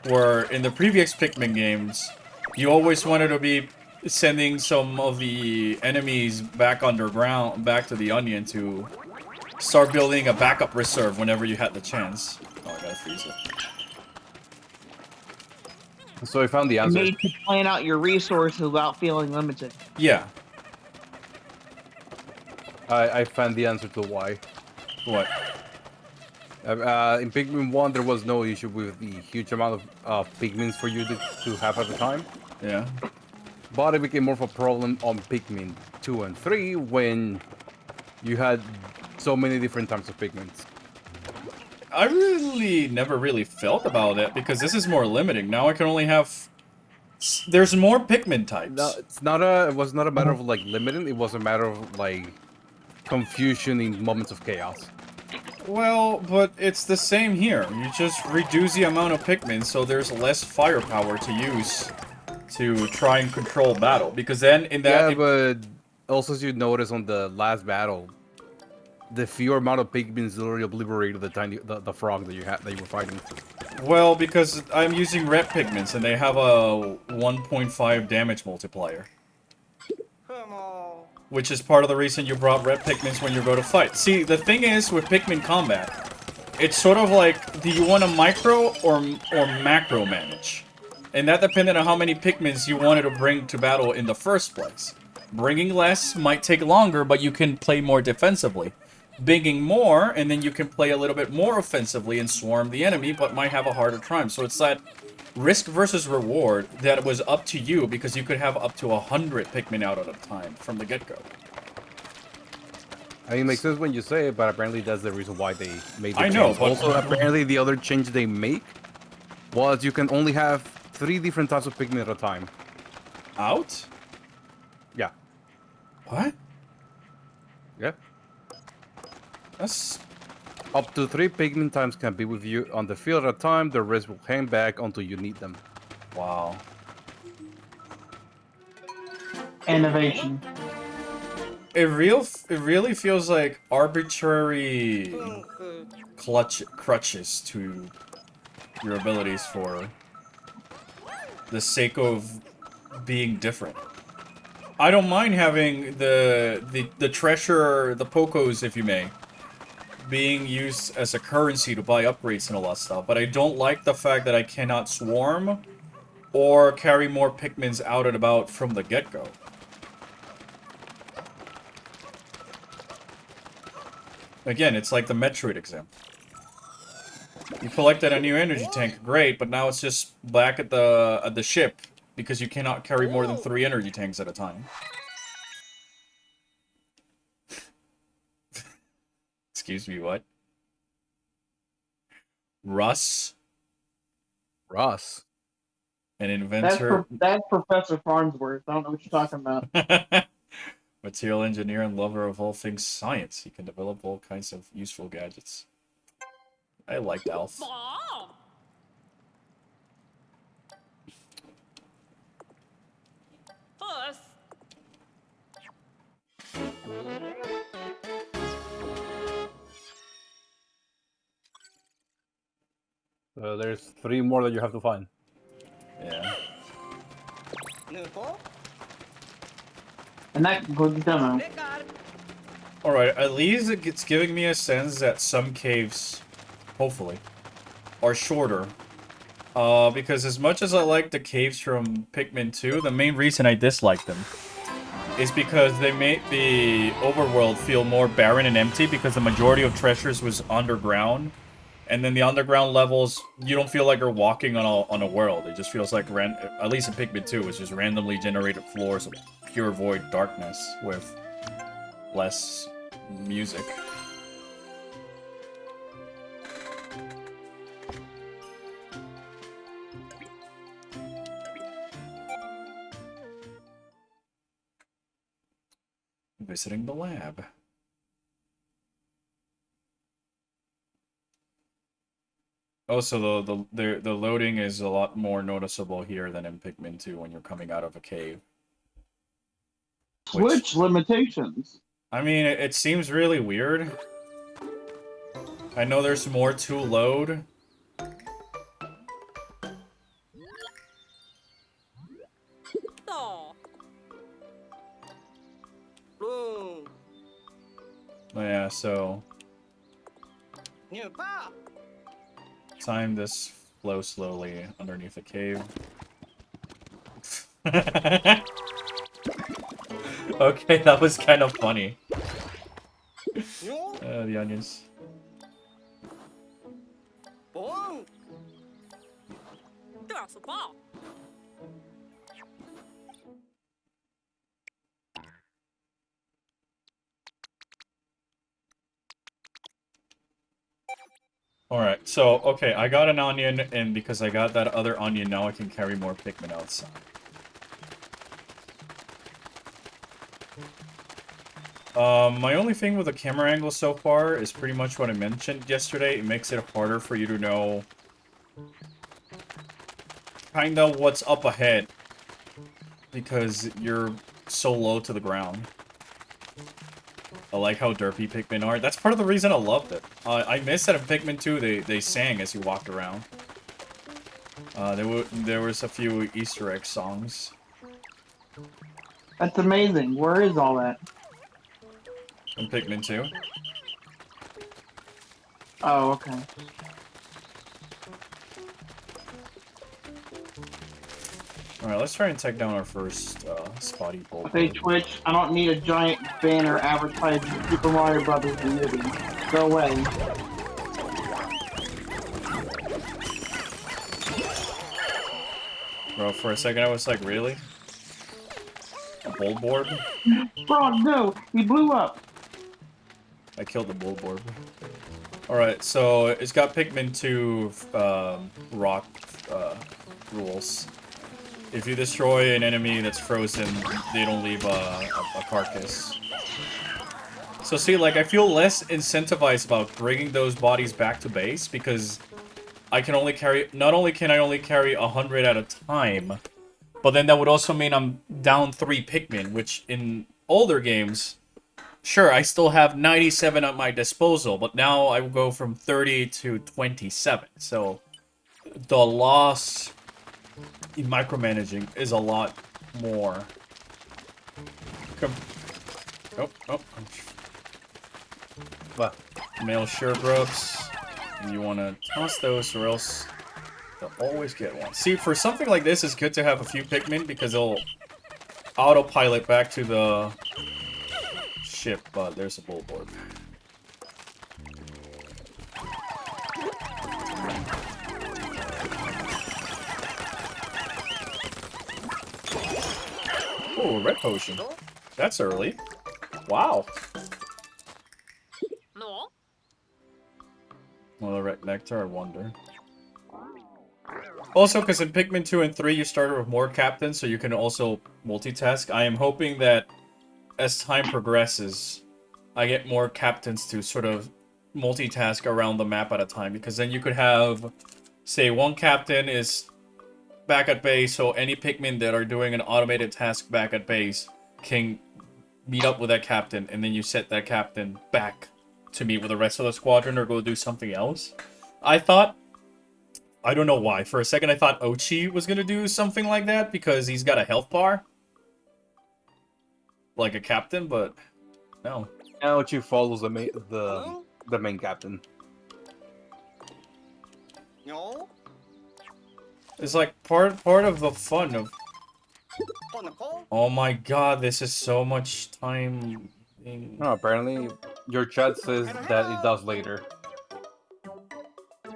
Where in the previous Pikmin games, you always wanted to be sending some of the enemies back underground, back to the onion to start building a backup reserve whenever you had the chance. Oh, I gotta freeze it. So I found the It answer. made you plan out your resources without feeling limited. Yeah. I found the answer to why. What? In Pikmin 1, there was no issue with the huge amount of Pikmins for you to have at the time. Yeah. But it became more of a problem on Pikmin 2 and 3 when you had so many different types of Pikmins. I really never really felt about it because this is more limiting. Now I can only have... There's more Pikmin types. No, it was not a matter of like limiting, it was a matter of like confusion in moments of chaos. Well, but it's the same here. You just reduce the amount of Pikmin so there's less firepower to use to try and control battle. Because then in that... Yeah, but also as you notice on the last battle, the fewer amount of Pikmins literally obliterated the frog that you were fighting. Well, because I'm using red Pikmins and they have a 1.5 damage multiplier. Come on. Which is part of the reason you brought red Pikmins when you go to fight. See, the thing is with Pikmin combat, it's sort of like, do you want to micro or macro manage? And that depended on how many Pikmins you wanted to bring to battle in the first place. Bringing less might take longer, but you can play more defensively. Bringing more, and then you can play a little bit more offensively and swarm the enemy, but might have a harder time. So it's that risk versus reward that was up to you, because you could have up to 100 Pikmin out at a time from the get-go. I mean, it makes sense when you say it, but apparently that's the reason why they made the I know, change. but... Also, apparently the other change they make was you can only have 3 different types of Pikmin at a time. Out? Yeah. What? Yeah. That's... Up to 3 Pikmin types can be with you on the field at a time. The rest will hang back until you need them. Wow. Innovation. It really feels like arbitrary crutches to your abilities for the sake of being different. I don't mind having the treasure, the Pokos, if you may, being used as a currency to buy upgrades and all that stuff, but I don't like the fact that I cannot swarm or carry more Pikmins out and about from the get-go. Again, it's like the Metroid example. You collected a new energy tank, great, but now it's just back at the ship because you cannot carry more than 3 energy tanks at a time. Excuse me, what? Russ? Russ. An inventor... That's Professor Farnsworth. I don't know what you're talking about. Material engineer and lover of all things science. He can develop all kinds of useful gadgets. I liked Alf. There's 3 more that you have to find. Yeah. And that concludes the demo. Alright, at least it's giving me a sense that some caves, hopefully, are shorter. Because as much as I like the caves from Pikmin 2, the main reason I dislike them is because they made the overworld feel more barren and empty because the majority of treasures was underground. And then the underground levels, you don't feel like you're walking on a world. It just feels like, at least in Pikmin 2, it's just randomly generated floors of pure void darkness with less music. Visiting the lab. Also, the loading is a lot more noticeable here than in Pikmin 2 when you're coming out of a cave. Switch limitations. I mean, it seems really weird. I know there's more to load. Oh yeah, so time this flow slowly underneath the cave. Okay, that was kind of funny. The onions. Alright, so, okay, I got an onion, and because I got that other onion, now I can carry more Pikmin outside. My only thing with the camera angle so far is pretty much what I mentioned yesterday. It makes it harder for you to know kind of what's up ahead because you're so low to the ground. I like how derpy Pikmin are. That's part of the reason I loved it. I missed that in Pikmin 2 they sang as you walked around. There was a few Easter egg songs. That's amazing. Where is all that? In Pikmin 2. Oh, okay. Alright, let's try and take down our first spotty bull. Okay, Twitch, I don't need a giant banner advertising Super Mario Brothers and Newbie. Go away. Bro, for a second I was like, really? A Bulborb? Bro, no! He blew up! I killed the Bulborb. Alright, so it's got Pikmin 2 rock rules. If you destroy an enemy that's frozen, they don't leave a carcass. So see, like, I feel less incentivized about bringing those bodies back to base, because I can only carry... Not only can I only carry 100 at a time, but then that would also mean I'm down 3 Pikmin, which in older games... Sure, I still have 97 at my disposal, but now I will go from 30 to 27. So, the loss in micromanaging is a lot more. Oh. What? Male Shergrubs. You want to toss those or else they'll always get one. See, for something like this, it's good to have a few Pikmin because they'll autopilot back to the ship, but there's a Bulborb. Oh, red potion. That's early. Wow. Well, the red nectar, I wonder. Also, because in Pikmin 2 and 3, you started with more captains, so you can also multitask. I am hoping that as time progresses, I get more captains to sort of multitask around the map at a time, because then you could have, say, one captain is back at base, so any Pikmin that are doing an automated task back at base can meet up with that captain, and then you set that captain back to meet with the rest of the squadron or go do something else. I don't know why. For a second, I thought Ochi was going to do something like that because he's got a health bar. Like a captain, but no. Now she follows the main captain. No. It's like part of the fun of... Oh my god, this is so much time. No, apparently your chat says that it does later.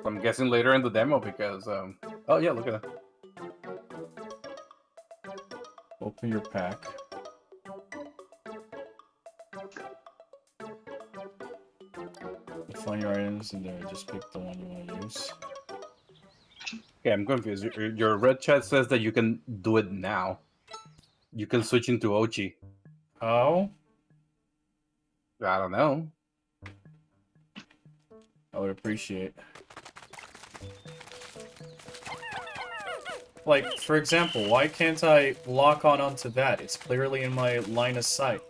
I'm guessing later in the demo because, oh yeah, look at that. Open your pack. Find your items in there, just pick the one you want to use. Okay, I'm confused. Your red chat says that you can do it now. You can switch into Ochi. How? I don't know. I would appreciate. Like, for example, why can't I lock onto that? It's clearly in my line of sight.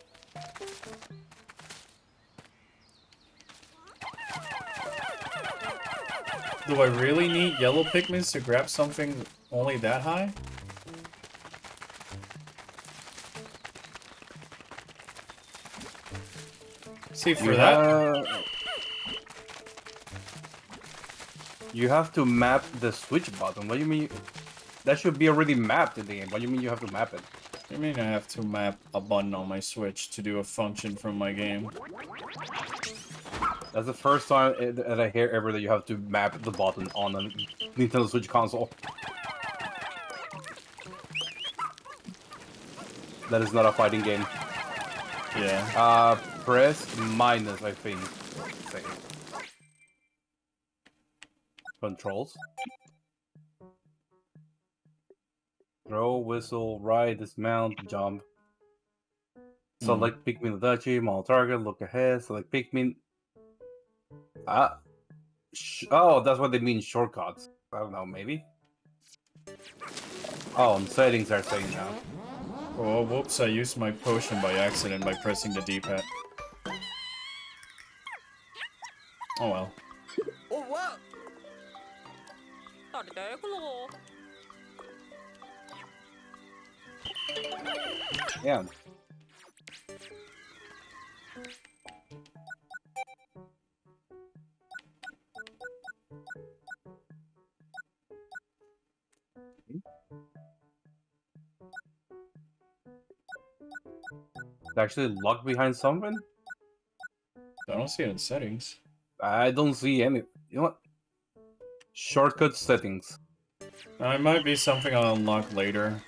Do I really need yellow Pikmins to grab something only that high? See, for that... You have to map the switch button. What do you mean? That should be already mapped in the game. What do you mean you have to map it? I mean, I have to map a button on my Switch to do a function from my game. That's the first time that I hear ever that you have to map the button on a Nintendo Switch console. That is not a fighting game. Yeah. Press minus, I think. Same. Controls. Throw, whistle, ride, dismount, jump. Select Pikmin Duchy, model target, look ahead, select Pikmin. Oh, that's what they mean, shortcuts. I don't know, maybe? Oh, and settings are saying now. Oh, whoops, I used my potion by accident by pressing the D-pad. Oh well. Oh, wow. Hello. Yeah. It's actually locked behind something? I don't see it in settings. I don't see any. You know what? Shortcut settings. It might be something I'll unlock later.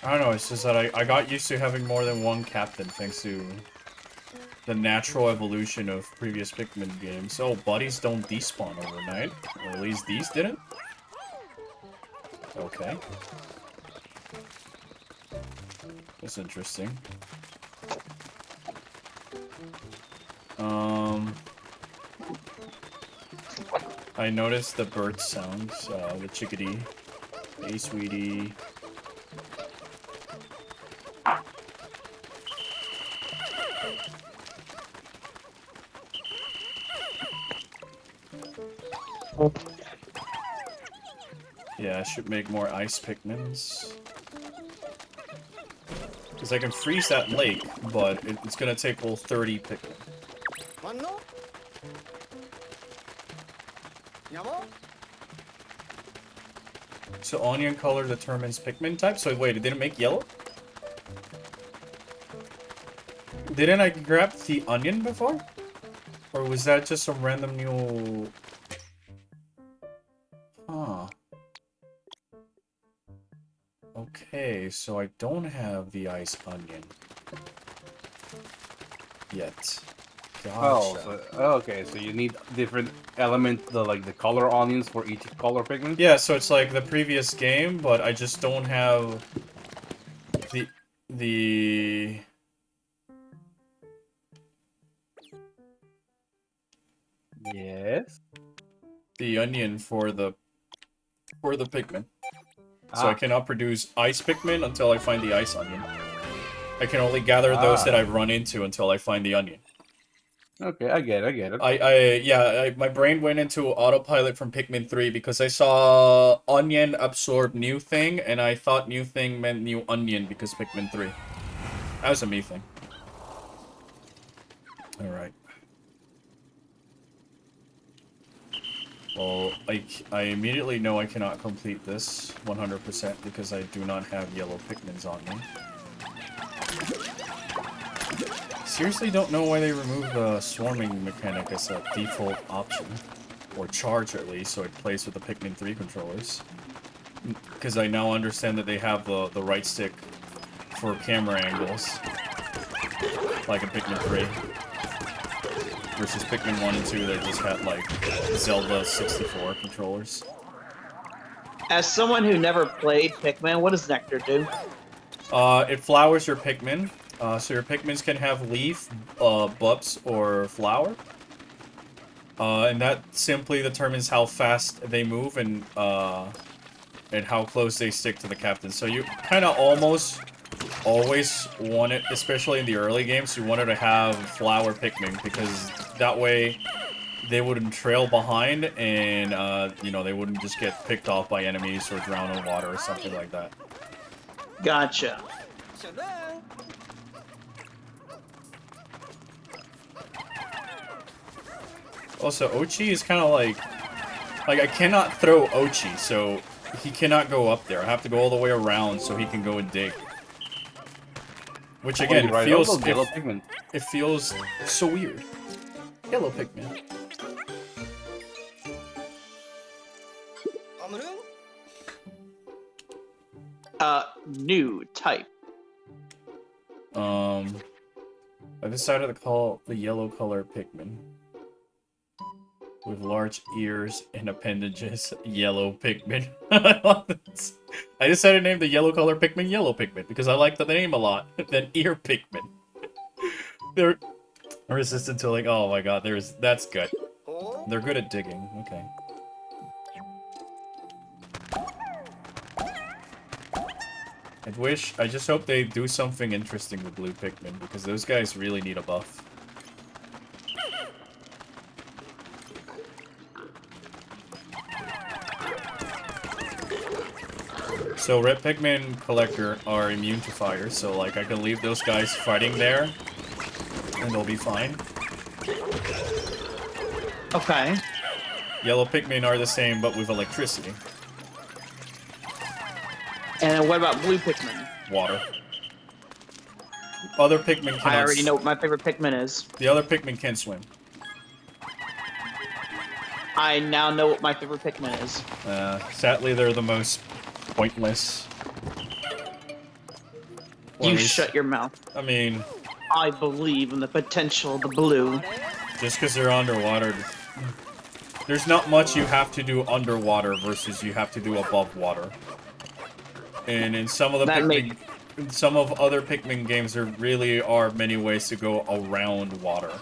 I don't know, it's just that I got used to having more than one captain thanks to the natural evolution of previous Pikmin games. Oh, buddies don't despawn overnight. Or at least these didn't? Okay. That's interesting. I noticed the bird sounds, the chickadee. Hey, sweetie. Yeah, I should make more ice Pikmins. Because I can freeze that lake, but it's gonna take all 30 Pikmin. Mano? Yamo? So onion color determines Pikmin type? So wait, it didn't make yellow? Didn't I grab the onion before? Or was that just some random new... Huh. Okay, so I don't have the ice onion. Yet. Gotcha. Oh, so, okay, so you need different elements, like the color onions for each color Pikmin? Yeah, so it's like the previous game, but I just don't have the Yes. the onion for the Pikmin. So I cannot produce ice Pikmin until I find the ice onion. I can only gather those that I've run into until I find the onion. Okay, I get it. My brain went into autopilot from Pikmin 3 because I saw onion absorb new thing, and I thought new thing meant new onion because Pikmin 3. That was a me thing. Alright. Well, I immediately know I cannot complete this 100% because I do not have yellow Pikmins on me. Seriously don't know why they removed the swarming mechanic as a default option. Or charge at least, so it plays with the Pikmin 3 controllers. Because I now understand that they have the right stick for camera angles. Like in Pikmin 3. Versus Pikmin 1 and 2 that just had like Zelda 64 controllers. As someone who never played Pikmin, what does Nectar do? It flowers your Pikmin. So your Pikmins can have leaf, bups, or flower. And that simply determines how fast they move and and how close they stick to the captain. So you kind of almost always want it, especially in the early games, you wanted to have flower Pikmin because that way they wouldn't trail behind and, you know, they wouldn't just get picked off by enemies or drown in water or something like that. Gotcha. Shadang. Also, Ochi is kind of like I cannot throw Ochi, so he cannot go up there. I have to go all the way around so he can go and dig. Which again, right, feels those yellow Pikmin. it feels so weird. Yellow Pikmin. Amarun? New type. I decided to call the yellow color Pikmin. With large ears and appendages, yellow Pikmin. I love this. I decided to name the yellow color Pikmin yellow Pikmin because I like the name a lot. Then ear Pikmin. They're resistant to like, oh my god, that's good. Oh? They're good at digging. Okay. I just hope they do something interesting with blue Pikmin because those guys really need a buff. So red Pikmin collector are immune to fire, so like I can leave those guys fighting there and they'll be fine. Okay. Yellow Pikmin are the same but with electricity. And then what about blue Pikmin? Water. Other Pikmin cannot I already know what my favorite Pikmin is. The other Pikmin can swim. I now know what my favorite Pikmin is. Sadly, they're the most pointless. Or You at least- shut your mouth. I mean, I believe in the potential of the blue. just because they're underwater, there's not much you have to do underwater versus you have to do above water. And in some of the That Pikmin, in some of other Pikmin games, there really are many ways to go around water.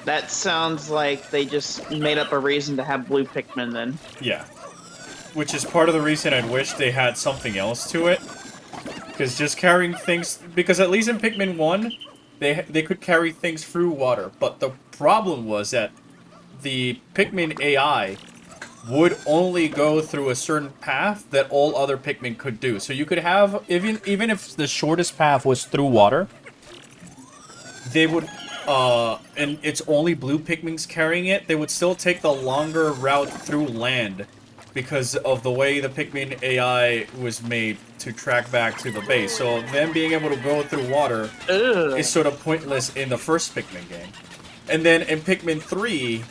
That sounds like they just made up a reason to have blue Pikmin then. Yeah. Which is part of the reason I'd wish they had something else to it. Because just carrying things... Because at least in Pikmin 1, they could carry things through water. But the problem was that the Pikmin AI would only go through a certain path that all other Pikmin could do. So you could have... Even if the shortest path was through water, they would... and it's only blue Pikmins carrying it, they would still take the longer route through land because of the way the Pikmin AI was made to track back to the base. So them being able to go through water Ugh. is sort of pointless in the first Pikmin game. And then in Pikmin 3,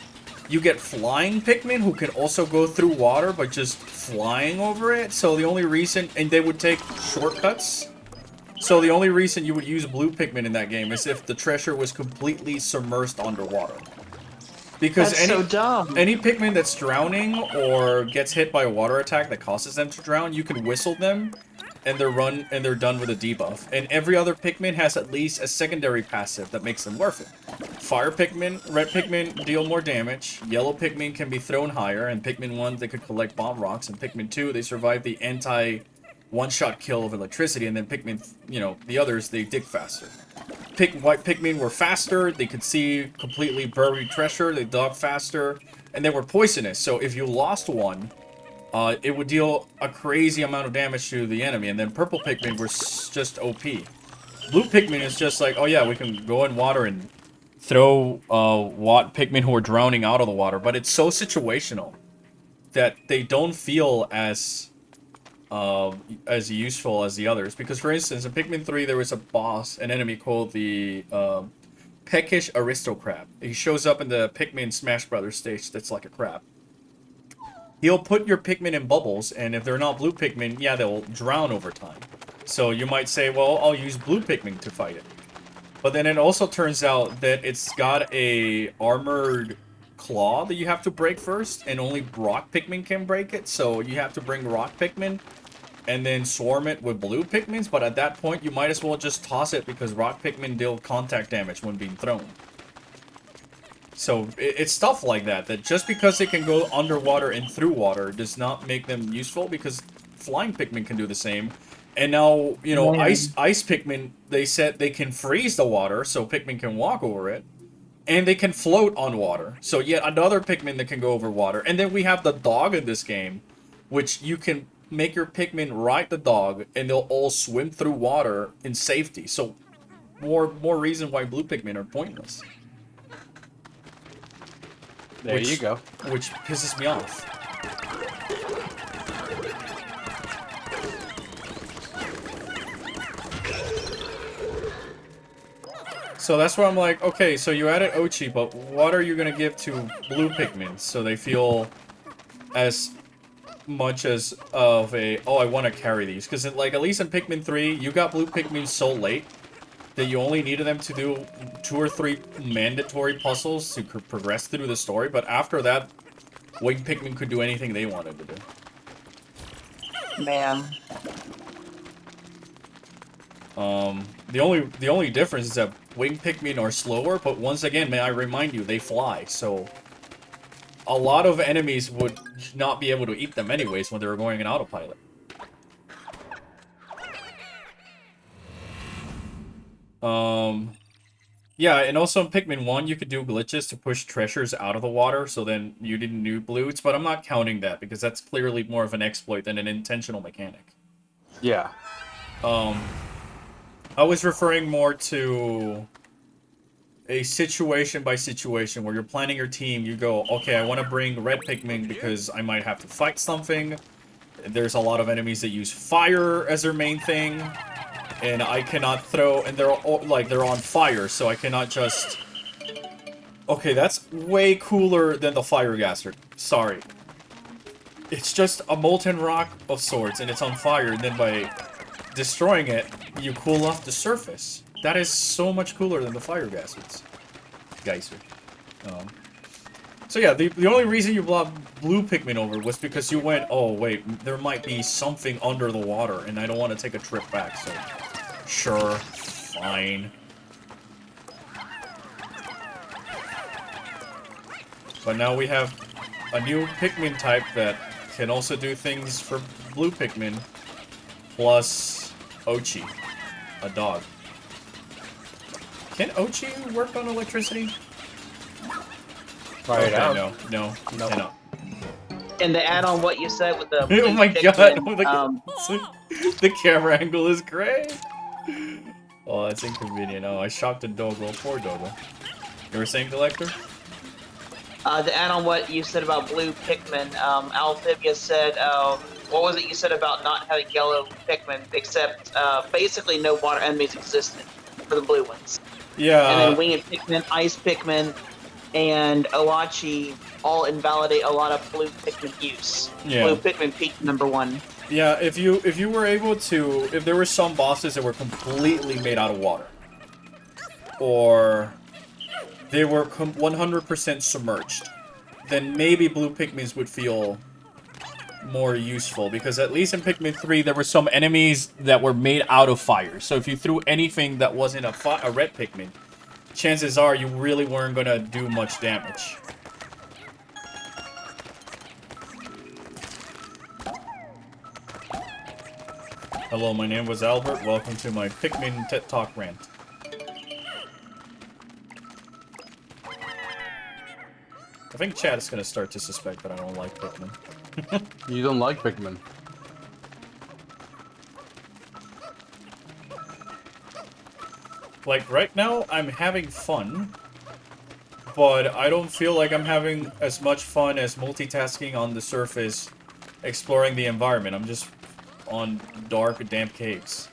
you get flying Pikmin who can also go through water but just flying over it. So the only reason... And they would take shortcuts. So the only reason you would use blue Pikmin in that game is if the treasure was completely submersed underwater. Because That's so dumb. any Pikmin that's drowning or gets hit by a water attack that causes them to drown, you can whistle them and they're done with a debuff. And every other Pikmin has at least a secondary passive that makes them worth it. Fire Pikmin, red Pikmin deal more damage, yellow Pikmin can be thrown higher, and Pikmin 1 they could collect bomb rocks, and Pikmin 2 they survive the one-shot kill of electricity, and then Pikmin, you know, the others, they dig faster. White Pikmin were faster, they could see completely buried treasure, they dug faster, and they were poisonous, so if you lost one, it would deal a crazy amount of damage to the enemy, and then purple Pikmin were just OP. Blue Pikmin is just like, oh yeah, we can go in water and throw Pikmin who are drowning out of the water, but it's so situational that they don't feel as useful as the others. Because, for instance, in Pikmin 3, there was a boss, an enemy called the Peckish Aristocrab. He shows up in the Pikmin Smash Brothers stage that's like a crab. He'll put your Pikmin in bubbles, and if they're not blue Pikmin, yeah, they'll drown over time. So you might say, well, I'll use blue Pikmin to fight it. But then it also turns out that it's got a armored claw that you have to break first, and only rock Pikmin can break it, so you have to bring rock Pikmin and then swarm it with blue Pikmins, but at that point you might as well just toss it because rock Pikmin deal contact damage when being thrown. So it's stuff like that, that just because they can go underwater and through water does not make them useful, because flying Pikmin can do the same. And now, you know, Man. ice Pikmin, they said they can freeze the water so Pikmin can walk over it. And they can float on water. So yet another Pikmin that can go over water. And then we have the dog in this game, which you can make your Pikmin ride the dog, and they'll all swim through water in safety. So more reason why blue Pikmin are pointless. There you go. Which pisses me off. So that's why I'm like, okay, so you added Ochi, but what are you gonna give to blue Pikmin so they feel as much as of a, oh, I want to carry these? Because like, at least in Pikmin 3, you got blue Pikmin so late that you only needed them to do 2 or 3 mandatory puzzles to progress through the story, but after that, winged Pikmin could do anything they wanted to do. Man. The only difference is that winged Pikmin are slower, but once again, may I remind you, they fly, so a lot of enemies would not be able to eat them anyways when they were going in autopilot. Yeah, and also in Pikmin 1, you could do glitches to push treasures out of the water, so then you didn't need bloots, but I'm not counting that, because that's clearly more of an exploit than an intentional mechanic. Yeah. I was referring more to a situation by situation where you're planning your team. You go, okay, I want to bring red Pikmin because I might have to fight something. There's a lot of enemies that use fire as their main thing, and I cannot throw, and they're all, like, they're on fire, so I cannot just... Okay, that's way cooler than the fire gaster. Sorry. It's just a molten rock of sorts, and it's on fire, and then by destroying it, you cool off the surface. That is so much cooler than the fire gases. Geyser. So yeah, the only reason you brought blue Pikmin over was because you went, oh wait, there might be something under the water, and I don't want to take a trip back, so... Sure, fine. But now we have a new Pikmin type that can also do things for blue Pikmin, plus Ochi, a dog. Can Ochi work on electricity? Try it out. No, cannot. And to add on what you said with the Oh my Pikmin, god, the camera angle is great. Oh, that's inconvenient. Oh, I shocked the Dogo. Poor Dogo. You were saying, Collector? to add on what you said about blue Pikmin, Alphibia said, what was it you said about not having yellow Pikmin, except basically no water enemies existed for the blue ones. Yeah. And then winged Pikmin, ice Pikmin, and Owachi all invalidate a lot of blue Pikmin use. Yeah. Blue Pikmin peaked #1. Yeah, if you were able to, if there were some bosses that were completely made out of water, or they were 100% submerged, then maybe blue Pikmins would feel more useful, because at least in Pikmin 3 there were some enemies that were made out of fire. So if you threw anything that wasn't a red Pikmin, chances are you really weren't gonna do much damage. Hello, my name was Albert. Welcome to my Pikmin TED Talk rant. I think chat is gonna start to suspect that I don't like Pikmin. You don't like Pikmin. Like, right now, I'm having fun, but I don't feel like I'm having as much fun as multitasking on the surface, exploring the environment. I'm just on dark, damp caves.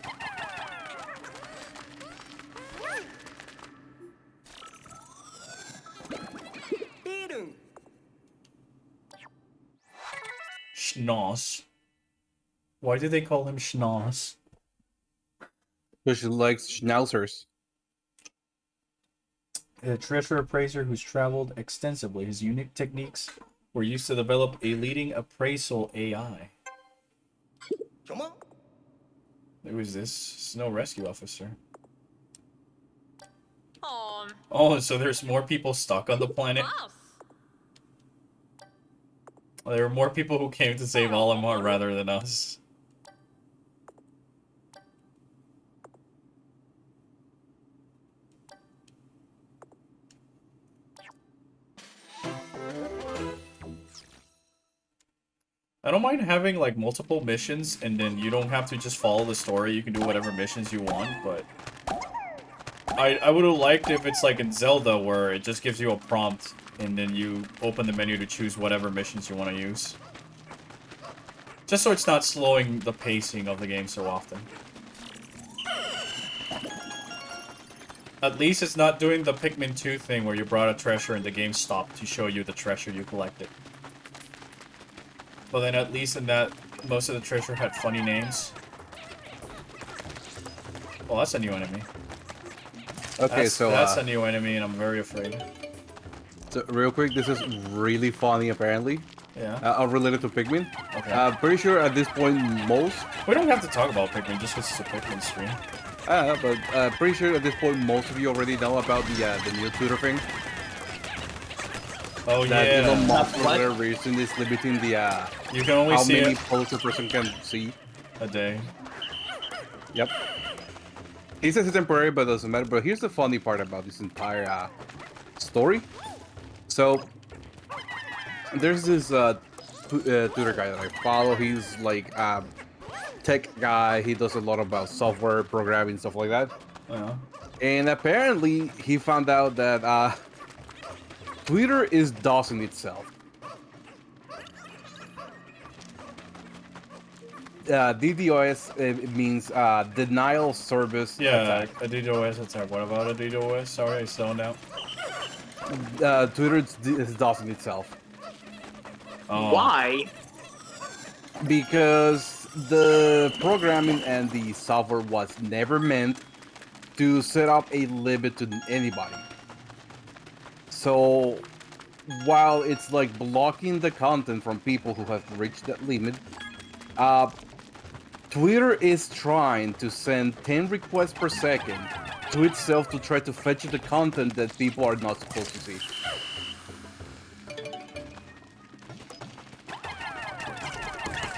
Schnoz. Why do they call him Schnoz? Because she likes schnauzers. A treasure appraiser who's traveled extensively. His unique techniques were used to develop a leading appraisal AI. Who is this? Snow Rescue Officer. Oh, so there's more people stuck on the planet? There were more people who came to save Olimar rather than us. I don't mind having like multiple missions and then you don't have to just follow the story, you can do whatever missions you want, but I would have liked if it's like in Zelda where it just gives you a prompt and then you open the menu to choose whatever missions you want to use. Just so it's not slowing the pacing of the game so often. At least it's not doing the Pikmin 2 thing where you brought a treasure and the game stopped to show you the treasure you collected. But then at least in that, most of the treasure had funny names. Well, that's a new enemy. Okay, that's a new enemy and I'm very afraid. So real quick, this is really funny apparently. Yeah. Related to Pikmin. Okay. Pretty sure at this point most... We don't have to talk about Pikmin just because it's a Pikmin stream. but pretty sure at this point most of you already know about the new Twitter thing. Oh That Elon yeah. Musk for whatever reason is limiting the You can only how see many it posts a person can see. a day. Yep. He says it's temporary, but it doesn't matter. But here's the funny part about this entire story. So there's this Twitter guy that I follow. He's like a tech guy. He does a lot about software programming, stuff like that. Yeah. And apparently he found out that Twitter is DOSing itself. DDoS it means denial service Yeah, attack. a DDoS attack. What about a DDoS? Sorry, I zoned out. Twitter is DOSing itself. Oh. Why? Because the programming and the software was never meant to set up a limit to anybody. So while it's like blocking the content from people who have reached that limit, Twitter is trying to send 10 requests per second to itself to try to fetch the content that people are not supposed to see.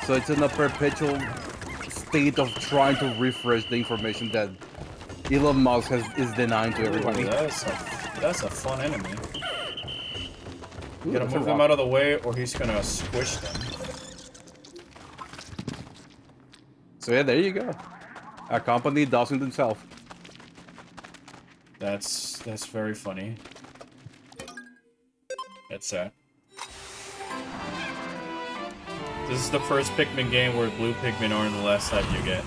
So it's in a perpetual state of trying to refresh the information that Elon Musk is denying to everybody. Ooh, that's a fun enemy. Ooh, Gotta that's a move them rock. out of the way or he's gonna squish them. So yeah, there you go. A company dosing themselves. That's very funny. That's sad. This is the first Pikmin game where blue Pikmin are on the last side you get.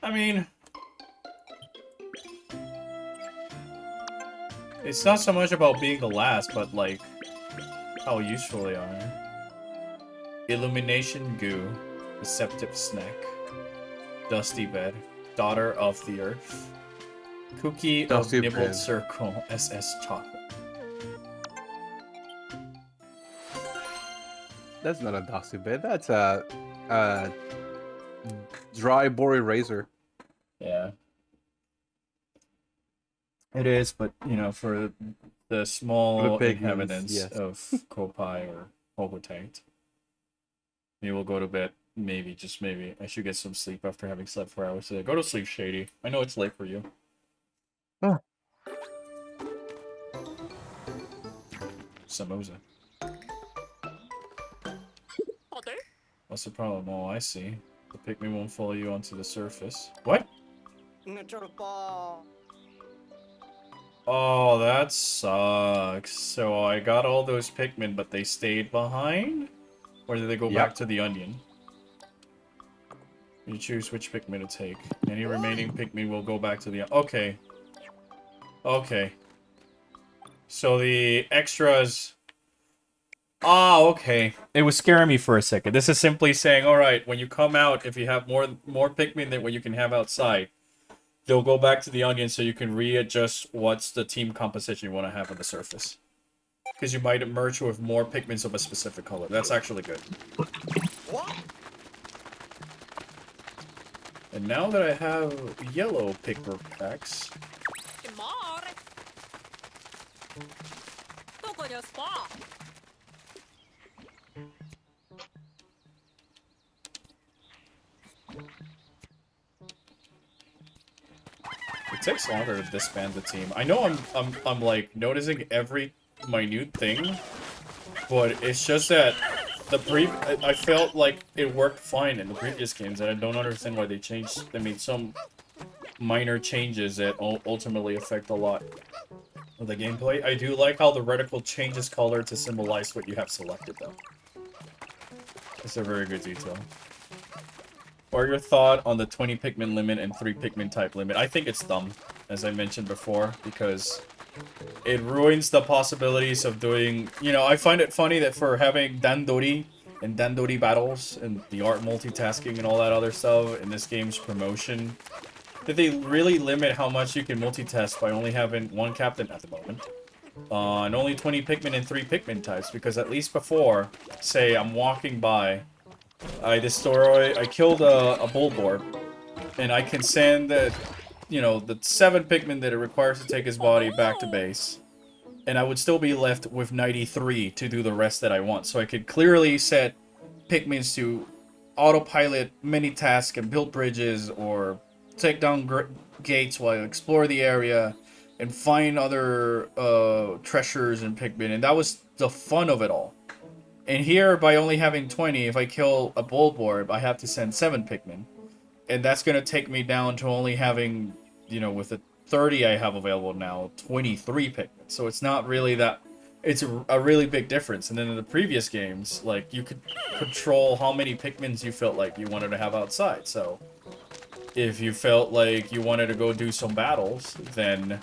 I mean, it's not so much about being the last, but like how useful they are. Illumination Goo, Deceptive Snack, Dusty Bed, Daughter of the Earth, Cookie Dusty of Nibbled Bed. Circle, SS Chocolate. That's not a dusty bed. That's a dry bore eraser. Yeah. It is, but you know, for the small For the Pikmins, inhabitants yes. of Kopai or Hogotate, maybe we'll go to bed. Maybe, just maybe. I should get some sleep after having slept 4 hours today. Go to sleep, Shady. I know it's late for you. Oh. Samosa. What's the problem? Oh, I see. The Pikmin won't follow you onto the surface. What? Oh, that sucks. So I got all those Pikmin, but they stayed behind? Or did they go back to the onion? You choose which Pikmin to take. Any remaining Pikmin will go back to the... Okay. Okay. So the extras... Oh, okay. It was scaring me for a second. This is simply saying, alright, when you come out, if you have more Pikmin than what you can have outside, they'll go back to the onion so you can readjust what's the team composition you want to have on the surface. Because you might merge with more Pikmins of a specific color. That's actually good. And now that I have yellow picker packs, まああれどこですか it takes longer to disband the team. I know I'm like noticing every minute thing, but it's just that I felt like it worked fine in the previous games, and I don't understand why they changed. They made some minor changes that ultimately affect a lot of the gameplay. I do like how the reticle changes color to symbolize what you have selected, though. It's a very good detail. What are your thoughts on the 20 Pikmin limit and 3 Pikmin type limit? I think it's dumb, as I mentioned before, because it ruins the possibilities of doing... You know, I find it funny that for having Dandori and Dandori battles and the art multitasking and all that other stuff in this game's promotion, that they really limit how much you can multitask by only having one captain at the moment. And only 20 Pikmin and 3 Pikmin types, because at least before, say I'm walking by, I killed a Bulborb, and I can send the 7 Pikmin that it requires to take his body back to base, and I would still be left with 93 to do the rest that I want. So I could clearly set Pikmins to autopilot many tasks and build bridges, or take down gates while I explore the area, and find other treasures and Pikmin, and that was the fun of it all. And here, by only having 20, if I kill a Bulborb, I have to send 7 Pikmin. And that's going to take me down to only having, with the 30 I have available now, 23 Pikmin. So it's not really that... It's a really big difference. And then in the previous games, like, you could control how many Pikmins you felt like you wanted to have outside. So if you felt like you wanted to go do some battles, then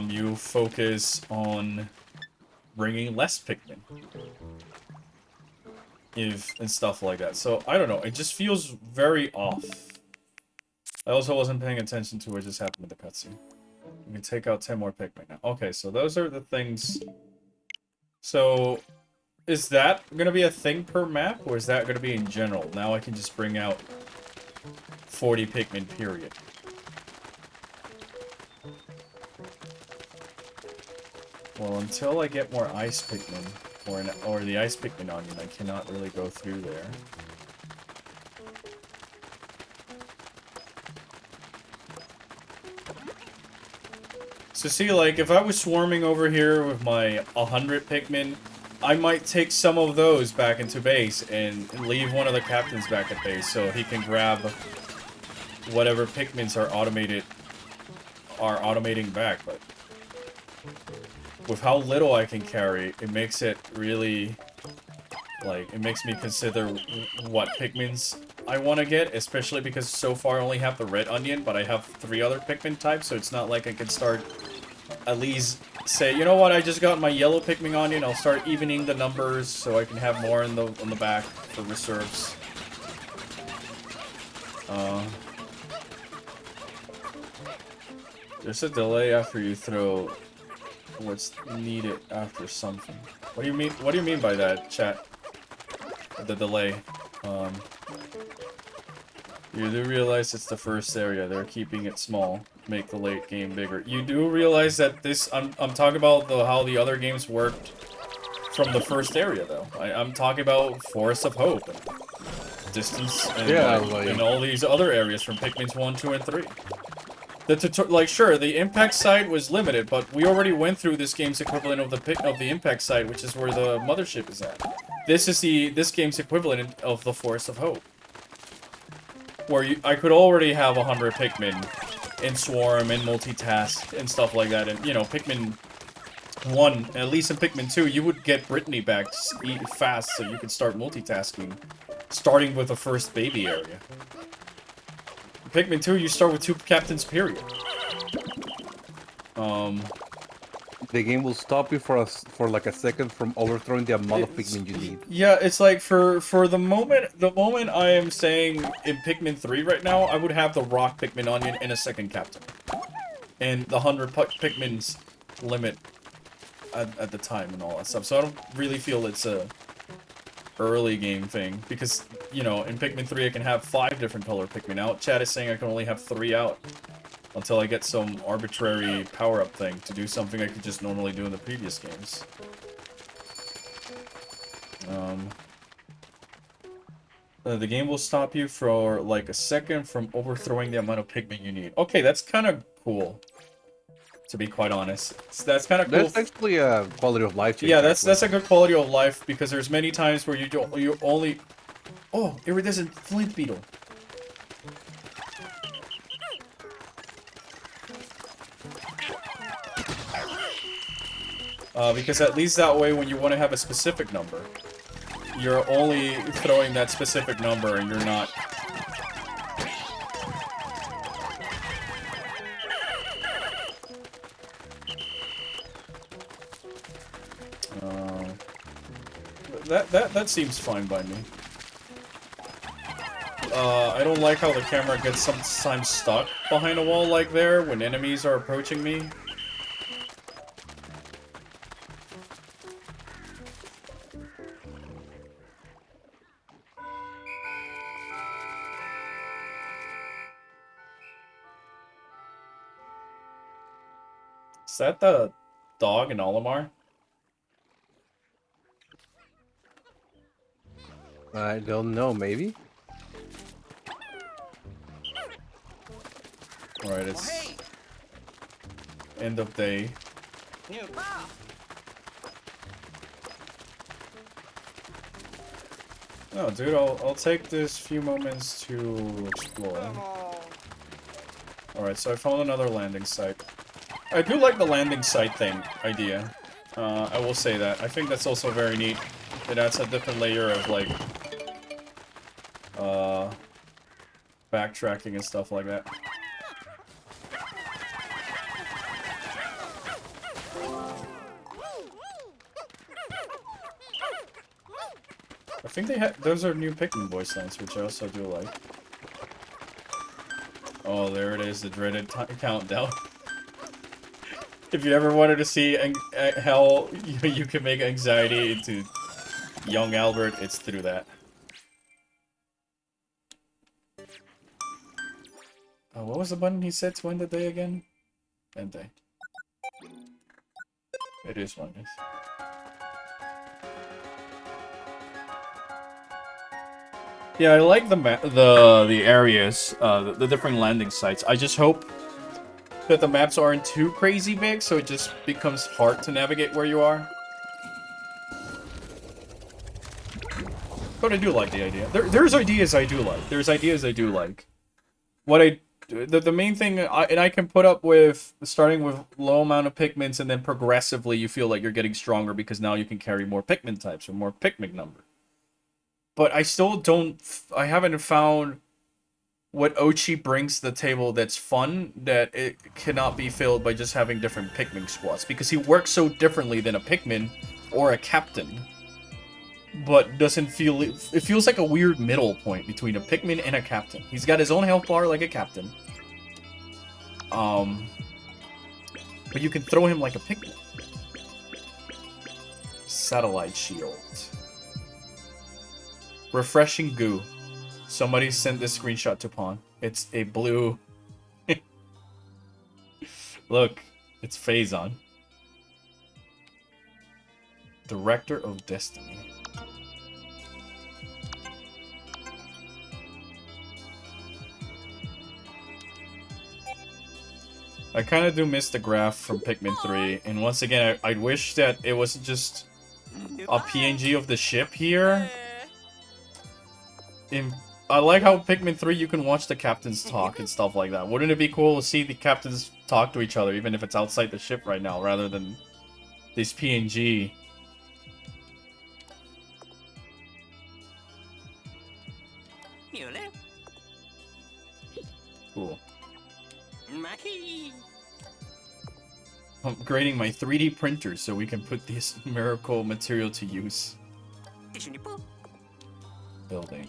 you focus on bringing less Pikmin and stuff like that. So I don't know, it just feels very off. I also wasn't paying attention to what just happened with the cutscene. You can take out 10 more Pikmin now. Okay, so those are the things. So is that gonna be a thing per map, or is that gonna be in general? Now I can just bring out 40 Pikmin, period. Well, until I get more Ice Pikmin, or the Ice Pikmin Onion, I cannot really go through there. So see, like, if I was swarming over here with my 100 Pikmin, I might take some of those back into base and leave one of the captains back at base so he can grab whatever Pikmins are automating back, but with how little I can carry, it makes it really, like, it makes me consider what Pikmins I want to get, especially because so far I only have the red onion, but I have 3 other Pikmin types, so it's not like I can start, at least say, you know what, I just got my yellow Pikmin onion, I'll start evening the numbers so I can have more on the back for reserves. There's a delay after you throw what's needed after something. What do you mean? What do you mean by that, chat? The delay. You do realize it's the first area. They're keeping it small, make the late game bigger. You do realize that this. I'm talking about how the other games worked from the first area, though. I'm talking about Forest of Hope, and Distance, and, and all these other areas from Pikmin's 1, 2, and 3. Like, sure, the impact site was limited, but we already went through this game's equivalent of the impact site, which is where the mothership is at. This is this game's equivalent of the Forest of Hope, where I could already have 100 Pikmin and swarm and multitask and stuff like that. And Pikmin 1, at least in Pikmin 2, you would get Brittany back fast, so you could start multitasking, starting with the first baby area. Pikmin 2, you start with 2 captains, period. The game will stop you for like a second from overthrowing the amount of Pikmin you need. Yeah, it's like for the moment I am saying in Pikmin 3 right now, I would have the rock Pikmin onion and a second captain. And the 100 Pikmin's limit at the time and all that stuff. So I don't really feel it's a early game thing, because you know, in Pikmin 3 I can have 5 different color Pikmin out. Chat is saying I can only have 3 out. Until I get some arbitrary power-up thing to do something I could just normally do in the previous games. The game will stop you for like a second from overthrowing the amount of Pikmin you need. Okay, that's kind of cool. To be quite honest, so that's kind of cool. That's actually a quality of life change. Yeah, that's a good quality of life because there's many times where you only. Oh, iridescent flint beetle. Because at least that way, when you want to have a specific number, you're only throwing that specific number, and you're not. That seems fine by me. I don't like how the camera gets sometimes stuck behind a wall like there when enemies are approaching me. Is that the dog in Olimar? I don't know, maybe? Alright, it's end of day. Oh, dude, I'll take this few moments to explore. Alright, so I found another landing site. I do like the landing site thing idea. I will say that. I think that's also very neat. It adds a different layer of, like, backtracking and stuff like that. I think they had those are new Pikmin voice lines, which I also do like. Oh, there it is, the dreaded countdown. If you ever wanted to see how you can make anxiety into young Albert, it's through that. What was the button he said to end the day again? End day. It is one, yes. Yeah, I like the areas, the different landing sites. I just hope that the maps aren't too crazy big, so it just becomes hard to navigate where you are. But I do like the idea. There's ideas I do like. There's ideas I do like. The main thing, I can put up with starting with low amount of Pikmins and then progressively you feel like you're getting stronger because now you can carry more Pikmin types or more Pikmin number. But I still I haven't found what Ochi brings to the table that's fun, that it cannot be filled by just having different Pikmin squads. Because he works so differently than a Pikmin or a Captain. But doesn't feel... It feels like a weird middle point between a Pikmin and a Captain. He's got his own health bar like a Captain. But you can throw him like a Pikmin. Satellite shield. Refreshing goo. Somebody sent this screenshot to Pawn. It's a blue... Look, it's Phazon. Director of Destiny. I kind of do miss the graph from Pikmin 3, and once again, I wish that it wasn't just a PNG of the ship here. I like how Pikmin 3 you can watch the captains talk and stuff like that. Wouldn't it be cool to see the captains talk to each other, even if it's outside the ship right now, rather than this PNG? Cool. I'm upgrading my 3D printer so we can put this miracle material to use. Building.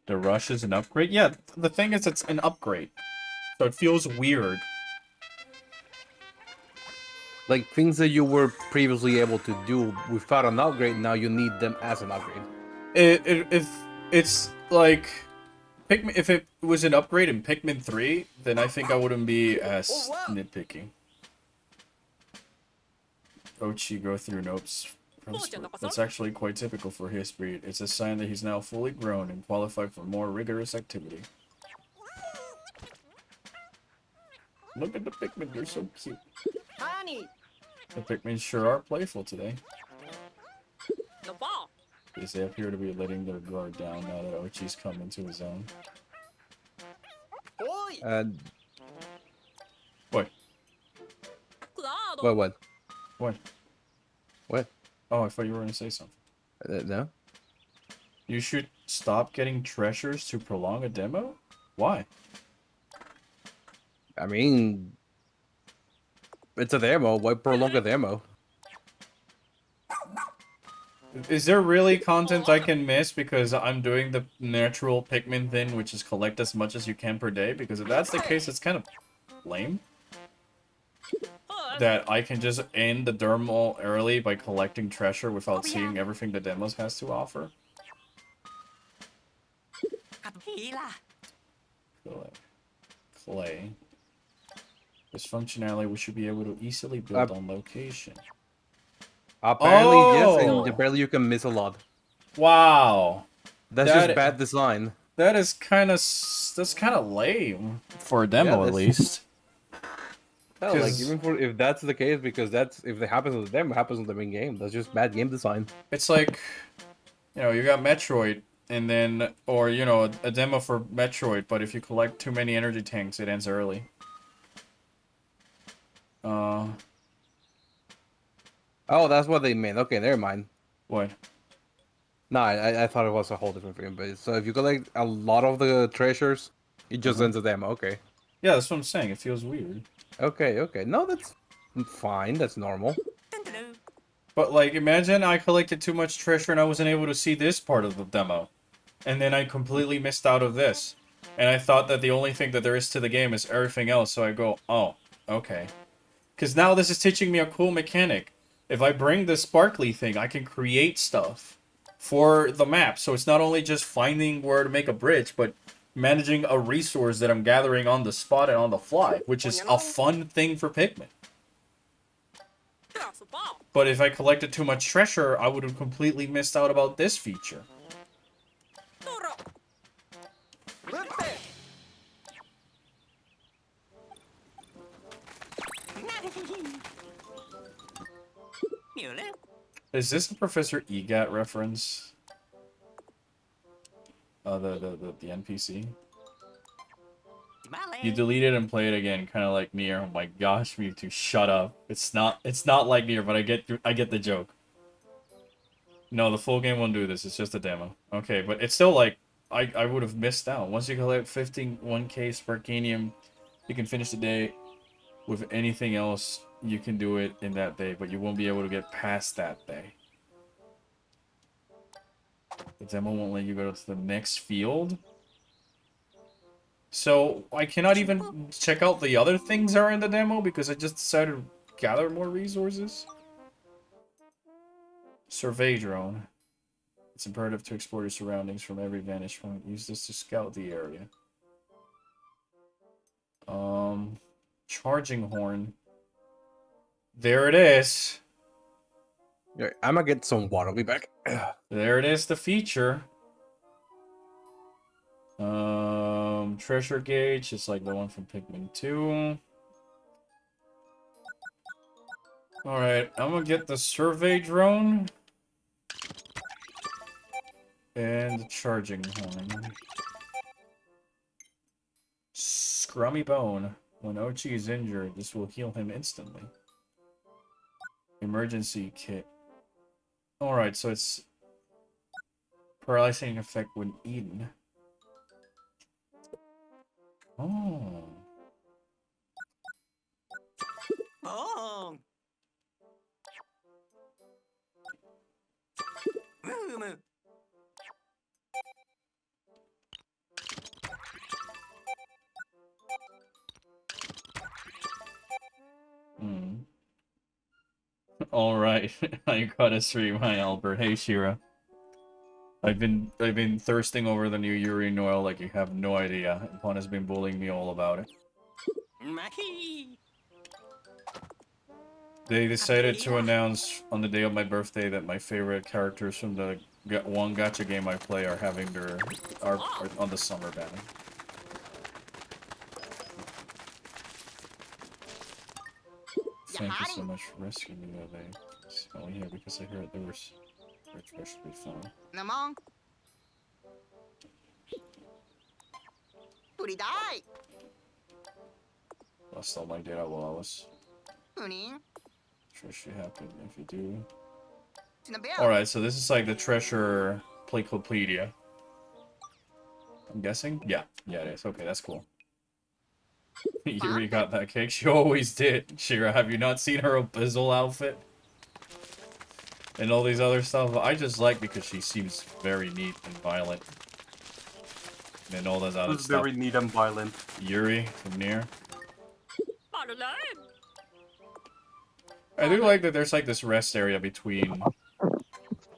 The rush is an upgrade? Yeah, the thing is it's an upgrade. So it feels weird. Like things that you were previously able to do without an upgrade, now you need them as an upgrade. If it's like Pikmin, if it was an upgrade in Pikmin 3, then I think I wouldn't be as nitpicky. Ochi go through Nope's spurt. That's actually quite typical for his breed. It's a sign that he's now fully grown and qualified for more rigorous activity. Look at the Pikmin, they're so cute. The Pikmin sure are playful today. The ball. Yes, they appear to be letting their guard down now that Ochi's come into his own. And What? Claro. what? What? What? Oh, I thought you were going to say something. No. You should stop getting treasures to prolong a demo? Why? I mean, it's a demo. Why prolong a demo? Is there really content I can miss because I'm doing the natural Pikmin thing, which is collect as much as you can per day? Because if that's the case, it's kind of lame. That I can just end the dermal early by collecting treasure without seeing everything the demos has to offer. Clay. This functionality we should be able to easily build on location. Apparently, yes, Oh! and apparently you can miss a lot. Wow. That's That- just bad design. That is that's kind of lame for a demo, at that's- least. Hell, like 'Cause- even for if that's the case, because that's if it happens with the demo, it happens with the main game. That's just bad game design. It's like, you know, you got Metroid, and then, or you know, a demo for Metroid, but if you collect too many energy tanks, it ends early. Oh, that's what they meant. Okay, never mind. What? No, I thought it was a whole different thing. But so if you collect a lot of the treasures, it just ends the demo. Okay. Yeah, that's what I'm saying. It feels weird. Okay. No, that's fine. That's normal. But like, imagine I collected too much treasure and I wasn't able to see this part of the demo, and then I completely missed out of this, and I thought that the only thing that there is to the game is everything else. So I go, oh, okay, because now this is teaching me a cool mechanic. If I bring the sparkly thing, I can create stuff for the map. So it's not only just finding where to make a bridge, but managing a resource that I'm gathering on the spot and on the fly, which is a fun thing for Pikmin. That's the ball. But if I collected too much treasure, I would have completely missed out about this feature. Toro. Is this a Professor EGAT reference? The NPC? You delete it and play it again, kind of like Nier. Oh my gosh, Mewtwo, shut up. It's not like Nier, but I get the joke. No, the full game won't do this. It's just a demo. Okay, but it's still like I would have missed out. Once you collect 1K Sparkanium, you can finish the day. With anything else, you can do it in that day, but you won't be able to get past that day. The demo won't let you go to the next field. So I cannot even check out the other things that are in the demo because I just decided to gather more resources. Survey drone. It's imperative to explore your surroundings from every vantage point. Use this to scout the area. Charging horn. There it is. Yeah, I'm gonna get some water. I'll be back. There it is, the feature. Treasure gauge, it's like the one from Pikmin 2. Alright, I'm gonna get the survey drone. And the charging horn. Scrummy bone. When Ochi is injured, this will heal him instantly. Emergency kit. Alright, so it's paralyzing effect when eaten. Oh. Oh. Hmm. All right, I gotta stream. Hi, Albert. Hey, Shira. I've been thirsting over the new Yuri Noel like you have no idea. And Pon has been bullying me all about it. Maki. They decided to announce on the day of my birthday that my favorite characters from the one gacha game I play are having their are on the summer ban. Thank you so much for rescuing me the other day. Oh yeah, because I heard there was trash to be found. Namong. Puri die. Lost all my data while I was. Uni. Sure should happen if you do. Tinabel. Alright, so this is like the treasure playcopedia. I'm guessing? Yeah. Yeah, it is. Okay, that's cool. Yuri got that cake. She always did. Shira, have you not seen her Abyssal outfit? And all these other stuff? I just like because she seems very neat and violent. And all those other Who's stuff. very neat and violent. Yuri from Nier. Madeleine. I do like that there's like this rest area between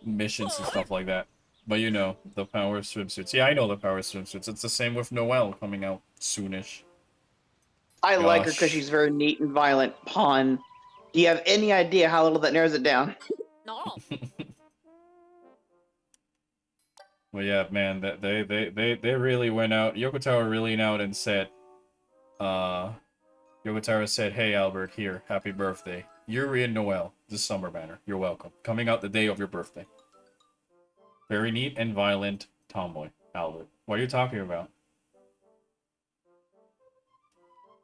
missions and stuff like that. But you know, the power swimsuits. Yeah, I know the power swimsuits. It's the same with Noelle coming out soonish. I like her Gosh. because she's very neat and violent. Pawn. Do you have any idea how little that narrows it down? No. Well, yeah, man, that they really went out. Yoko Taro really went out and said, Yoko Taro said, "Hey Albert, here, happy birthday. Yuri and Noelle, the summer banner. You're welcome. Coming out the day of your birthday. Very neat and violent tomboy, Albert. What are you talking about?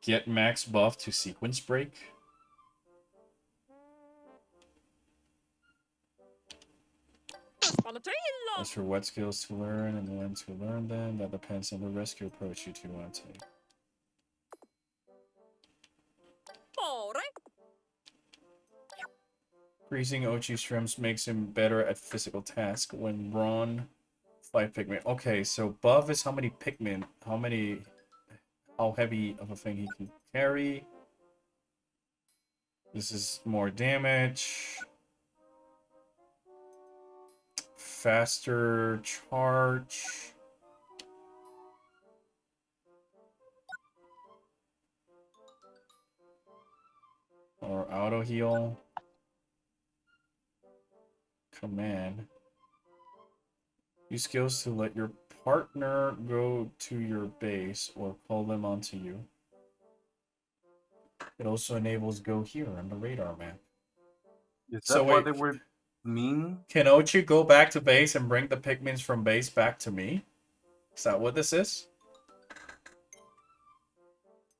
Get max buff to sequence break." Valentine. As for what skills to learn and when to learn them, that depends on the rescue approach you two want to take. Ore. Freezing Ochi's shrimps makes him better at physical tasks when Ron 5 Pikmin. Okay, so buff is how many Pikmin, how heavy of a thing he can carry. This is more damage. Faster charge. Or auto heal. Command. Use skills to let your partner go to your base or call them onto you. It also enables go here on the radar map. Is that So what wait. they were mean? Can Ochi go back to base and bring the Pikmins from base back to me? Is that what this is?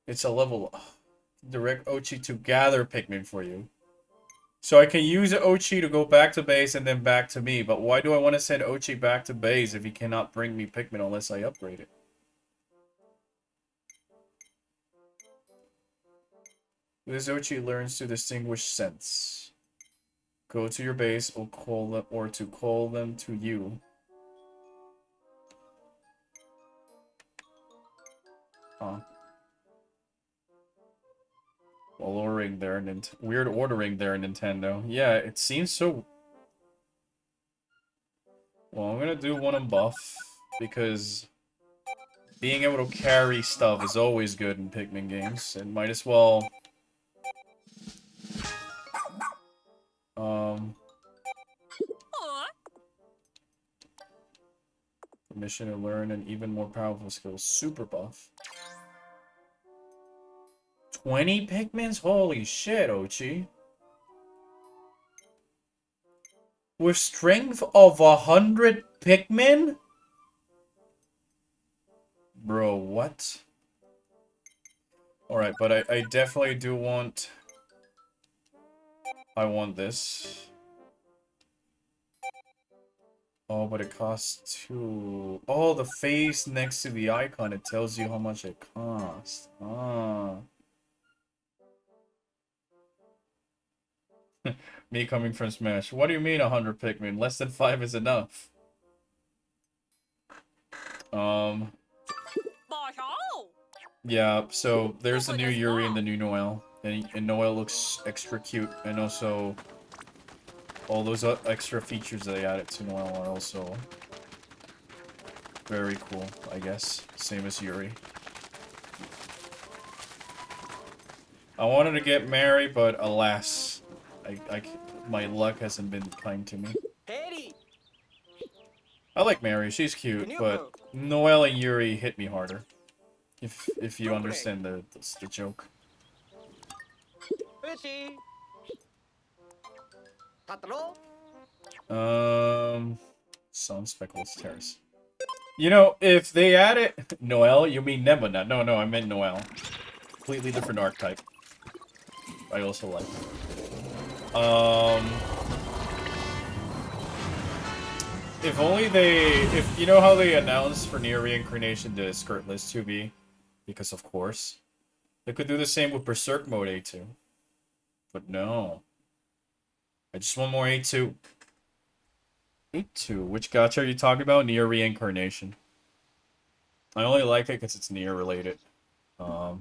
It's a level. Direct Ochi to gather Pikmin for you. So I can use Ochi to go back to base and then back to me, but why do I want to send Ochi back to base if he cannot bring me Pikmin unless I upgrade it? This Ochi learns to distinguish scents. Go to your base or to call them to you. Huh. Well, ordering there, weird ordering there, Nintendo. Yeah, it seems so. Well, I'm gonna do one on buff because being able to carry stuff is always good in Pikmin games, and might as well. Ore. Permission to learn an even more powerful skill, super buff. 20 Pikmins? Holy shit, Ochi. With strength of 100 Pikmin? Bro, what? Alright, but I definitely do want... I want this. Oh, but it costs 2. Oh, the face next to the icon, it tells you how much it costs. Ah. Me coming from Smash. What do you mean 100 Pikmin? Less than 5 is enough. Bye. Yeah, so there's the new Yuri and the new Noelle. And Noelle looks extra cute, and also all those extra features that they added to Noelle are also very cool, I guess. Same as Yuri. I wanted to get Mary, but alas, my luck hasn't been kind to me. Harry. I like Mary, she's cute, but Noelle and Yuri hit me harder. If you understand the joke. Fishy. Patro. Sun Speckles Terrace. You know, if they added Noelle, you mean Nebuna? No, I meant Noelle. Completely different archetype. I also like. If only if you know how they announced for Near Reincarnation the skirtless 2B, because of course, they could do the same with Berserk mode A2. But no. I just want more A2. A2? Which gacha are you talking about? Near Reincarnation. I only like it because it's Near related. I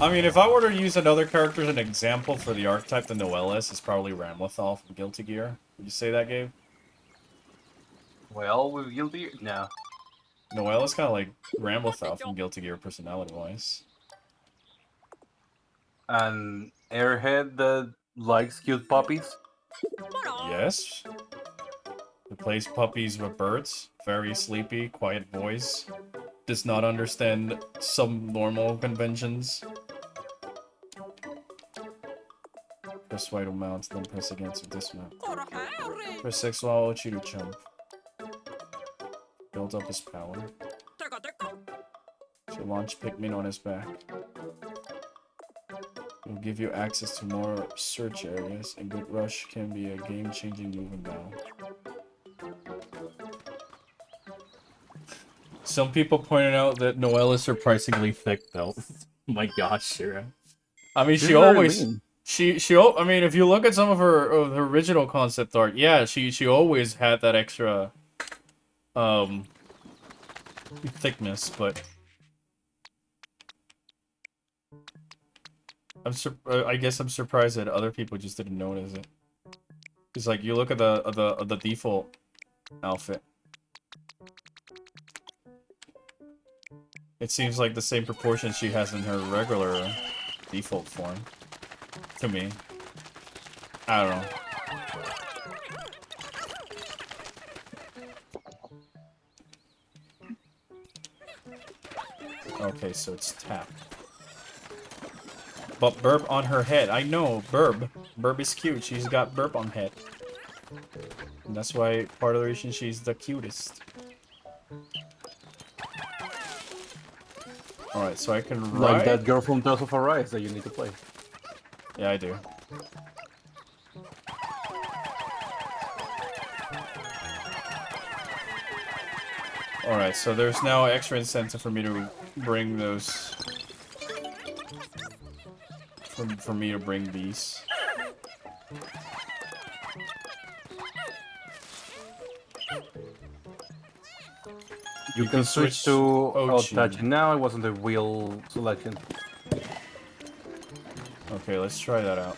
mean, if I were to use another character as an example for the archetype the Noelle is, it's probably Ramlethal from Guilty Gear. Would you say that, Gabe? Well, with Guilty Gear? No. Noelle is kind of like Ramlethal from Guilty Gear personality-wise. An airhead that likes cute puppies? Yes. Who plays puppies with birds. Very sleepy, quiet voice. Does not understand some normal conventions. Press Y to mount, then press again to dismount. Press X while Ochi to jump. Build up his power. To launch Pikmin on his back. It will give you access to more search areas, and Good Rush can be a game-changing move and battle. Some people pointed out that Noelle is surprisingly thick, though. Oh my gosh, Shira. I mean, she always... I mean, if you look at some of her original concept art, yeah, she always had that extra thickness, but I guess I'm surprised that other people just didn't notice it. It's like you look at the default outfit. It seems like the same proportion she has in her regular default form. To me. I don't know. Okay, so it's tap. But burp on her head. I know, burb. Burb is cute. She's got burp on head. And that's why part of the reason she's the cutest. Alright, so I can ride. Like that girl from Tales of Arise that you need to play. Yeah, I do. Alright, so there's now extra incentive for me to bring those... For me to bring these. You can switch to Otachi. Now it wasn't a wheel selection. Okay, let's try that out.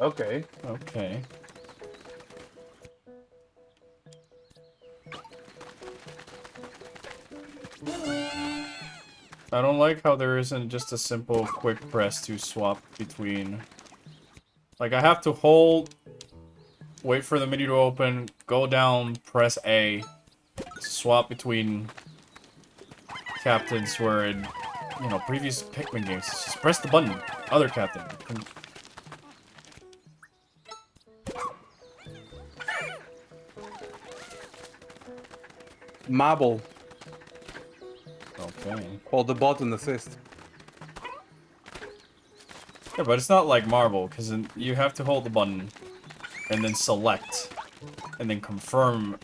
Okay. Okay. I don't like how there isn't just a simple quick press to swap between... Like, I have to hold, wait for the menu to open, go down, press A, swap between captains where in, you know, previous Pikmin games, just press the button, other captain. Marble. Okay. Hold the button assist. Yeah, but it's not like Marvel, because you have to hold the button. and then select, and then confirm.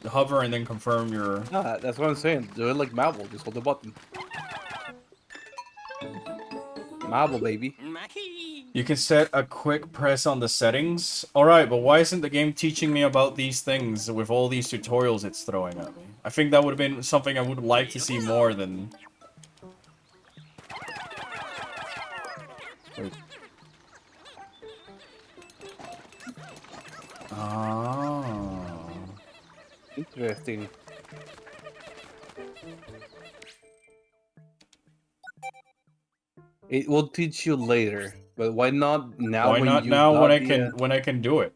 Hover and then confirm your. No, that's what I'm saying. Do it like Marvel. Just hold the button. Marvel, baby. You can set a quick press on the settings. Alright, but why isn't the game teaching me about these things with all these tutorials it's throwing at me? I think that would have been something I would like to see more than... Wait. Ah. Interesting. It will teach you later, but why not now? Why when not you now got when I the, can when I can do it?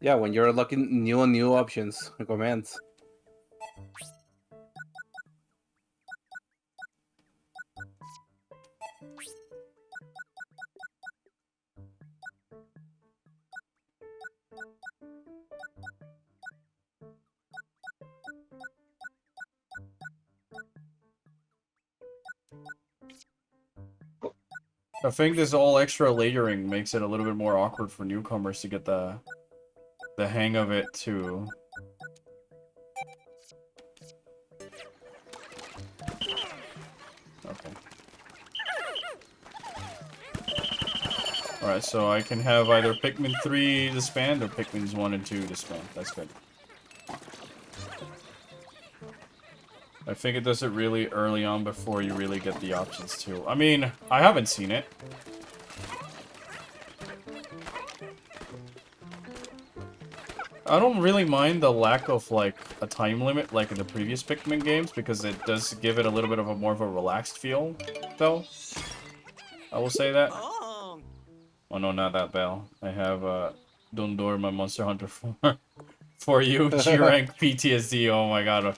Yeah, when you're looking new options and commands. I think this all extra layering makes it a little bit more awkward for newcomers to get the hang of it too. Okay. Alright, so I can have either Pikmin 3 disband or Pikmins 1 and 2 disband. That's good. I think it does it really early on before you really get the options too. I mean, I haven't seen it. I don't really mind the lack of, like, a time limit like in the previous Pikmin games, because it does give it a little bit of a more of a relaxed feel, though. I will say that. Oh no, not that bell. I have, Dondor, my Monster Hunter for you, G-Rank PTSD, oh my god.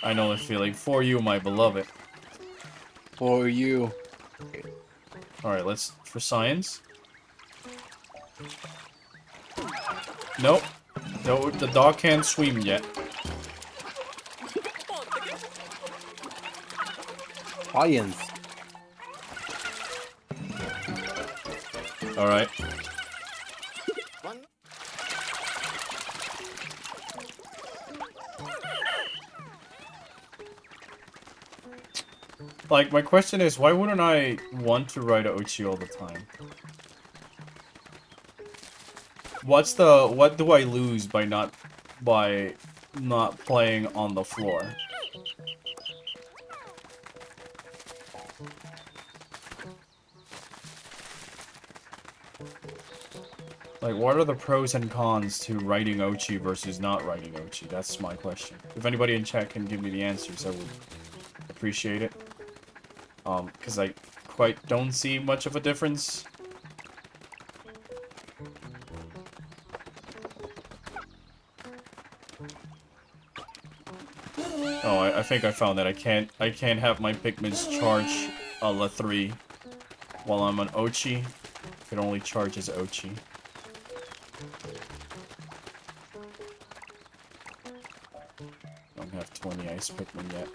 I know the feeling. For you, my beloved. For you. Alright, let's... For science. Nope. No, the dog can't swim yet. Science. Alright. Like, my question is, why wouldn't I want to ride Ochi all the time? What do I lose by not playing on the floor? Like, what are the pros and cons to riding Ochi versus not riding Ochi? That's my question. If anybody in chat can give me the answers, I would appreciate it. Because I quite don't see much of a difference. Oh, I think I found that I can't have my Pikmins charge La 3 while I'm on Ochi. It only charges Ochi. Don't have 20 ice Pikmin yet.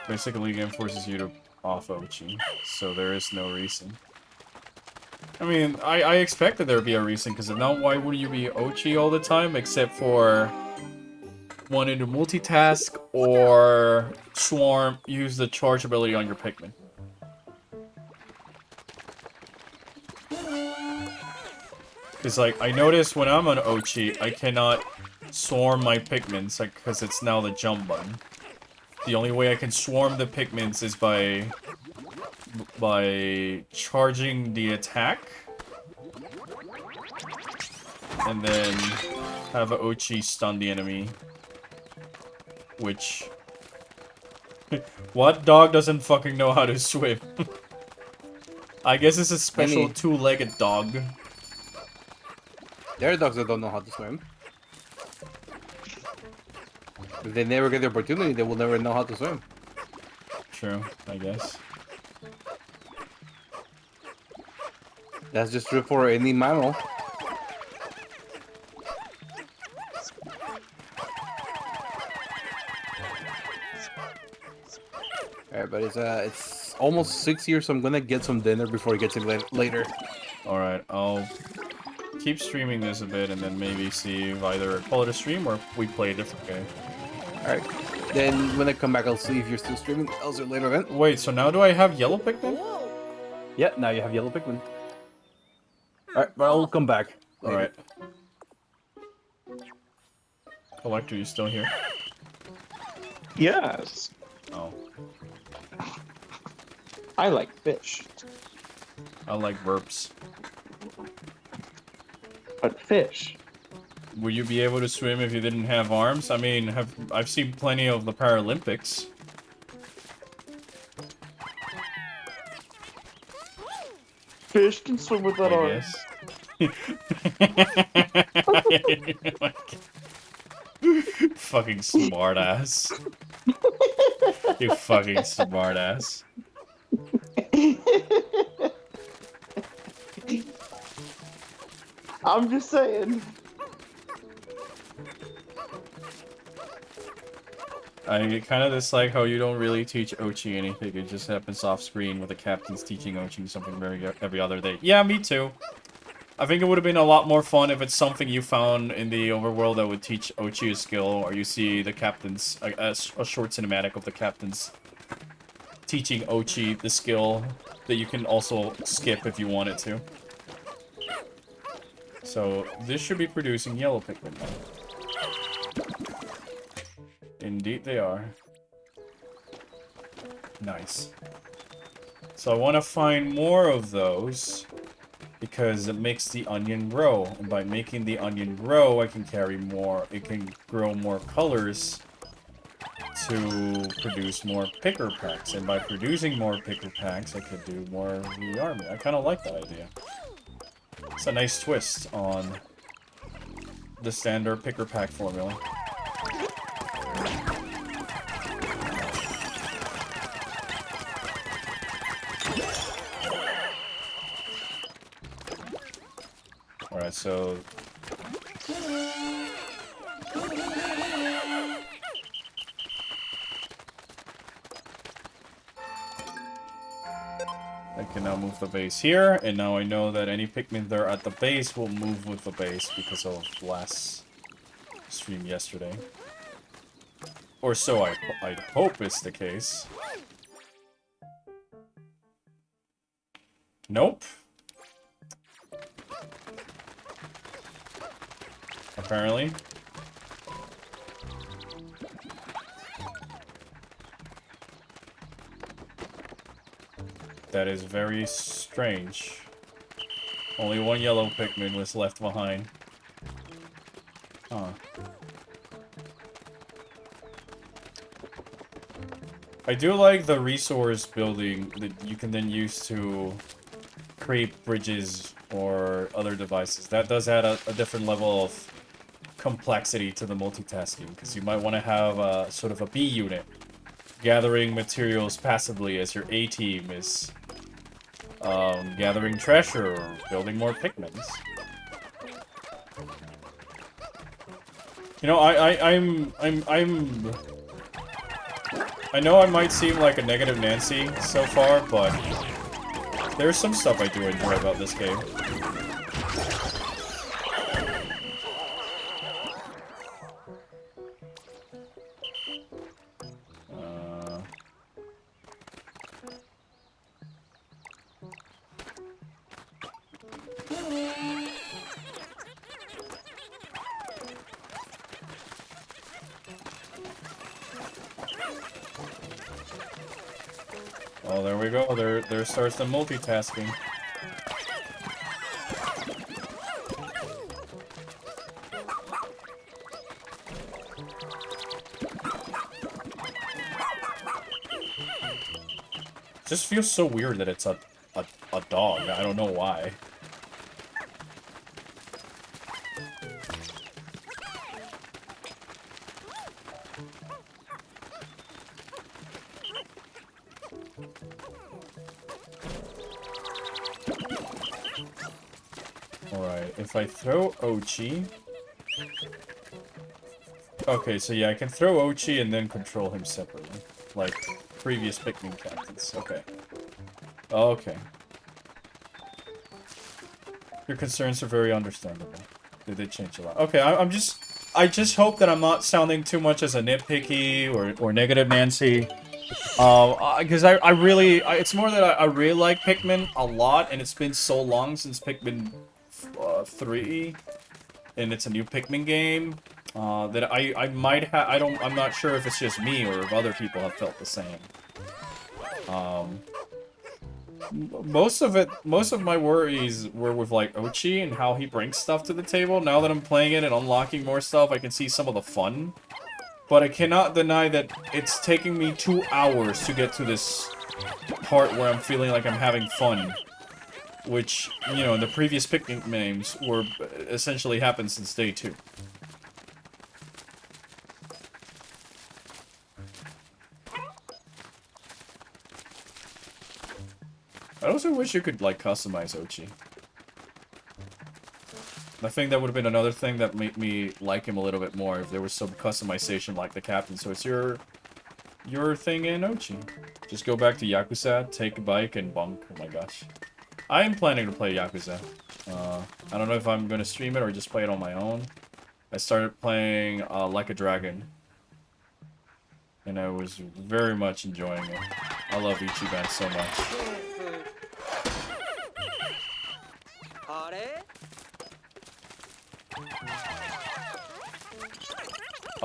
Basically, the game forces you to off Ochi, so there is no reason. I mean, I expected there would be a reason, because if not, why would you be Ochi all the time, except for wanting to multitask or swarm, use the charge ability on your Pikmin. Because, like, I noticed when I'm on Ochi, I cannot swarm my Pikmins, like, because it's now the jump button. The only way I can swarm the Pikmins is by charging the attack, and then have Ochi stun the enemy, which... What dog doesn't fucking know how to swim? I guess it's a special two-legged dog. There are dogs that don't know how to swim. If they never get the opportunity, they will never know how to swim. True, I guess. That's just true for any mammal. Alright, but it's almost 6 here, so I'm gonna get some dinner before it gets in later. Alright, I'll keep streaming this a bit and then maybe see if either call it a stream or we play a different game. Alright. Then when I come back, I'll see if you're still streaming. I'll see you later then. Wait, so now do I have yellow Pikmin? Yeah, now you have yellow Pikmin. Alright, but I'll come back. Alright. Collector, you still here? Yes. Oh. I like fish. I like burps. But fish. Would you be able to swim if you didn't have arms? I mean, I've seen plenty of the Paralympics. Fish can swim without I arms. guess. Fucking smartass. You fucking smartass. I'm just saying. I kind of dislike how you don't really teach Ochi anything. It just happens off screen with the captains teaching Ochi something every other day. Yeah, me too. I think it would have been a lot more fun if it's something you found in the overworld that would teach Ochi a skill, or you see the captains, a short cinematic of the captains teaching Ochi the skill that you can also skip if you wanted to. So, this should be producing yellow Pikmin now. Indeed they are. Nice. So I want to find more of those because it makes the onion grow. And by making the onion grow, I can carry more, it can grow more colors to produce more picker packs. And by producing more picker packs, I could do more of the army. I kind of like that idea. It's a nice twist on the standard picker pack formula. Alright, so... I can now move the base here, and now I know that any Pikmin that are at the base will move with the base because of last stream yesterday. Or so I'd hope is the case. Nope. Apparently. That is very strange. Only one yellow Pikmin was left behind. Huh. I do like the resource building that you can then use to create bridges or other devices. That does add a different level of complexity to the multitasking, because you might want to have a sort of a B unit gathering materials passively as your A team is gathering treasure or building more Pikmins. You know, I know I might seem like a negative Nancy so far, but there's some stuff I do enjoy about this game. Oh, there we go. There starts the multitasking. Just feels so weird that it's a dog. I don't know why. Alright, if I throw Ochi... Okay, so yeah, I can throw Ochi and then control him separately. Like, previous Pikmin captains. Okay. Okay. Your concerns are very understandable. They did change a lot. Okay, I just hope that I'm not sounding too much as a nitpicky or negative Nancy. Because I really, it's more that I really like Pikmin a lot, and it's been so long since Pikmin 3, and it's a new Pikmin game, that I might have, I'm not sure if it's just me or if other people have felt the same. Most of my worries were with like Ochi and how he brings stuff to the table. Now that I'm playing it and unlocking more stuff, I can see some of the fun. But I cannot deny that it's taking me 2 hours to get to this part where I'm feeling like I'm having fun. Which, you know, in the previous Pikmin games were essentially happened since day 2. I also wish you could, like, customize Ochi. I think that would have been another thing that made me like him a little bit more if there was some customization like the captain. So it's your thing in Ochi. Just go back to Yakuza, take a bike, and bunk. Oh my gosh. I am planning to play Yakuza. I don't know if I'm going to stream it or just play it on my own. I started playing Like a Dragon. And I was very much enjoying it. I love Ichiban so much.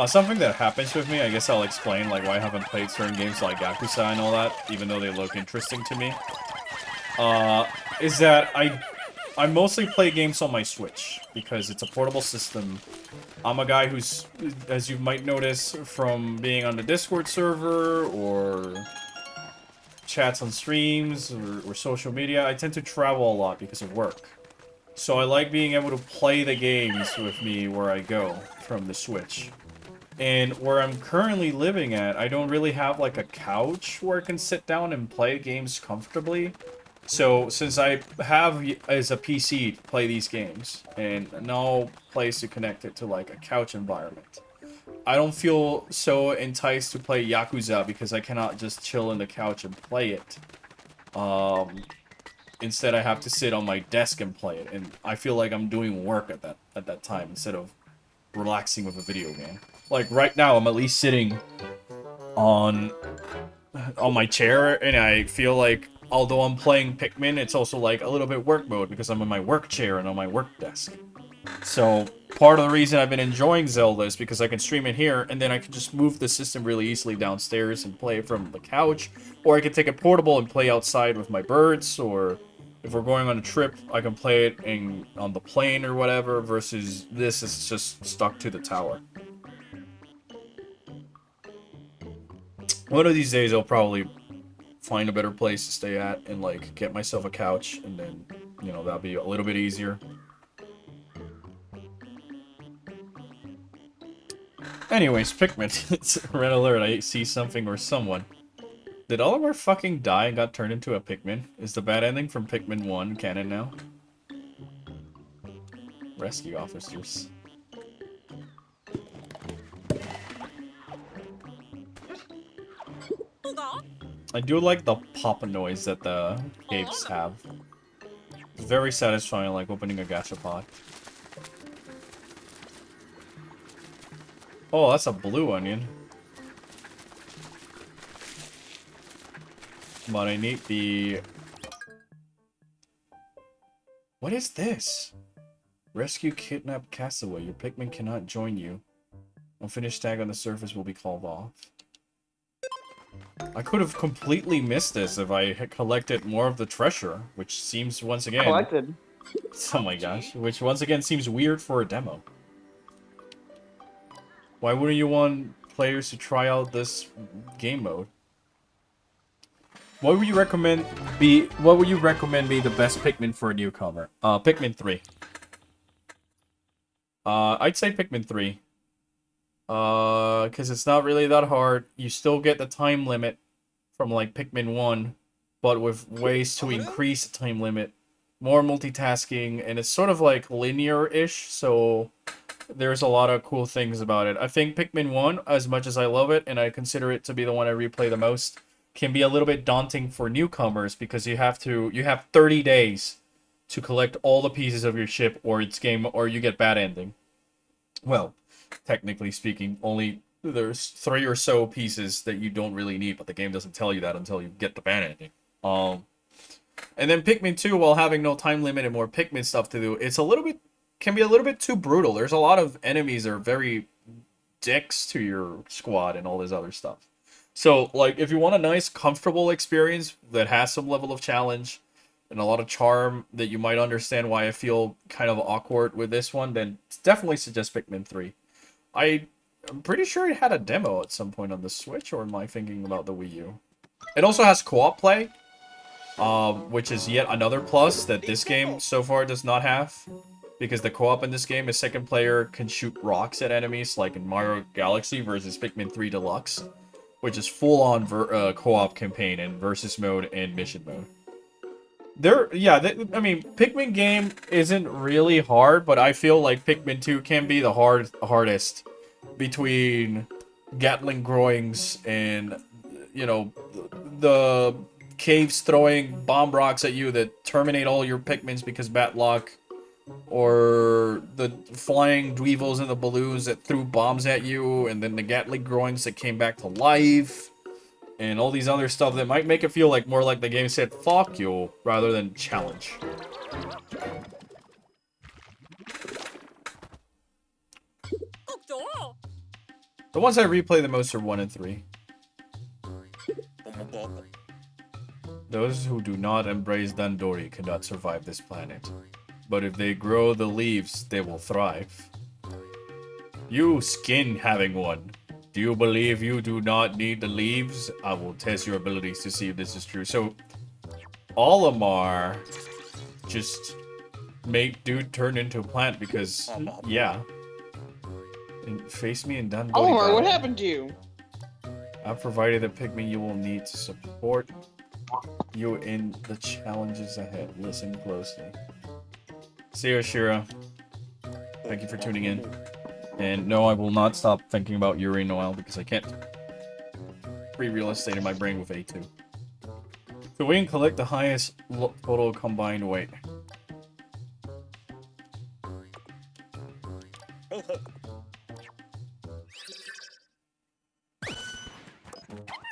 Something that happens with me, I guess I'll explain like why I haven't played certain games like Yakuza and all that, even though they look interesting to me. Is that I mostly play games on my Switch, because it's a portable system. I'm a guy who's, as you might notice from being on the Discord server, or chats on streams, or social media, I tend to travel a lot because of work. So I like being able to play the games with me where I go from the Switch. And where I'm currently living at, I don't really have like a couch where I can sit down and play games comfortably. So since I have as a PC to play these games and no place to connect it to like a couch environment, I don't feel so enticed to play Yakuza because I cannot just chill on the couch and play it. Instead I have to sit on my desk and play it, and I feel like I'm doing work at that time instead of relaxing with a video game. Like right now I'm at least sitting on my chair, and I feel like although I'm playing Pikmin, it's also like a little bit work mode because I'm in my work chair and on my work desk. So part of the reason I've been enjoying Zelda is because I can stream it here, and then I can just move the system really easily downstairs and play it from the couch, or I can take it portable and play outside with my birds, or if we're going on a trip, I can play it on the plane or whatever, versus this is just stuck to the tower. One of these days I'll probably find a better place to stay at and like get myself a couch, and then, you know, that'll be a little bit easier. Anyways, Pikmin. It's red alert, I see something or someone. Did Oliver fucking die and got turned into a Pikmin? Is the bad ending from Pikmin 1 canon now? Rescue officers. I do like the pop noise that the caves have. It's very satisfying, like opening a gachapon. Oh, that's a blue onion. But I need the... What is this? Rescue kidnapped castaway. Your Pikmin cannot join you. Unfinished tag on the surface will be called off. I could have completely missed this if I had collected more of the treasure, which seems once again... Collected. Oh my gosh. Which once again seems weird for a demo. Why wouldn't you want players to try out this game mode? What would you recommend be the best Pikmin for a newcomer? Pikmin 3. I'd say Pikmin 3. Because it's not really that hard. You still get the time limit from like Pikmin 1, but with ways to increase the time limit. More multitasking, and it's sort of like linear-ish, so there's a lot of cool things about it. I think Pikmin 1, as much as I love it, and I consider it to be the one I replay the most, can be a little bit daunting for newcomers because you have 30 days to collect all the pieces of your ship or you get bad ending. Well, technically speaking, only there's 3 or so pieces that you don't really need, but the game doesn't tell you that until you get the bad ending. And then Pikmin 2, while having no time limit and more Pikmin stuff to do, can be a little bit too brutal. There's a lot of enemies that are very dicks to your squad and all this other stuff. So, like, if you want a nice, comfortable experience that has some level of challenge and a lot of charm that you might understand why I feel kind of awkward with this one, then definitely suggest Pikmin 3. I'm pretty sure it had a demo at some point on the Switch, or am I thinking about the Wii U? It also has co-op play, which is yet another plus that this game so far does not have. Because the co-op in this game is second player can shoot rocks at enemies, like in Mario Galaxy versus Pikmin 3 Deluxe, which is full-on co-op campaign and versus mode and mission mode. Pikmin game isn't really hard, but I feel like Pikmin 2 can be the hardest between Gatling groins and, you know, the caves throwing bomb rocks at you that terminate all your Pikmins because bad luck. Or the flying Dweevils and the balloons that threw bombs at you, and then the Gatling groins that came back to life, and all these other stuff that might make it feel like more like the game said "fuck you" rather than challenge. The ones I replay the most are 1 and 3. Those who do not embrace Dandori cannot survive this planet. But if they grow the leaves, they will thrive. You skin having one. Do you believe you do not need the leaves? I will test your abilities to see if this is true. So, Olimar just made dude turn into a plant because, yeah. And face me and Dandori. Olimar, what happened to you? I've provided the Pikmin you will need to support you in the challenges ahead. Listen closely. See you, Shira. Thank you for tuning in. And no, I will not stop thinking about Yuri Noel because I can't free real estate in my brain with A2. So we can collect the highest total combined weight.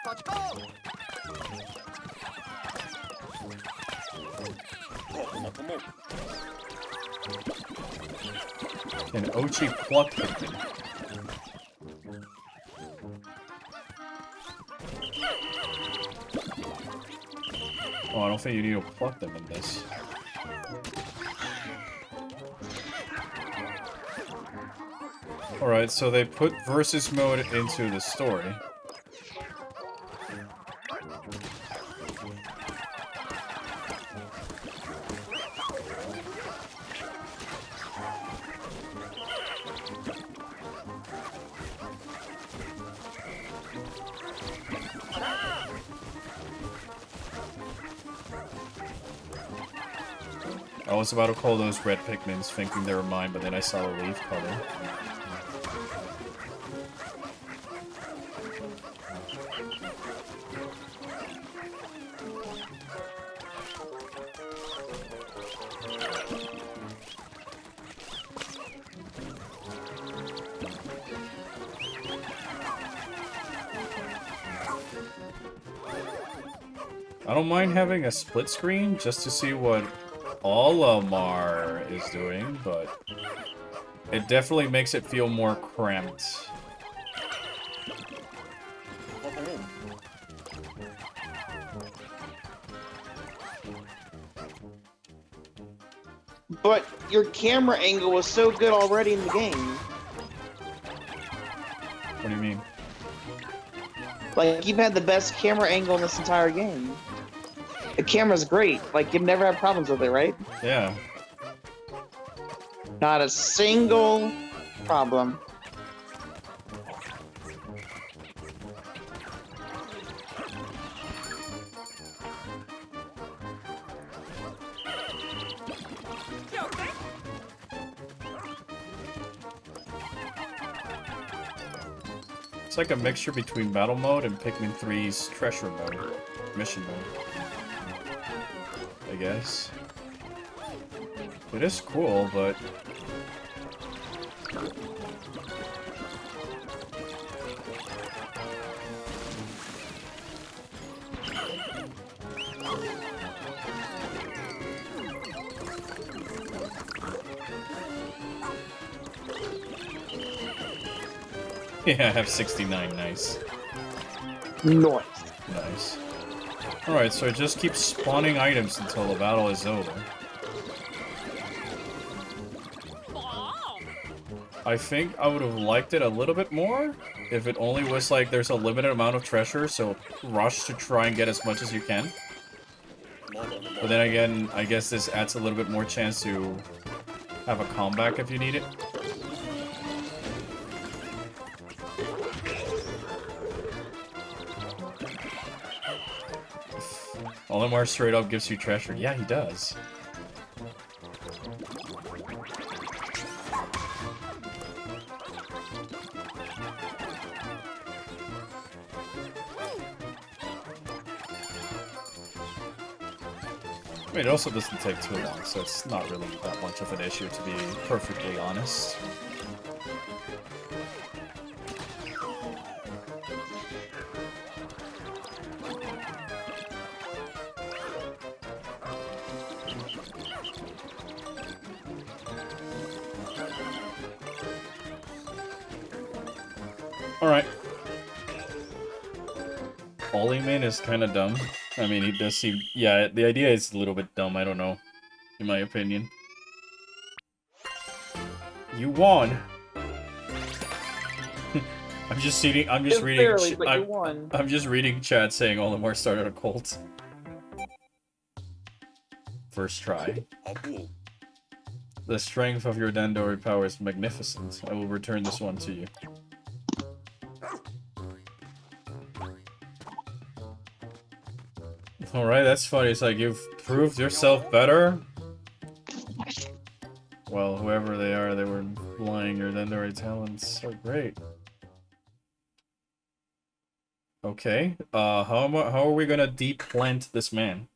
Touch go! Can Ochi pluck Pikmin? Oh, I don't think you need to pluck them in this. Alright, so they put versus mode into the story. I was about to call those red Pikmins, thinking they were mine, but then I saw the leaf color. I don't mind having a split screen just to see what Olimar is doing, but it definitely makes it feel more cramped. But your camera angle was so good already in the game. What do you mean? Like, you've had the best camera angle in this entire game. The camera's great. Like, you've never had problems with it, right? Yeah. Not a single problem. It's like a mixture between battle mode and Pikmin 3's treasure mode, mission mode. I guess. It is cool, but... Yeah, I have 69, nice. Nice. Nice. Alright, so it just keeps spawning items until the battle is over. I think I would have liked it a little bit more if it only was like there's a limited amount of treasure, so rush to try and get as much as you can. But then again, I guess this adds a little bit more chance to have a comeback if you need it. Olimar straight up gives you treasure. Yeah, he does. I mean, it also doesn't take too long, so it's not really that much of an issue, to be perfectly honest. Alright. Olimar is kind of dumb. I mean, he does seem... Yeah, the idea is a little bit dumb, I don't know. In my opinion. You won! I'm just reading... I'm just reading... Barely, but you won. I'm just reading chat saying Olimar started a cult. First try. The strength of your Dandori power is magnificent. I will return this one to you. Alright, that's funny. It's like, you've proved yourself better? Well, whoever they are, they were lying your Dandori talents. So great. Okay, how are we gonna deep plant this man?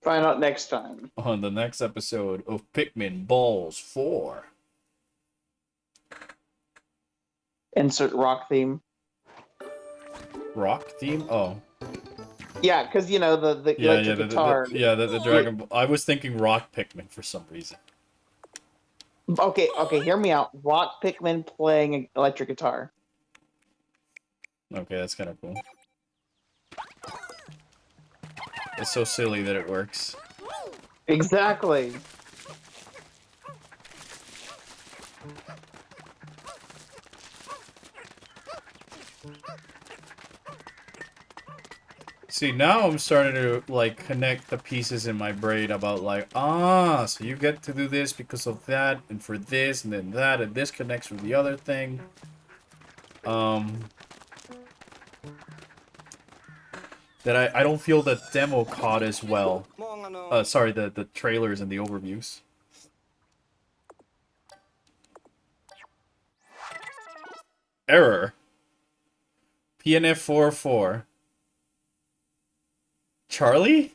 Find out next time. On the next episode of Pikmin Balls 4. Insert rock theme. Rock theme? Oh. Yeah, because you know the electric guitar. The Dragon Ball. I was thinking Rock Pikmin for some reason. Okay, hear me out. Rock Pikmin playing an electric guitar. Okay, that's kind of cool. It's so silly that it works. Exactly. See, now I'm starting to, like, connect the pieces in my brain about, like, so you get to do this because of that, and for this, and then that, and this connects with the other thing. That I don't feel the demo caught as well. Sorry, the trailers and the overviews. Error. PNF 44. Charlie?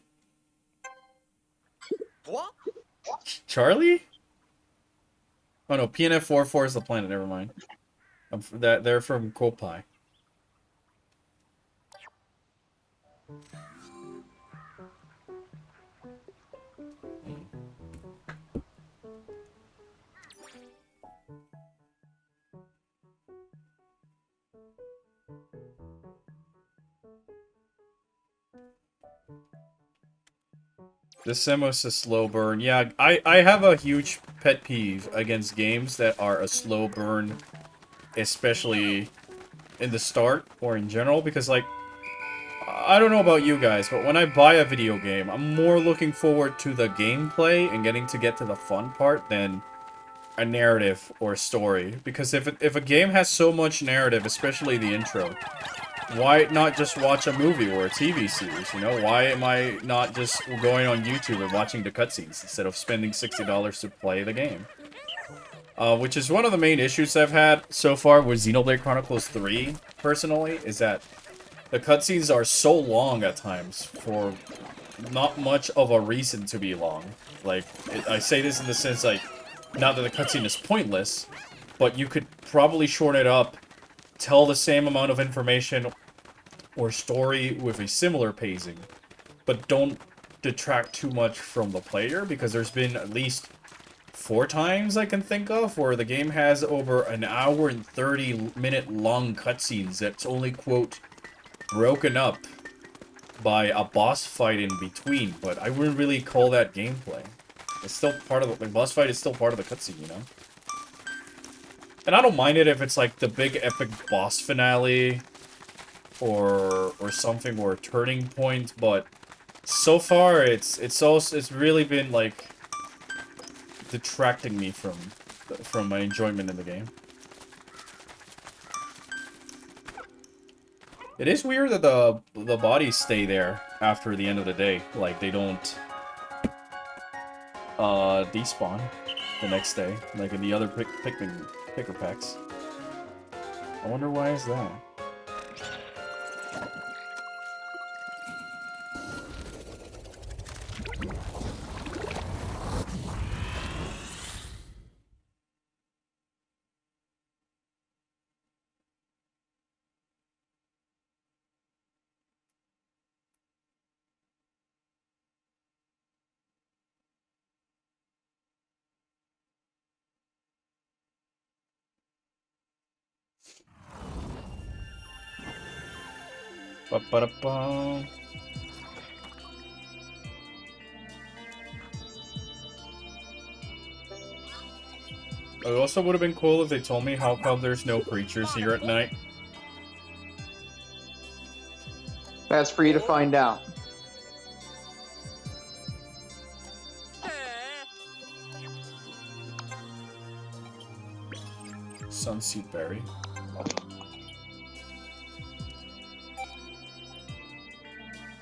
Charlie? Oh no, PNF 44 is the planet, never mind. They're from Kopai. The Simos a slow burn. Yeah, I have a huge pet peeve against games that are a slow burn, especially in the start or in general, because, like, I don't know about you guys, but when I buy a video game, I'm more looking forward to the gameplay and getting to the fun part than a narrative or a story. Because if a game has so much narrative, especially the intro, why not just watch a movie or a TV series, you know? Why am I not just going on YouTube and watching the cutscenes instead of spending $60 to play the game? Which is one of the main issues I've had so far with Xenoblade Chronicles 3, personally, is that the cutscenes are so long at times for not much of a reason to be long. Like, I say this in the sense, like, not that the cutscene is pointless, but you could probably shorten it up, tell the same amount of information or story with a similar pacing, but don't detract too much from the player, because there's been at least 4 times I can think of where the game has over an hour and 30-minute long cutscenes that's only, quote, broken up by a boss fight in between, but I wouldn't really call that gameplay. It's still part of the boss fight is still part of the cutscene, you know? And I don't mind it if it's like the big epic boss finale or something, or a turning point, but so far it's really been like detracting me from my enjoyment in the game. It is weird that the bodies stay there after the end of the day. Like, they don't despawn the next day, like in the other Pikmin picker packs. I wonder why is that? Ba-ba-da-ba. It also would have been cool if they told me how come there's no creatures here at night. That's for you to find out. Sunseed berry.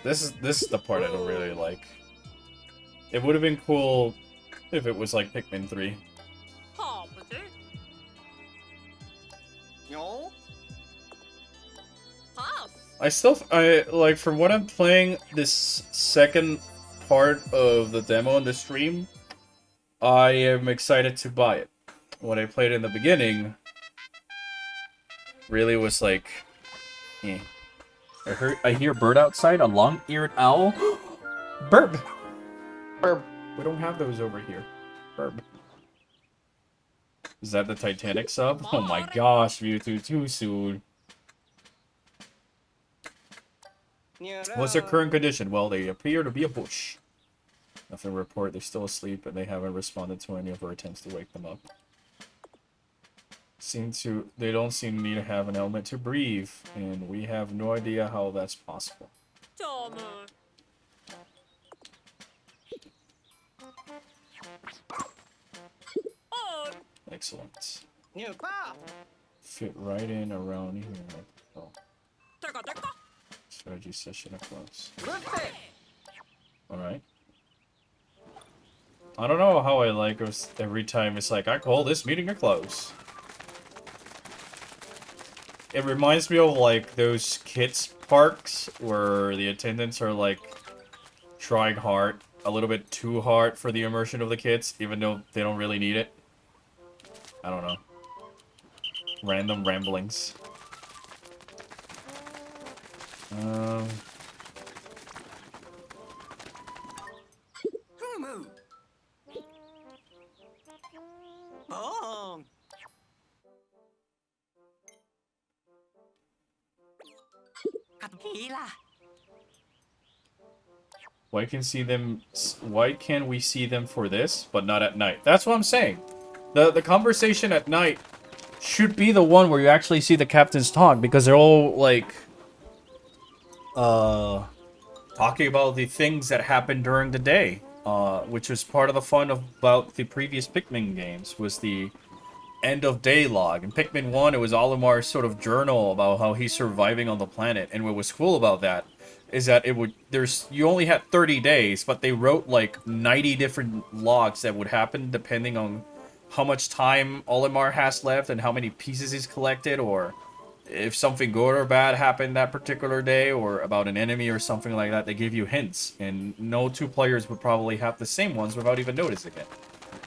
This is the part I don't really like. It would have been cool if it was like Pikmin 3. I like, from what I'm playing this second part of the demo in the stream, I am excited to buy it. What I played in the beginning really was like, eh. I hear bird outside, a long-eared owl. Burb. Burb. We don't have those over here. Burb. Is that the Titanic sub? Oh my gosh, Mewtwo, too soon. What's their current condition? Well, they appear to be a bush. Nothing to report. They're still asleep, and they haven't responded to any of our attempts to wake them up. They don't seem to need to have an element to breathe, and we have no idea how that's possible. Excellent. Fit right in around here. Oh. Strategy session close. Alright. I don't know how I like us every time it's like, I call this meeting a close. It reminds me of like those kids parks where the attendants are like trying hard, a little bit too hard for the immersion of the kids, even though they don't really need it. I don't know. Random ramblings. Why can we see them for this, but not at night? That's what I'm saying. The conversation at night should be the one where you actually see the captains talk, because they're all like talking about the things that happened during the day, which was part of the fun about the previous Pikmin games, was the end of day log. In Pikmin 1, it was Olimar's sort of journal about how he's surviving on the planet, and what was cool about that is that you only had 30 days, but they wrote like 90 different logs that would happen depending on how much time Olimar has left and how many pieces he's collected, or if something good or bad happened that particular day, or about an enemy or something like that. They give you hints, and no two players would probably have the same ones without even noticing it.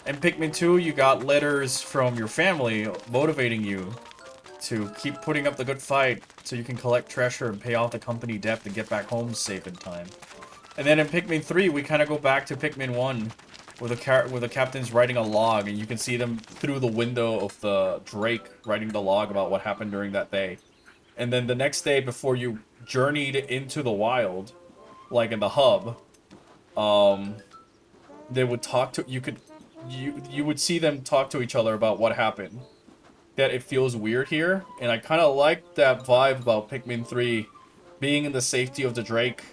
In Pikmin 2, you got letters from your family motivating you to keep putting up the good fight so you can collect treasure and pay off the company debt to get back home safe in time. And then in Pikmin 3, we kind of go back to Pikmin 1, where the captain's writing a log, and you can see them through the window of the Drake writing the log about what happened during that day. And then the next day, before you journeyed into the wild, like in the hub, they would talk to you would see them talk to each other about what happened. That it feels weird here, and I kind of like that vibe about Pikmin 3 being in the safety of the Drake,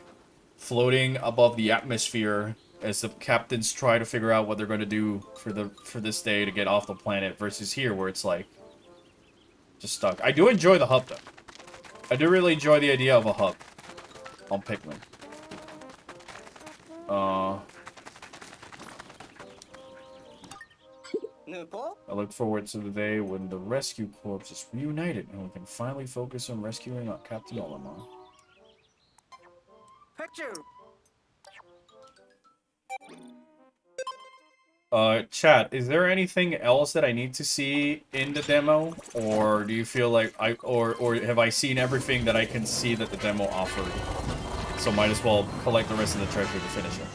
floating above the atmosphere as the captains try to figure out what they're going to do for this day to get off the planet, versus here where it's like just stuck. I do enjoy the hub though. I do really enjoy the idea of a hub on Pikmin. I look forward to the day when the rescue corps is reunited and we can finally focus on rescuing our Captain Olimar. Picture. Chat, is there anything else that I need to see in the demo, or do you feel like or have I seen everything that I can see that the demo offered? So might as well collect the rest of the treasure to finish it.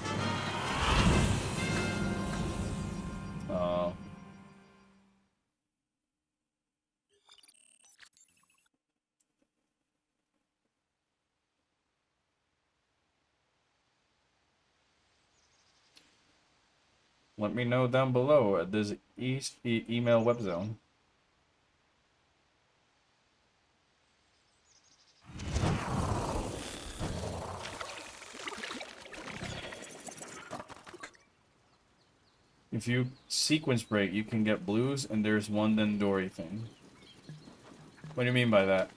Let me know down below at this email web zone. If you sequence break, you can get blues, and there's one Dendori thing. What do you mean by that?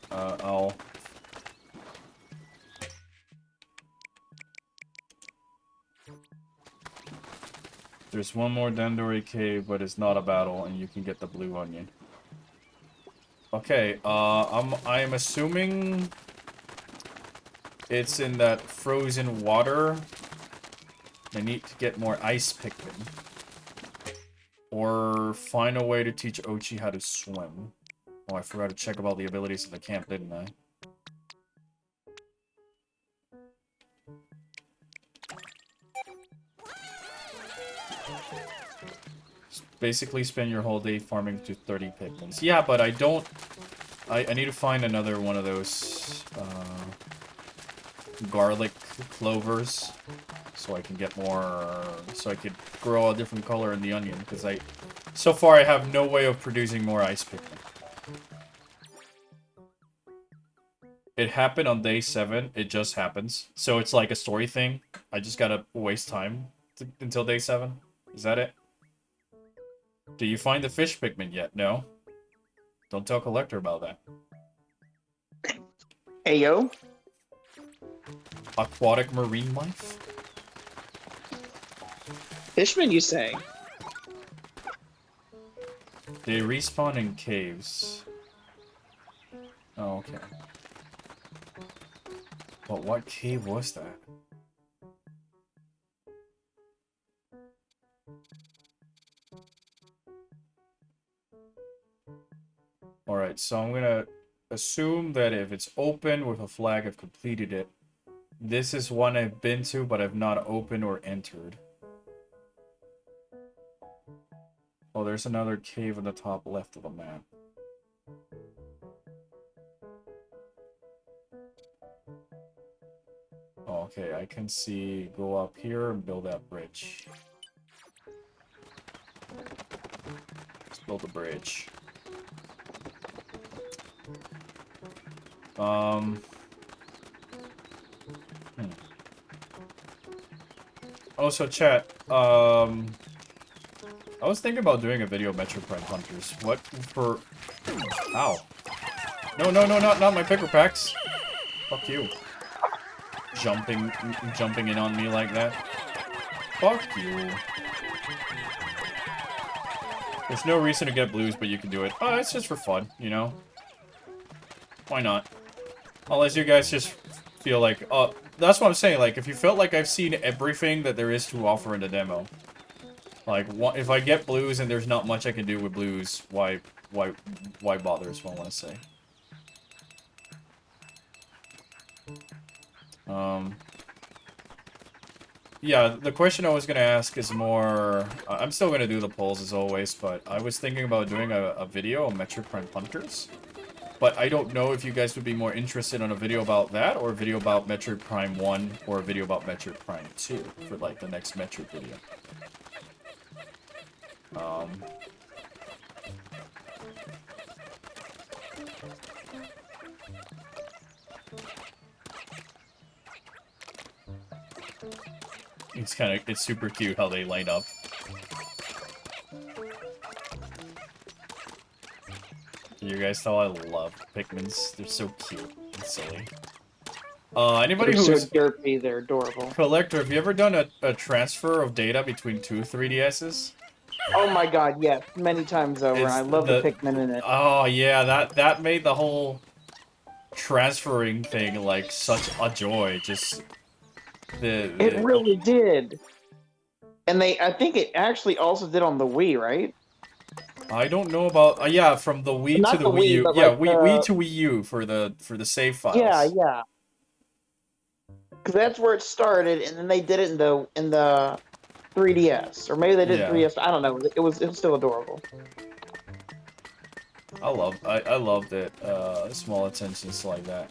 There's one more Dendori cave, but it's not a battle, and you can get the blue onion. Okay, I am assuming it's in that frozen water. I need to get more ice Pikmin. Or find a way to teach Ochi how to swim. Oh, I forgot to check about the abilities of the camp, didn't I? Basically spend your whole day farming to 30 Pikmins. Yeah, but I don't... I need to find another one of those garlic clovers so I can get more... so I could grow a different color in the onion, because so far I have no way of producing more ice Pikmin. It happened on day 7. It just happens. So it's like a story thing. I just gotta waste time until day 7. Is that it? Do you find the fish Pikmin yet? No? Don't tell Collector about that. Hey, yo. Aquatic marine life? Fishman, you say? They respawn in caves. Oh, okay. But what cave was that? Alright, so I'm gonna assume that if it's open with a flag, I've completed it. This is one I've been to, but I've not opened or entered. Oh, there's another cave in the top left of the map. Oh, okay, I can see, go up here and build that bridge. Let's build a bridge. Also, chat, I was thinking about doing a video Metro Prime Hunters. What for... Ow. No, not my picker packs. Fuck you. Jumping in on me like that. Fuck you. There's no reason to get blues, but you can do it. Oh, it's just for fun, you know? Why not? Unless you guys just feel like, oh, that's what I'm saying. Like, if you felt like I've seen everything that there is to offer in the demo, like, if I get blues and there's not much I can do with blues, why bother? Is what I want to say. Yeah, the question I was gonna ask is more. I'm still gonna do the polls as always, but I was thinking about doing a video on Metroid Prime Hunters. But I don't know if you guys would be more interested in a video about that, or a video about Metroid Prime 1, or a video about Metroid Prime 2 for, like, the next Metroid video. It's super cute how they line up. You guys know I love Pikmins. They're so cute and silly. Anybody They're who's so derpy, they're adorable. Collector, have you ever done a transfer of data between two 3DSs? Oh my god, yes, many times over. It's I love the Pikmin in it. Oh yeah, that made the whole transferring thing like such a joy. Just It really did. And I think it actually also did on the Wii, right? I don't know about yeah, from the Wii Not to the the Wii U. Wii, but Yeah, like Wii to Wii U for the save files. Yeah, yeah. Because that's where it started, and then they did it in the 3DS, or maybe they did Yeah. 3DS. I don't know. It was still adorable. I loved it. Small attentions like that.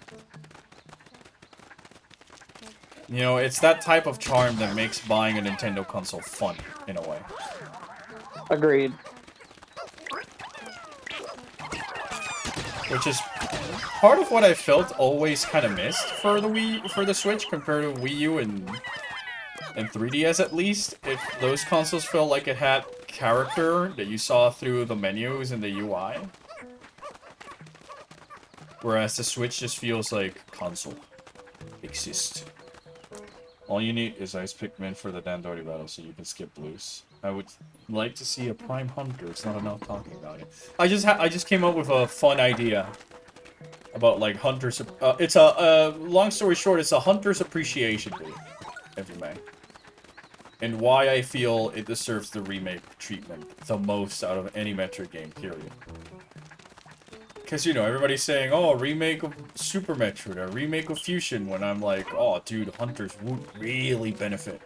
You know, it's that type of charm that makes buying a Nintendo console fun, in a way. Agreed. Which is part of what I felt always kind of missed for the Switch compared to Wii U and 3DS at least. Those consoles felt like it had character that you saw through the menus and the UI. Whereas the Switch just feels like console exists. All you need is Ice Pikmin for the Dandori battle so you can skip blues. I would like to see a Prime Hunter. It's not enough talking about it. I just came up with a fun idea about like hunters. It's a long story short. It's a hunter's appreciation day, if you may, and why I feel it deserves the remake treatment the most out of any Metroid game. Period. Because, you know, everybody's saying, oh, remake of Super Metroid, or remake of Fusion, when I'm like, oh, dude, Hunters would really benefit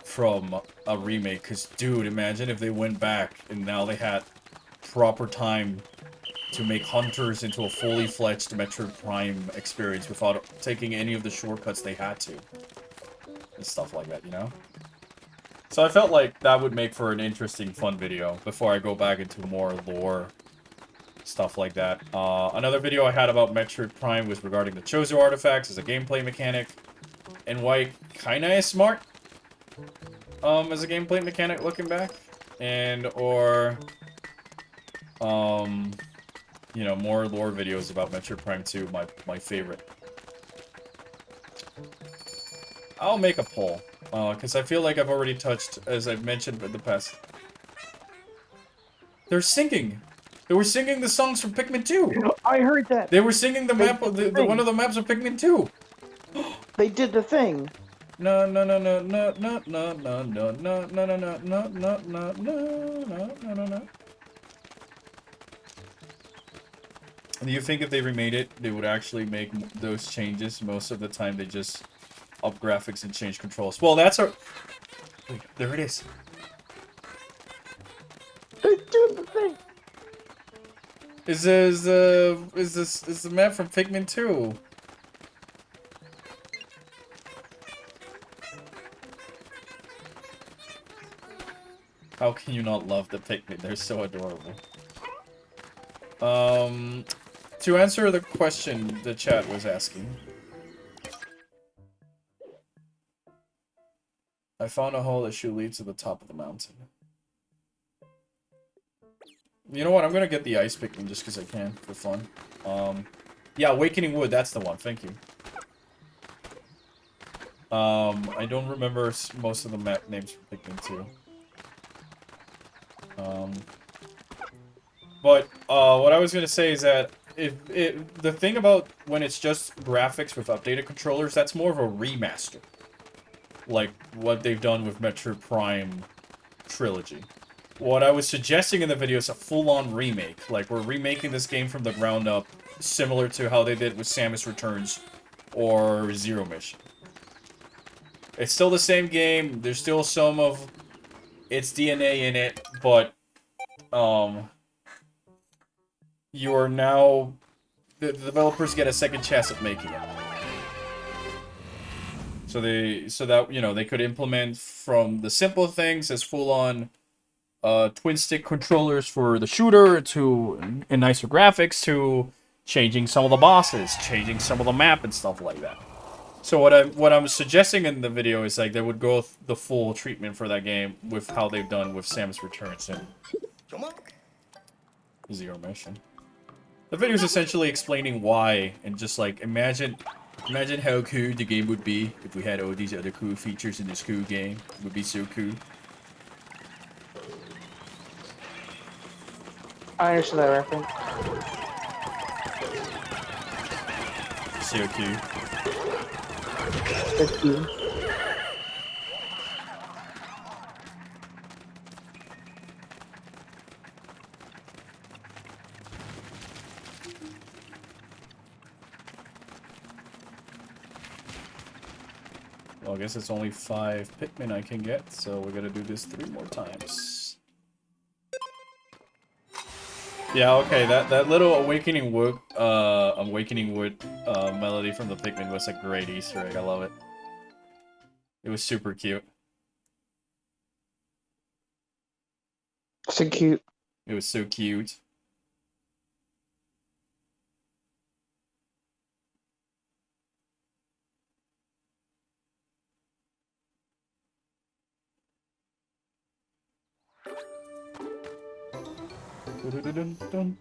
from a remake. Because, dude, imagine if they went back and now they had proper time to make Hunters into a fully fledged Metroid Prime experience without taking any of the shortcuts they had to. And stuff like that, you know? So I felt like that would make for an interesting, fun video before I go back into more lore stuff like that. Another video I had about Metroid Prime was regarding the Chozo artifacts as a gameplay mechanic, and why kinda is smart as a gameplay mechanic looking back, and or you know, more lore videos about Metroid Prime 2, my favorite. I'll make a poll because I feel like I've already touched, as I've mentioned in the past. They're singing. They were singing the songs from Pikmin 2. I heard that. They were singing the map of the one of the maps of Pikmin 2. They did the thing. No no no no no no no no no no no no no no no no no no no. Do you think if they remade it, they would actually make those changes? Most of the time, they just up graphics and change controls. Well, that's our. Wait, there it is. They did the thing. Is the map from Pikmin 2? How can you not love the Pikmin? They're so adorable. To answer the question the chat was asking, I found a hole that should lead to the top of the mountain. You know what? I'm gonna get the Ice Pikmin just because I can, for fun. Yeah, Awakening Wood, that's the one. Thank you. I don't remember most of the map names for Pikmin 2. But what I was gonna say is that the thing about when it's just graphics with updated controllers, that's more of a remaster. Like what they've done with Metroid Prime Trilogy. What I was suggesting in the video is a full-on remake. Like, we're remaking this game from the ground up, similar to how they did with Samus Returns or Zero Mission. It's still the same game, there's still some of its DNA in it, but, you are now... The developers get a second chance at making it. So that, you know, they could implement from the simple things as full-on twin stick controllers for the shooter to and nicer graphics to changing some of the bosses, changing some of the map and stuff like that. So what I'm suggesting in the video is like they would go the full treatment for that game with how they've done with Samus Returns and Zero Mission. The video is essentially explaining why and just like imagine how cool the game would be if we had all these other cool features in this cool game. It would be so cool. I understand that reference. So cute. Thank you. Well, I guess it's only 5 Pikmin I can get, so we're gonna do this 3 more times. Yeah, okay, that little Awakening Wood melody from the Pikmin was a great Easter egg. I love it. It was super cute. So cute. It was so cute. Dun-dun-dun-dun.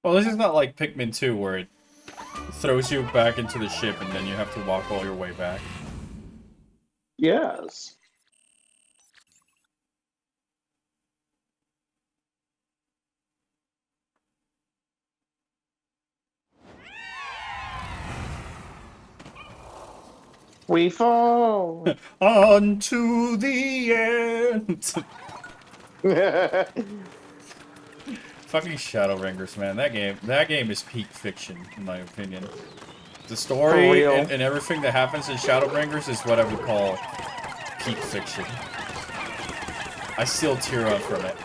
Well, this is not like Pikmin 2 where it throws you back into the ship and then you have to walk all your way back. Yes. We fall. On to the end. Fucking Shadowbringers, man. That game is peak fiction, in my opinion. The story and everything that happens in Shadowbringers is what I would call peak fiction. I still tear up from it.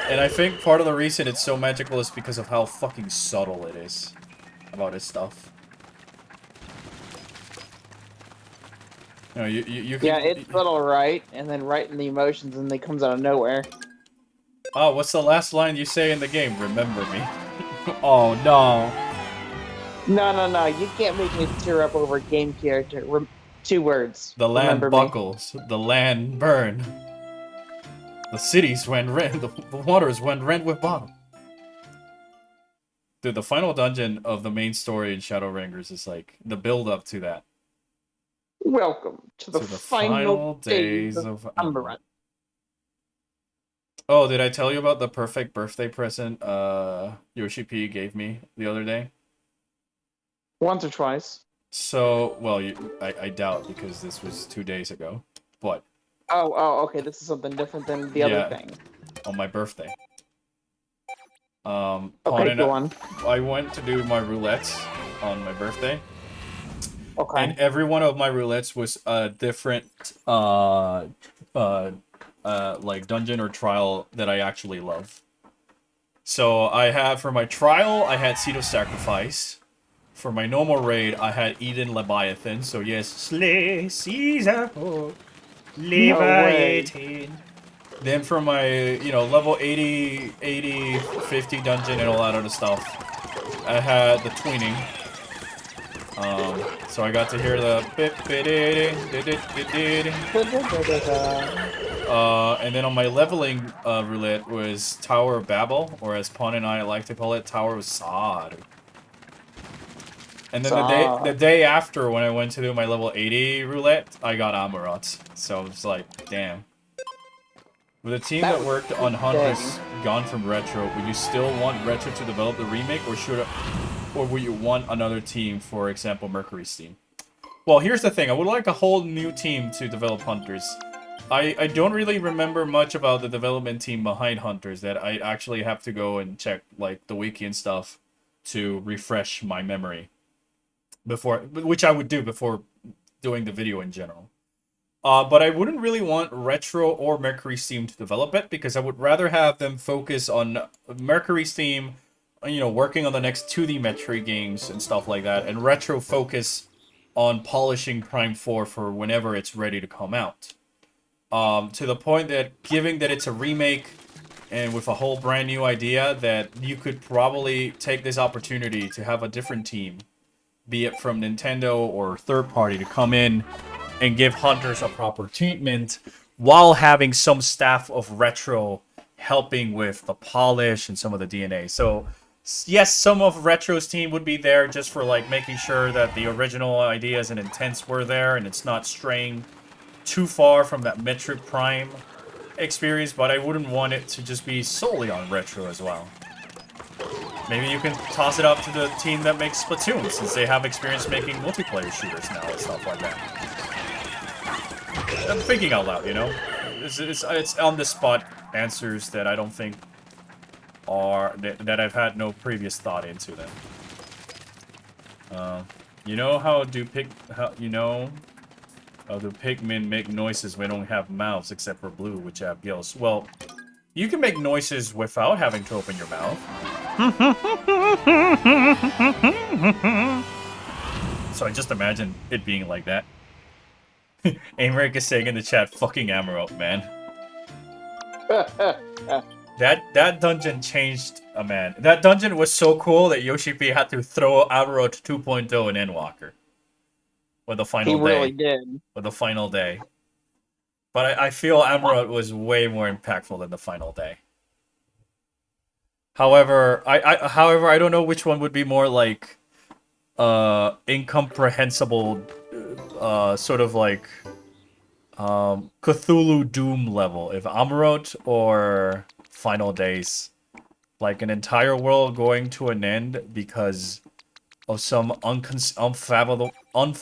And I think part of the reason it's so magical is because of how fucking subtle it is about his stuff. No, you can, yeah, it's little right, and then right in the emotions, and it comes out of nowhere. Oh, what's the last line you say in the game? Remember me. Oh, no. No, you can't make me tear up over a game character. 2 words. The land Remember buckles. The land burn. The cities went rent. The waters went rent with bottom. Dude, the final dungeon of the main story in Shadowbringers is like the build-up to that. Welcome to the final days of Umberat. Oh, did I tell you about the perfect birthday present Yoshi P gave me the other day? Once or twice. So, well, I doubt because this was 2 days ago, but... Oh, okay, this is something different than the other thing. On my birthday. Okay, go on. I went to do my roulettes on my birthday. Okay. And every one of my roulettes was a different, like, dungeon or trial that I actually love. So, I had, for my trial, I had Seed of Sacrifice. For my normal raid, I had Eden Leviathan. So, yes, Slay Caesar, Leviathan. Then for my, you know, level 80, 50 dungeon and all that other stuff, I had the tweening. So I got to hear the and then on my leveling roulette was Tower of Babel, or as Pawn and I like to call it, Tower of Sod. And then the day after, when I went to do my level 80 roulette, I got Amarot. So it's like, damn. With a team that worked on Hunters gone from Retro, would you still want Retro to develop the remake, or would you want another team, for example, Mercury's team? Well, here's the thing. I would like a whole new team to develop Hunters. I don't really remember much about the development team behind Hunters. That I actually have to go and check like the wiki and stuff to refresh my memory. Which I would do before doing the video in general. But I wouldn't really want Retro or Mercury's team to develop it, because I would rather have them focus on Mercury's team, you know, working on the next 2D Metroid games and stuff like that, and Retro focus on polishing Prime 4 for whenever it's ready to come out. To the point that, given that it's a remake and with a whole brand new idea, that you could probably take this opportunity to have a different team, be it from Nintendo or third party, to come in and give Hunters a proper treatment while having some staff of Retro helping with the polish and some of the DNA. So yes, some of Retro's team would be there just for like making sure that the original ideas and intents were there and it's not straying too far from that Metroid Prime experience, but I wouldn't want it to just be solely on Retro as well. Maybe you can toss it up to the team that makes Splatoon, since they have experience making multiplayer shooters now and stuff like that. I'm thinking out loud, you know? It's on-the-spot answers that I don't think are... that I've had no previous thought into them. You know how do Pikmin make noises when they don't have mouths except for Blue, which have gills? Well, you can make noises without having to open your mouth. So I just imagine it being like that. Aymeric is saying in the chat, fucking Amarok, man. That dungeon changed a man. That dungeon was so cool that Yoshi P had to throw Amarok 2.0 in Endwalker. With the final day. He really did. With the final day. But I feel Amarok was way more impactful than the final day. However, I don't know which one would be more like incomprehensible, sort of like Cthulhu Doom level. If Amarok or Final Days, like an entire world going to an end because of some unfathomable. I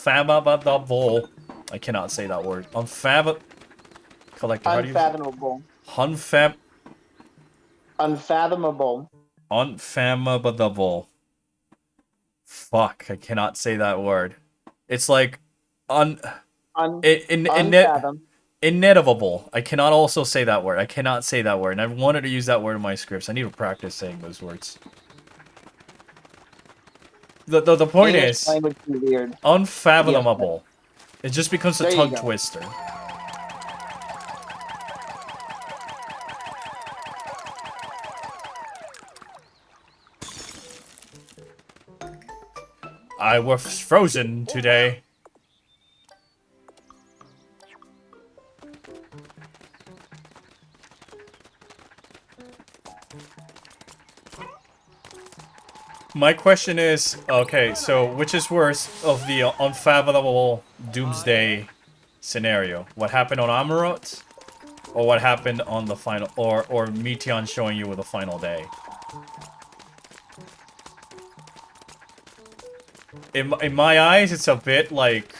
cannot say that word. Collector, how do you say? Unfathomable. Unfathomable. Fuck, I cannot say that word. It's like inevitable. I cannot also say that word. I cannot say that word. And I've wanted to use that word in my scripts. I need to practice saying those words. The point is unfathomable. It just becomes a tongue twister. I was frozen today. My question is, okay, so which is worse of the unfathomable doomsday scenario? What happened on Amarot? Or what happened on the final, or Meteon showing you with the final day? In my eyes, it's a bit like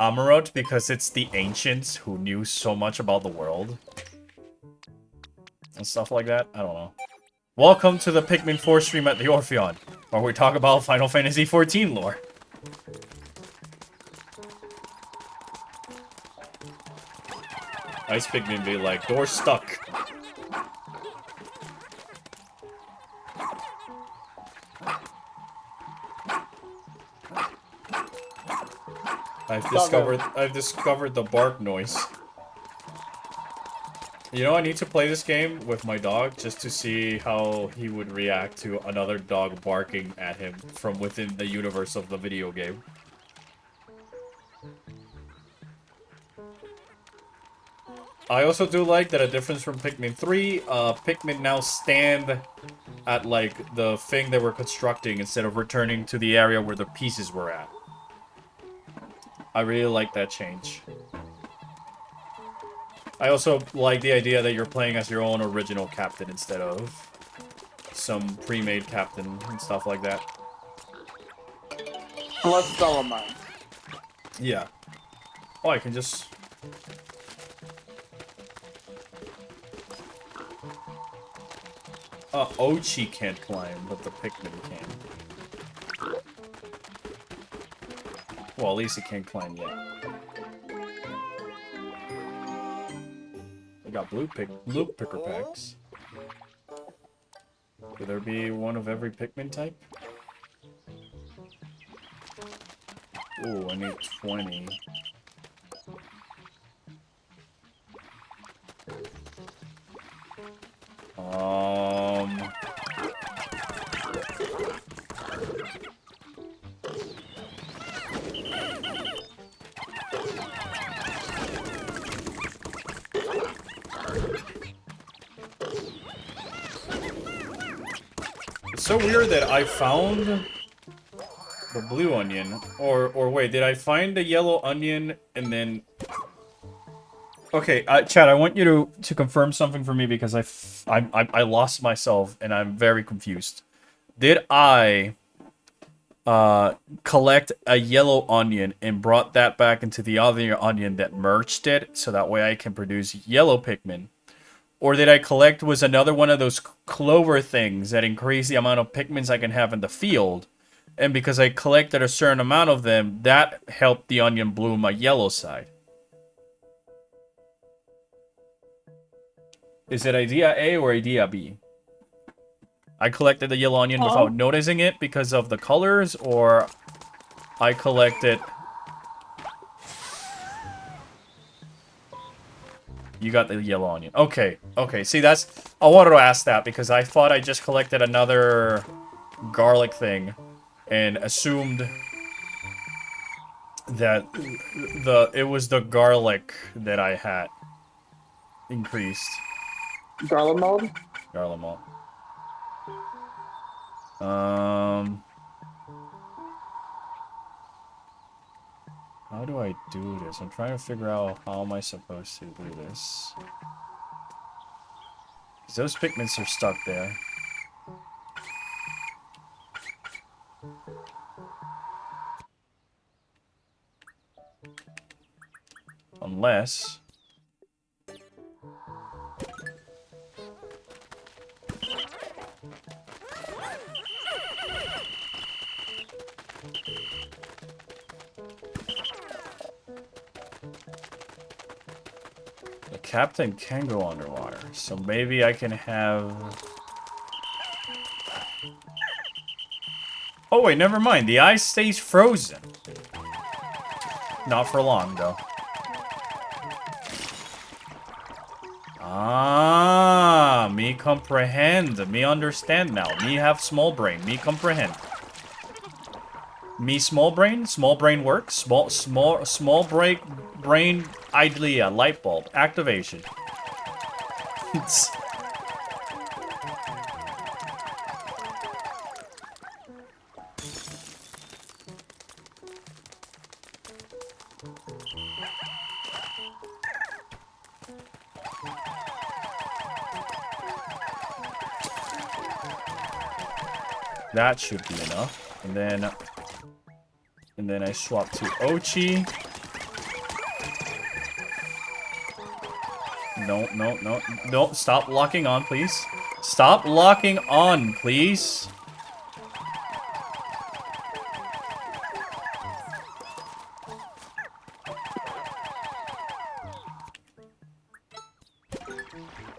Amarot because it's the ancients who knew so much about the world. And stuff like that. I don't know. Welcome to the Pikmin 4 stream at the Orpheon, where we talk about Final Fantasy XIV lore. Ice Pikmin be like, door stuck. I've discovered the bark noise. You know, I need to play this game with my dog just to see how he would react to another dog barking at him from within the universe of the video game. I also do like that a difference from Pikmin 3, Pikmin now stand at like the thing they were constructing instead of returning to the area where the pieces were at. I really like that change. I also like the idea that you're playing as your own original captain instead of some pre-made captain and stuff like that. Plus, it's all of mine. Yeah. Oh, I can just... Ochi can't climb, but the Pikmin can. Well, at least he can't climb yet. I got blue picker packs. Could there be one of every Pikmin type? Ooh, I need 20. It's so weird that I found the blue onion, or wait, did I find the yellow onion and then... Okay, Chad, I want you to confirm something for me because I lost myself and I'm very confused. Did I collect a yellow onion and brought that back into the other onion that merged it so that way I can produce yellow Pikmin? Or did I collect was another one of those clover things that increase the amount of Pikmins I can have in the field? And because I collected a certain amount of them, that helped the onion bloom my yellow side. Is it idea A or idea B? I collected the yellow onion without noticing it because of the colors, or I collected... You got the yellow onion. Okay, okay. See, that's... I wanted to ask that because I thought I just collected another garlic thing and assumed that it was the garlic that I had increased. Garland mode? Garlic malt. How do I do this? I'm trying to figure out how am I supposed to do this. 'Cause those Pikmins are stuck there. Unless... The captain can go underwater, so maybe I can have... Oh wait, never mind. The ice stays frozen. Not for long, though. Ah, me comprehend. Me understand now. Me have small brain. Me comprehend. Me small brain? Small brain works. Small brain idea. Light bulb. Activation. That should be enough. And then I swap to Ochi. No, stop locking on, please. Stop locking on, please.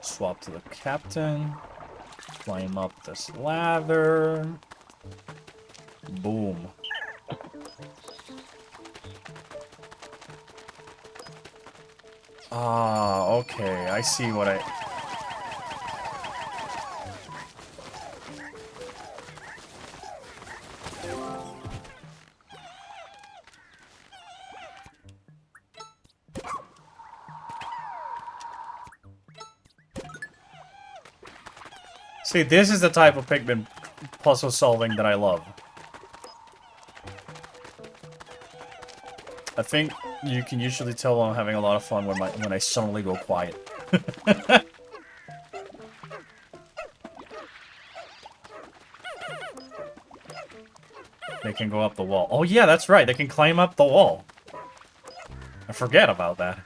Swap to the captain. Climb up this ladder. Boom. Ah, okay. I see what I... See, this is the type of Pikmin puzzle solving that I love. I think you can usually tell I'm having a lot of fun when I suddenly go quiet. They can go up the wall. Oh yeah, that's right. They can climb up the wall. I forget about that.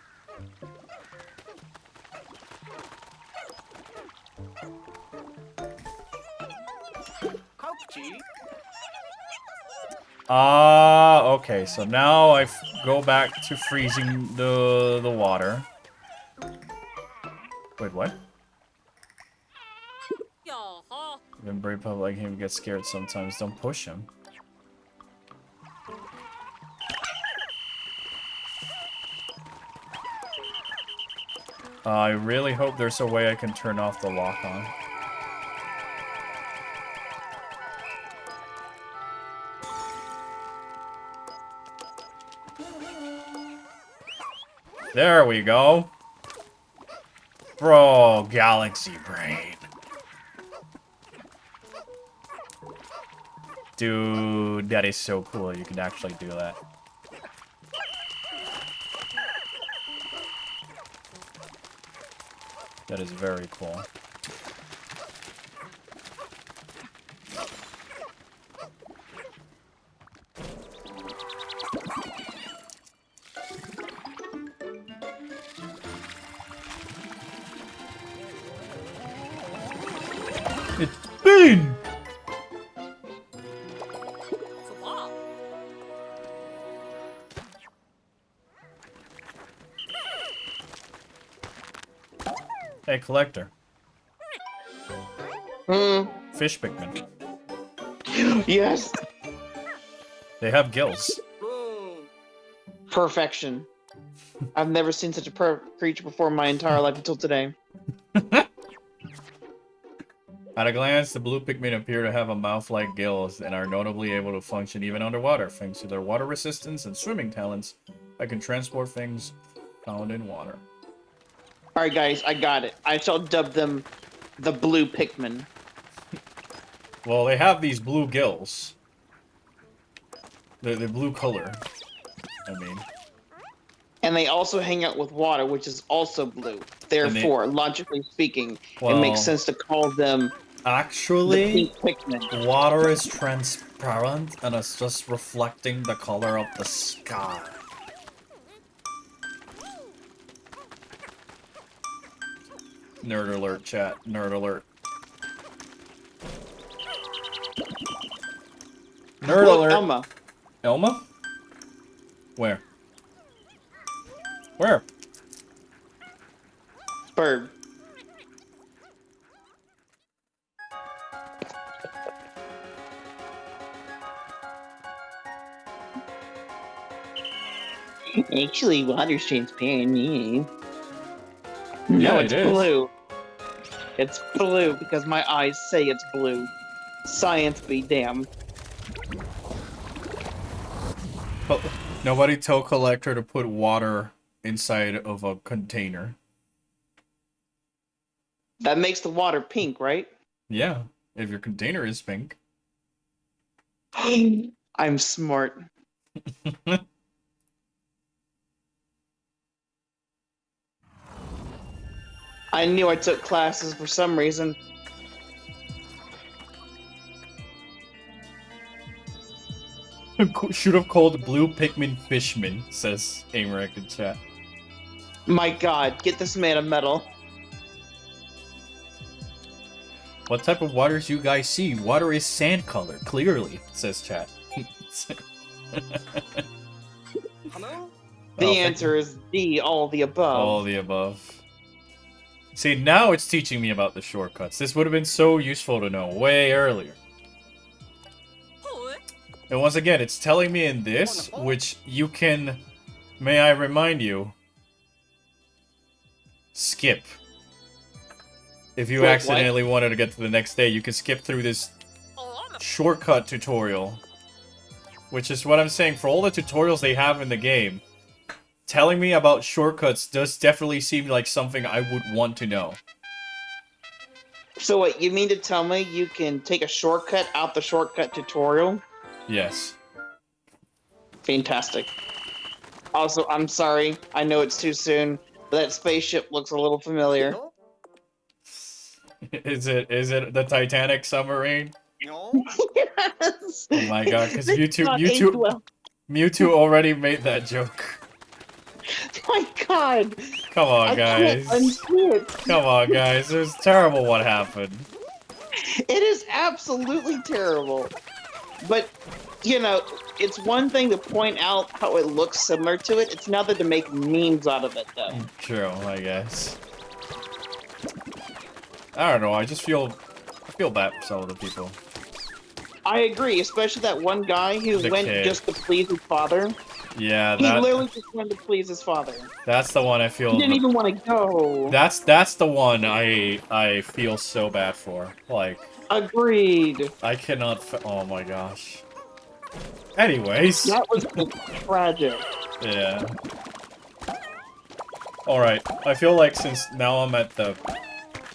Okay, so now I go back to freezing the water. Wait, what? Yaha. Even brave people like him get scared sometimes. Don't push him. I really hope there's a way I can turn off the lock on. There we go. Bro, Galaxy Brain. Dude, that is so cool. You can actually do that. That is very cool. It's been! Swap. Hey, Collector. Fish Pikmin. Yes. They have gills. Perfection. I've never seen such a creature before in my entire life until today. At a glance, the blue Pikmin appear to have a mouth like gills and are notably able to function even underwater. Thanks to their water resistance and swimming talents, I can transport things found in water. Alright guys, I got it. I shall dub them the blue Pikmin. Well, they have these blue gills. The blue color, I mean. And they also hang out with water, which is also blue. Therefore, logically speaking, it makes sense to call them actually, the pink Pikmin. water is transparent and it's just reflecting the color of the sky. Nerd alert, chat. Nerd alert. Nerd Look, alert. Elma. Elma? Where? Where? Bird. Actually, water's transparent. Yeah. No, Yeah, it's it is. blue. It's blue because my eyes say it's blue. Science be damned. But nobody told Collector to put water inside of a container. That makes the water pink, right? Yeah, if your container is pink. I'm smart. I knew I took classes for some reason. Should have called Blue Pikmin Fishman, says Amorek in chat. My god, get this man a medal. What type of waters you guys see? Water is sand color, clearly, says chat. The answer is D, all the above. All the above. See, now it's teaching me about the shortcuts. This would have been so useful to know way earlier. And once again, it's telling me in this, which you can, may I remind you, skip. If you Wait, accidentally wanted to get to the next day, you can skip through this shortcut tutorial. Which is what I'm saying, for all the tutorials they have in the game, telling me about shortcuts does definitely seem like something I would want to know. So what, you mean to tell me you can take a shortcut out the shortcut tutorial? Yes. Fantastic. Also, I'm sorry, I know it's too soon, but that spaceship looks a little familiar. No. Is it the Titanic submarine? No. Yes! Oh my god, because This is not aged well. Mewtwo already made that joke. My god! Come on, I guys. can't unsee it. Come on, guys. It was terrible what happened. It is absolutely terrible. But, you know, it's one thing to point out how it looks similar to it. It's another to make memes out of it, though. True, I guess. I don't know. I feel bad for some of the people. I agree, especially that one guy who The went kid. just to please his father. Yeah, He literally just went to please his father. that's the one I feel. He didn't even want to go. That's the one I feel so bad for. Like, Agreed. I cannot. Oh my gosh. Anyways. That was tragic. Yeah. Alright, I feel like since now I'm at the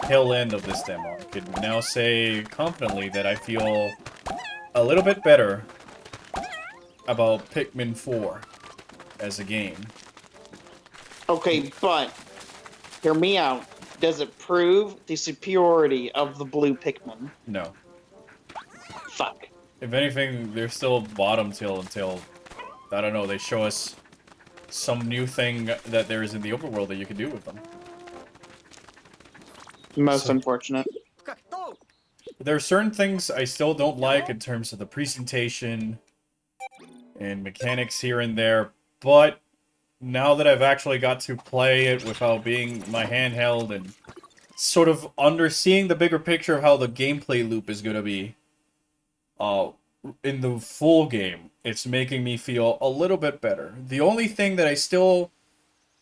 tail end of this demo, I could now say confidently that I feel a little bit better about Pikmin 4 as a game. Okay, but hear me out. Does it prove the superiority of the blue Pikmin? No. Fuck. If anything, they're still bottom till until, I don't know, they show us some new thing that there is in the overworld that you can do with them. Most unfortunate. Kakto. There are certain things I still don't like in terms of the presentation and mechanics here and there, but now that I've actually got to play it without being my handheld and sort of seeing the bigger picture of how the gameplay loop is gonna be, in the full game, it's making me feel a little bit better. The only thing that I still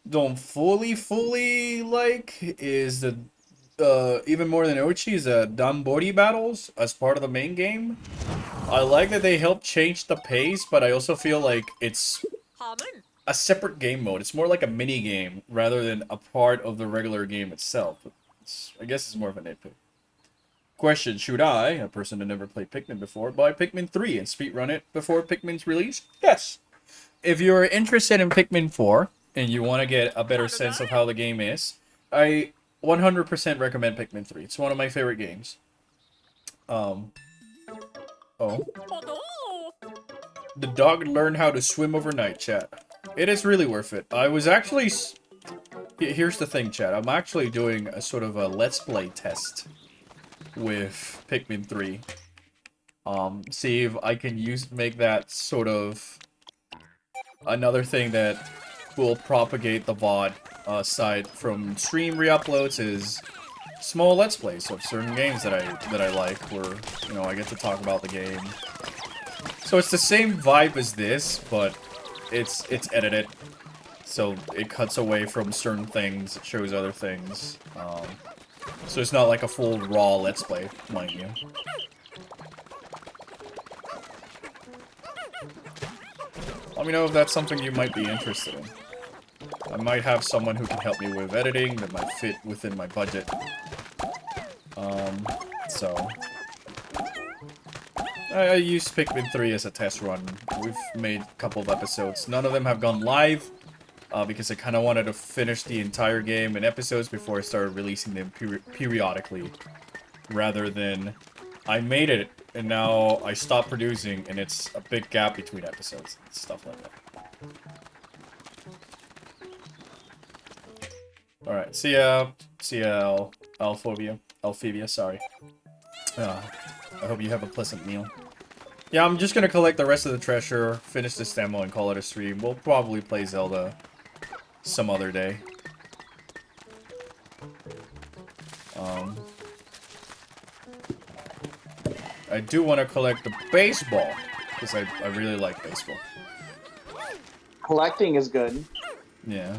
don't fully like is the even more than Ochi is Danbori battles as part of the main game. I like that they help change the pace, but I also feel like it's Harmon. a separate game mode. It's more like a mini game rather than a part of the regular game itself. I guess it's more of a nitpick. Question, should I, a person that never played Pikmin before, buy Pikmin 3 and speedrun it before Pikmin's release? Yes. If you're interested in Pikmin 4 and you want to get a better sense of how the game is, I 100% recommend Pikmin 3. It's one of my favorite games. Oh. Odo. The dog learned how to swim overnight, chat. It is really worth it. I was actually... Here's the thing, chat. I'm actually doing a sort of a Let's Play test with Pikmin 3. See if I can make that sort of another thing that will propagate the VOD side from stream re-uploads is small Let's Plays of certain games that I like, where, you know, I get to talk about the game. So it's the same vibe as this, but it's edited. So it cuts away from certain things, it shows other things. So it's not like a full raw Let's Play, mind you. Let me know if that's something you might be interested in. I might have someone who can help me with editing that might fit within my budget. So... I used Pikmin 3 as a test run. We've made a couple of episodes. None of them have gone live, because I kind of wanted to finish the entire game in episodes before I started releasing them periodically. Rather than, I made it, and now I stopped producing, and it's a big gap between episodes. And stuff like that. Alright, see ya, Alphobia, sorry. I hope you have a pleasant meal. Yeah, I'm just gonna collect the rest of the treasure, finish this demo, and call it a stream. We'll probably play Zelda some other day. I do want to collect the baseball, because I really like baseball. Collecting is good. Yeah.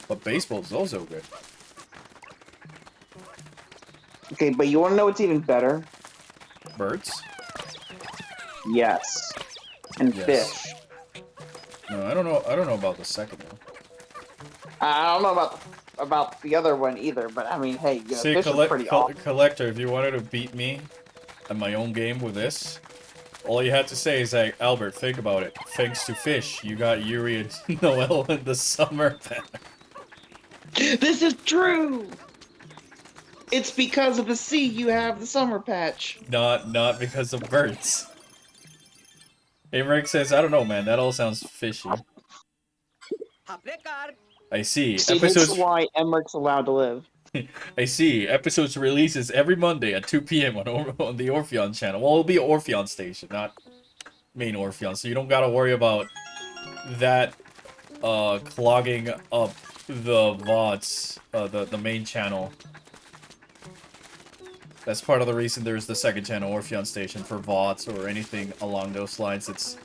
But baseball is also good. Okay, but you want to know what's even better? Birds? Yes. And Yes. fish. No, I don't know about the second one. I don't know about about the other one either, but I mean, hey, See, fish is pretty awesome. Collector, if you wanted to beat me at my own game with this, all you had to say is like, Albert, think about it. Thanks to fish, you got Yuri and Noel in the summer pack. This is true! It's because of the sea you have the summer patch. Not because of birds. Rick says, I don't know, man. That all sounds fishy. I see. See, this is Episodes. why Emmerich's allowed to live. I see. Episodes releases every Monday at 2 p.m. on the Orpheon channel. Well, it'll be Orpheon station, not main Orpheon, so you don't gotta worry about that clogging up the VODs, the main channel. That's part of the reason there's the second channel, Orpheon Station, for VODs or anything along those lines. It's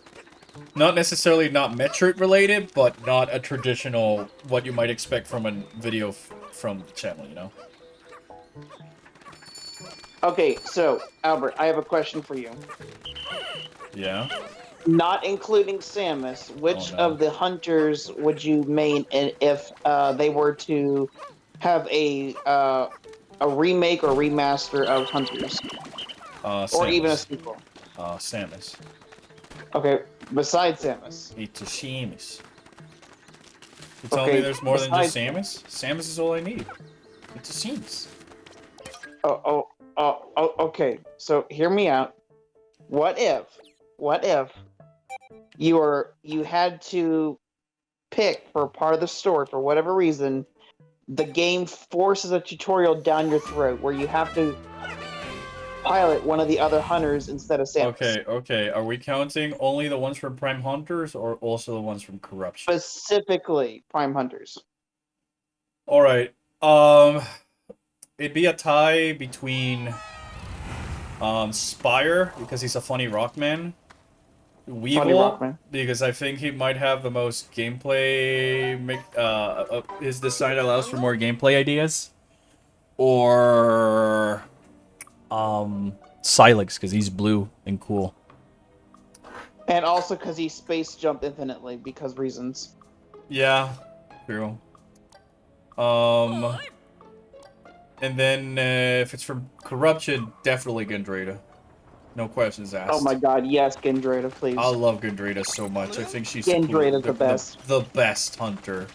not necessarily not Metroid related, but not a traditional, what you might expect from a video from the channel, you know? Okay, so, Albert, I have a question for you. Yeah? Not including Samus, which of the hunters would you main if they were to have a remake or remaster of Hunters? Or even a sequel? Samus. Okay, besides Samus. It's a Samus. You tell me there's more than just Samus? Samus is all I need. It's a Samus. Okay. So hear me out. What if you had to pick for part of the story for whatever reason, the game forces a tutorial down your throat where you have to pilot one of the other hunters instead of Samus. Okay. Are we counting only the ones from Prime Hunters or also the ones from Corruption? Specifically, Prime Hunters. Alright. It'd be a tie between Spire, because he's a funny rockman. Weevil, because I think he might have the most gameplay, his design allows for more gameplay ideas. Or Silex, because he's blue and cool. And also because he space jumped infinitely, because reasons. Yeah, true. And then if it's from Corruption, definitely Gendrita. No questions asked. Oh my god, yes, Gendrita, please. I love Gendrita so much. I think she's Gendrita's the best. The best hunter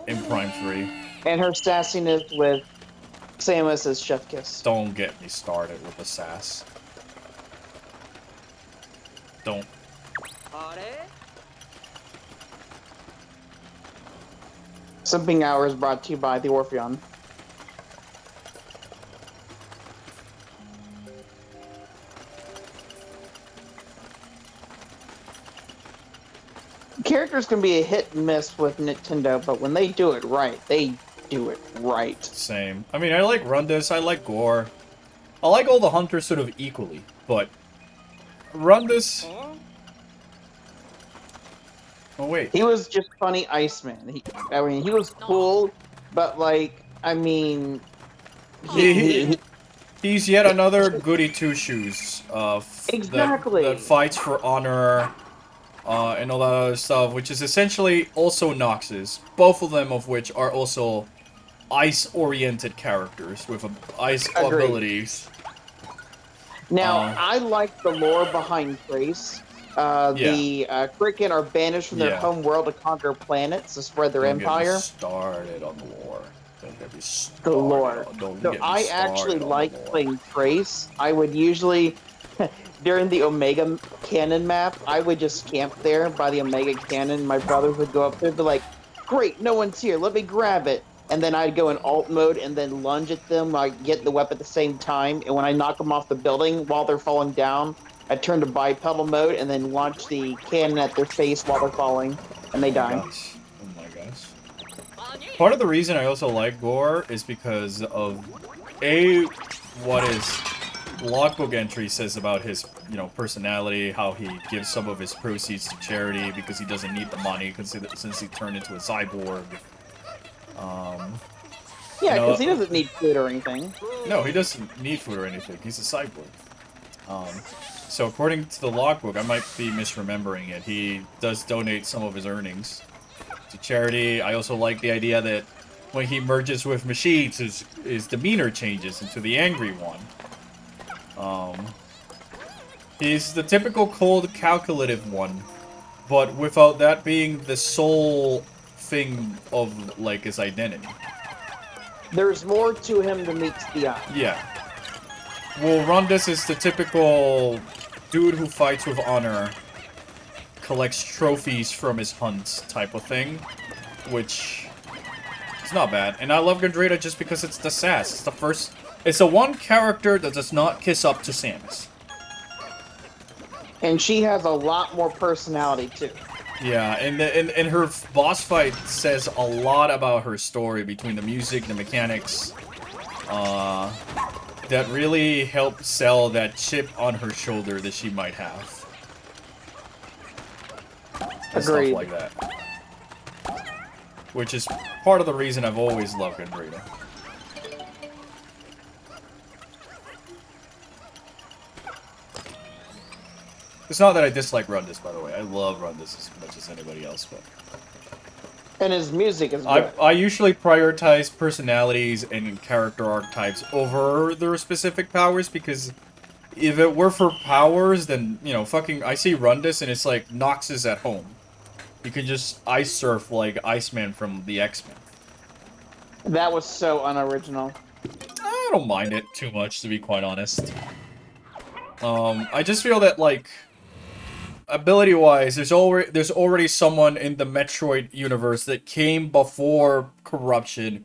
in Prime 3. And her sassiness with Samus is chef kiss. Don't get me started with the sass. Don't. Simping Hours brought to you by the Orpheon. Characters can be a hit and miss with Nintendo, but when they do it right, they do it right. Same. I mean, I like Rundus, I like Gore. I like all the hunters sort of equally, but Rundus... Oh, wait. He was just funny Iceman. I mean, he was cool, but, like, I mean... He's yet another goody two-shoes. Exactly. That fights for honor, and all that other stuff, which is essentially also Noxus. Both of them of which are also ice-oriented characters with ice abilities. Now, I like the lore behind Trace. The Kraken are banished from their home world to conquer planets to spread their empire. Don't get me started on the lore. Don't get me started. The lore. So I actually like playing Trace. I would usually, during the Omega Cannon map, I would just camp there by the Omega Cannon. My brothers would go up there and be like, great, no one's here, let me grab it. And then I'd go in alt mode and then lunge at them, like get the weapon at the same time. And when I knock them off the building while they're falling down, I turn to bipedal mode and then launch the cannon at their face while they're falling, and they die. Oh my gosh. Part of the reason I also like Gore is because of what his logbook entry says about his, personality, how he gives some of his proceeds to charity because he doesn't need the money since he turned into a cyborg. Yeah, because he doesn't need food or anything. No, he doesn't need food or anything. He's a cyborg. So according to the logbook, I might be misremembering it, he does donate some of his earnings to charity. I also like the idea that when he merges with machines, his demeanor changes into the angry one. He's the typical cold, calculative one, but without that being the sole thing of, like, his identity. There's more to him than meets the eye. Yeah. Well, Rundus is the typical dude who fights with honor, collects trophies from his hunts type of thing, which is not bad. And I love Gandrita just because it's the sass. It's the first... It's the one character that does not kiss up to Samus. And she has a lot more personality, too. Yeah, and her boss fight says a lot about her story between the music, the mechanics, that really help sell that chip on her shoulder that she might have. And Agreed. stuff like that. Which is part of the reason I've always loved Gandrita. It's not that I dislike Rundus, by the way. I love Rundus as much as anybody else, but... And his music is good. I usually prioritize personalities and character archetypes over their specific powers, because if it were for powers, then, you know, fucking... I see Rundus and it's like Noxus at home. You can just ice surf like Iceman from the X-Men. That was so unoriginal. I don't mind it too much, to be quite honest. I just feel that, like... Ability-wise, there's already someone in the Metroid universe that came before Corruption,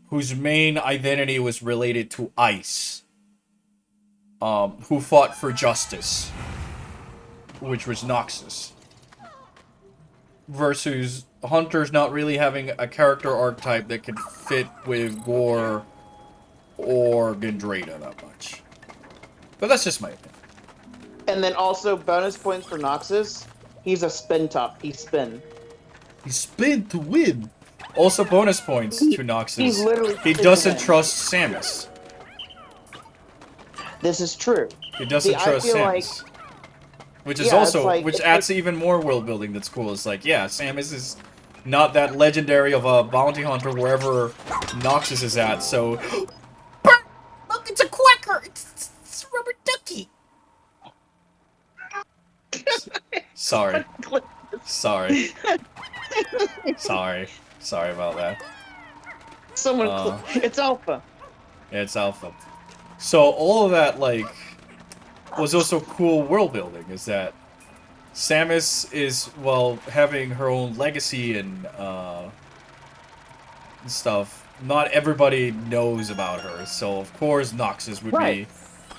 whose main identity was related to ice. Who fought for justice, which was Noxus. Versus Hunter's not really having a character archetype that could fit with Gore or Gandrita that much. But that's just my opinion. And then also, bonus points for Noxus. He's a spin top. He spin. He spin to win. Also bonus points to Noxus. He's literally He doesn't trust Samus. This is true. He doesn't trust feel Samus. Which is Yeah, also, it's like- which it's adds even more world building that's cool. It's like, yeah, Samus is not that legendary of a bounty hunter wherever Noxus is at, so... Look, it's a quacker. It's rubber ducky. Sorry. Sorry. Sorry about that. Someone, it's Alpha. Yeah, it's Alpha. So all of that, like, was also cool world building, is that Samus is, well, having her own legacy and stuff. Not everybody knows about her, so of course Noxus would be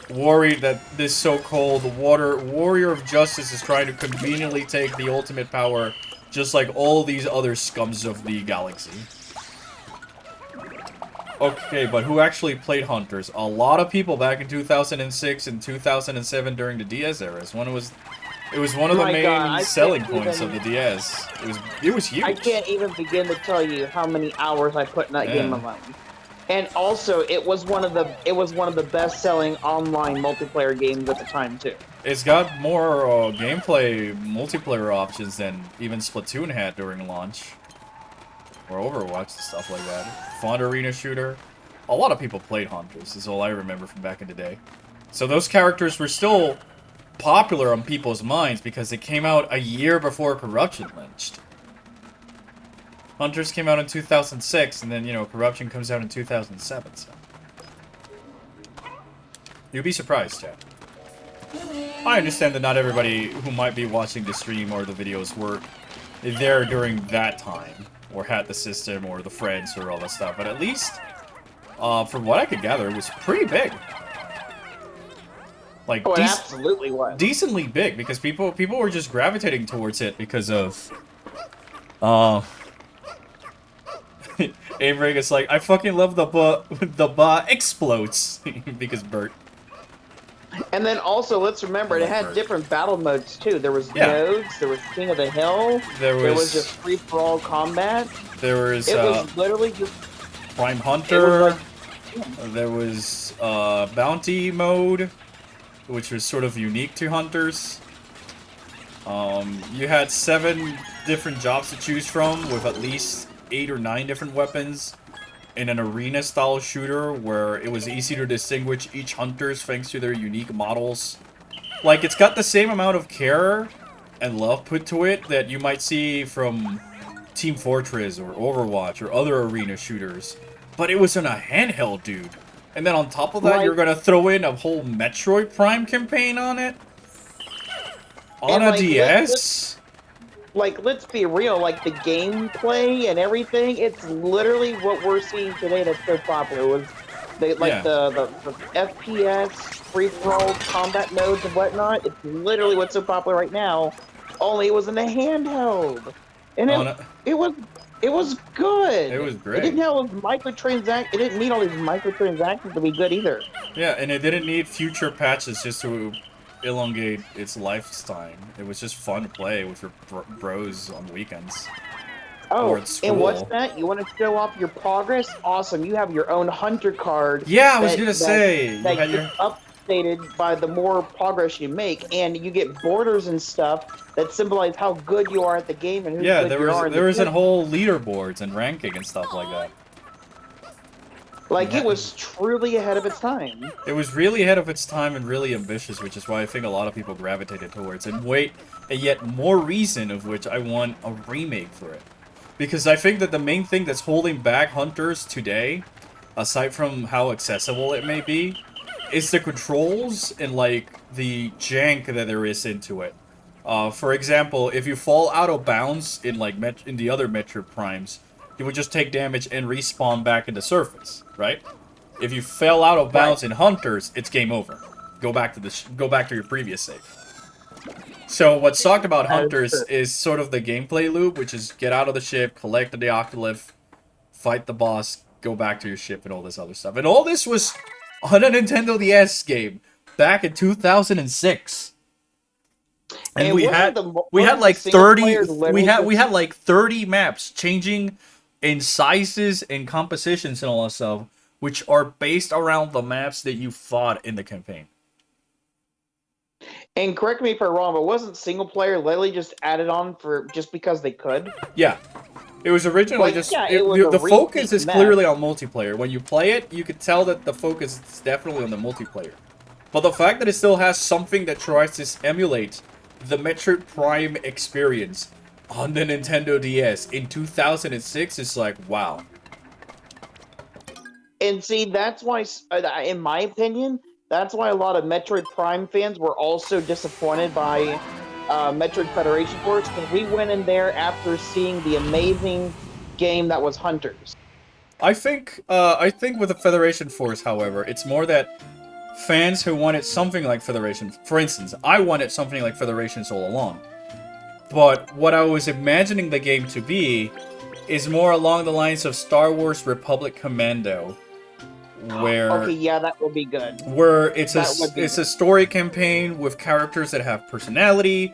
worried that this so-called warrior of justice is trying to conveniently take the ultimate power, just like all these other scums of the galaxy. Okay, but who actually played Hunters? A lot of people back in 2006 and 2007 during the DS era. It was one of the main selling points of the DS. It was huge. I can't even begin to tell you how many hours I put in that game alone. And also, it was one of the best-selling online multiplayer games at the time too. It's got more gameplay multiplayer options than even Splatoon had during launch, or Overwatch and stuff like that. Fun arena shooter. A lot of people played Hunters. Is all I remember from back in the day. So those characters were still popular on people's minds because they came out a year before Corruption lynched. Hunters came out in 2006, and then, you know, Corruption comes out in 2007, so... You'd be surprised, Chad. I understand that not everybody who might be watching the stream or the videos were there during that time, or had the system, or the friends, or all that stuff, but at least, from what I could gather, it was pretty big. Like, it absolutely was. Decently big, because people were just gravitating towards it because of... Avery is like, I fucking love the ba explodes because Bert. And then also, let's remember, it had different battle modes too. There was nodes, there was King of the Hill, there was just free for all combat. There was it was literally just Prime Hunter. There was Bounty mode, which was sort of unique to Hunters. You had 7 different jobs to choose from with at least 8 or 9 different weapons. in an arena-style shooter where it was easy to distinguish each hunters thanks to their unique models. Like, it's got the same amount of care and love put to it that you might see from Team Fortress or Overwatch or other arena shooters. But it was in a handheld, dude. And then on top of that, Right. you're gonna throw in a whole Metroid Prime campaign on it? On And, a like, DS? Let's be real, like the gameplay and everything, it's literally what we're seeing today that's so popular. Was they like Yeah. the FPS, free for all combat modes and whatnot, it's literally what's so popular right now. Only it was in a handheld. And On a- it was good. It was great. It didn't have all those it didn't need all these microtransactions to be good either. Yeah, and it didn't need future patches just to elongate its lifetime. It was just fun to play with your bros on weekends. Oh, Or at and what's school. that? You want to show off your progress? Awesome. You have your own hunter card. Yeah, I was gonna say, you That had gets updated by the more progress you make, and you get borders and stuff that symbolize how good you are at the game and who Yeah, good there you are. was in there the was a game. whole leaderboards and ranking and stuff like that. Like, Yeah. it was truly ahead of its time. It was really ahead of its time and really ambitious, which is why I think a lot of people gravitated towards it. And yet more reason of which I want a remake for it. Because I think that the main thing that's holding back Hunters today, aside from how accessible it may be, is the controls and, like, the jank that there is into it. For example, if you fall out of bounds in, like, in the other Metroid Primes, you would just take damage and respawn back into surface, right? If you fell out of bounds in Hunters, it's game over. Go back to your previous save. So what sucked about Hunters is sort of the gameplay loop, which is get out of the ship, collect the Octolith, fight the boss, go back to your ship, and all this other stuff. And all this was on a Nintendo DS game back in 2006. And we had like 30 we had like 30 maps changing in sizes and compositions and all that stuff, which are based around the maps that you fought in the campaign. And correct me if I'm wrong, but wasn't single player literally just added on for just because they could? Yeah. It was originally Like, just yeah, it was a the focus repeat is map. clearly on multiplayer. When you play it, you could tell that the focus is definitely on the multiplayer. But the fact that it still has something that tries to emulate the Metroid Prime experience on the Nintendo DS in 2006 is like, wow. And see, that's why, in my opinion, that's why a lot of Metroid Prime fans were also disappointed by Metroid Federation Force, because we went in there after seeing the amazing game that was Hunters. I think with the Federation Force, however, it's more that fans who wanted something like Federation, for instance, I wanted something like Federation all along. But what I was imagining the game to be is more along the lines of Star Wars Republic Commando, where Okay, yeah, that would be good. where it's That would be a story campaign with characters that have personality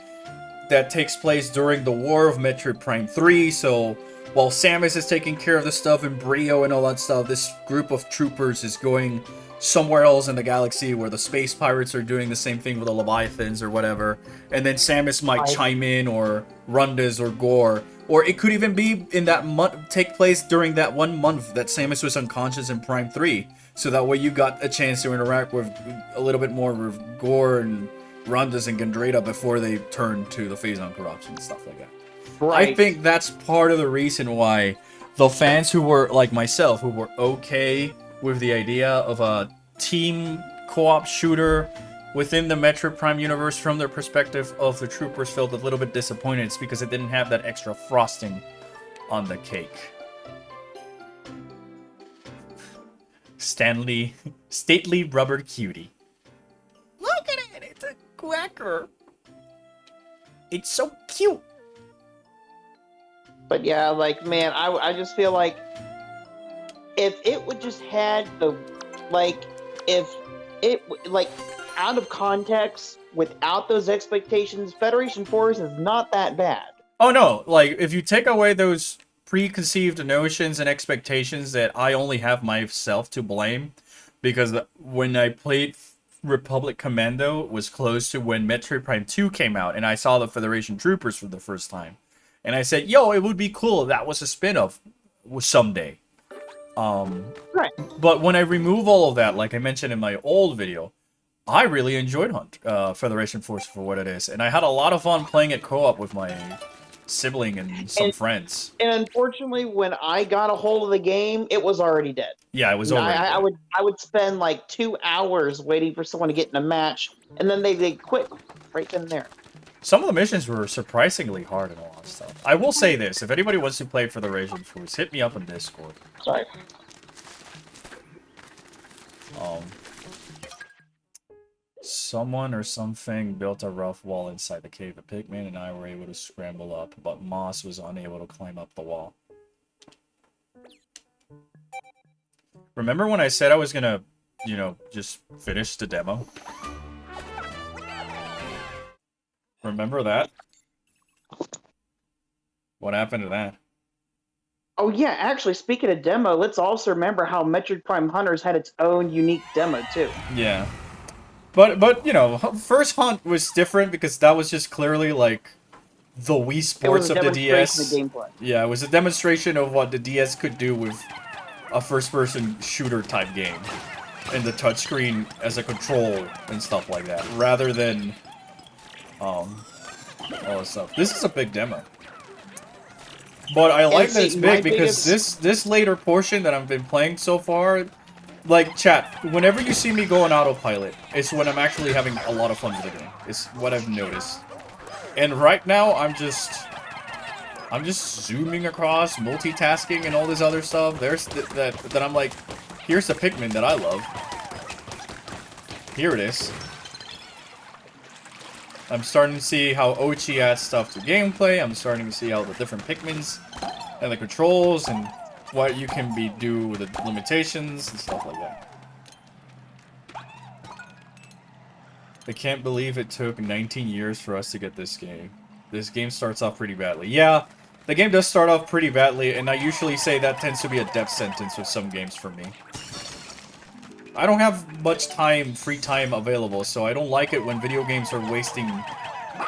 that takes place during the war of Metroid Prime 3. So while Samus is taking care of the stuff in Brio and all that stuff, this group of troopers is going somewhere else in the galaxy where the space pirates are doing the same thing with the Leviathans or whatever. And then Samus might chime in, or Rundas or Gore. Or it could even be in that month, take place during that 1 month that Samus was unconscious in Prime 3. So that way you got a chance to interact with a little bit more with Gore and Rundas and Gandrada before they turned to the Phazon corruption and stuff like that. Right. I think that's part of the reason why the fans who were, like myself, who were okay with the idea of a team co-op shooter within the Metroid Prime universe from their perspective of the troopers felt a little bit disappointed. It's because it didn't have that extra frosting on the cake. Stately rubber cutie. Look at it. It's a quacker. It's so cute. But yeah, like, man, I just feel like if it would just had the, like, if it, like, out of context, without those expectations, Federation Force is not that bad. Oh no, like, if you take away those preconceived notions and expectations that I only have myself to blame, because when I played Republic Commando, it was close to when Metroid Prime 2 came out, and I saw the Federation Troopers for the first time. And I said, yo, it would be cool if that was a spin-off someday. Right. But when I remove all of that, like I mentioned in my old video, I really enjoyed Federation Force for what it is, and I had a lot of fun playing it co-op with my sibling and some friends. And unfortunately, when I got a hold of the game, it was already dead. Yeah, it was I, already I, I dead. would I would spend like 2 hours waiting for someone to get in a match, and then they quit right then and there. Some of the missions were surprisingly hard and all that stuff. I will say this, if anybody wants to play Federation Force, hit me up on Discord. Sorry. Someone or something built a rough wall inside the cave. The Pikmin and I were able to scramble up, but Moss was unable to climb up the wall. Remember when I said I was gonna, you know, just finish the demo? Remember that? What happened to that? Oh yeah, actually, speaking of demo, let's also remember how Metroid Prime Hunters had its own unique demo too. Yeah. But you know, First Hunt was different because that was just clearly like the Wii Sports of the DS. Of gameplay. Yeah, it was a demonstration of what the DS could do with a first-person shooter type game, and the touchscreen as a control and stuff like that, rather than all this stuff. This is a big demo, but I like that it's big because this later portion that I've been playing so far. Like, chat, whenever you see me go on autopilot, it's when I'm actually having a lot of fun with the game. It's what I've noticed. And right now, I'm just zooming across, multitasking, and all this other stuff. There's that I'm like, here's the Pikmin that I love. Here it is. I'm starting to see how Ochi adds stuff to gameplay. I'm starting to see how the different Pikmins and the controls and what you can do with the limitations and stuff like that. I can't believe it took 19 years for us to get this game. This game starts off pretty badly. Yeah, the game does start off pretty badly, and I usually say that tends to be a death sentence with some games for me. I don't have much free time available, so I don't like it when video games are wasting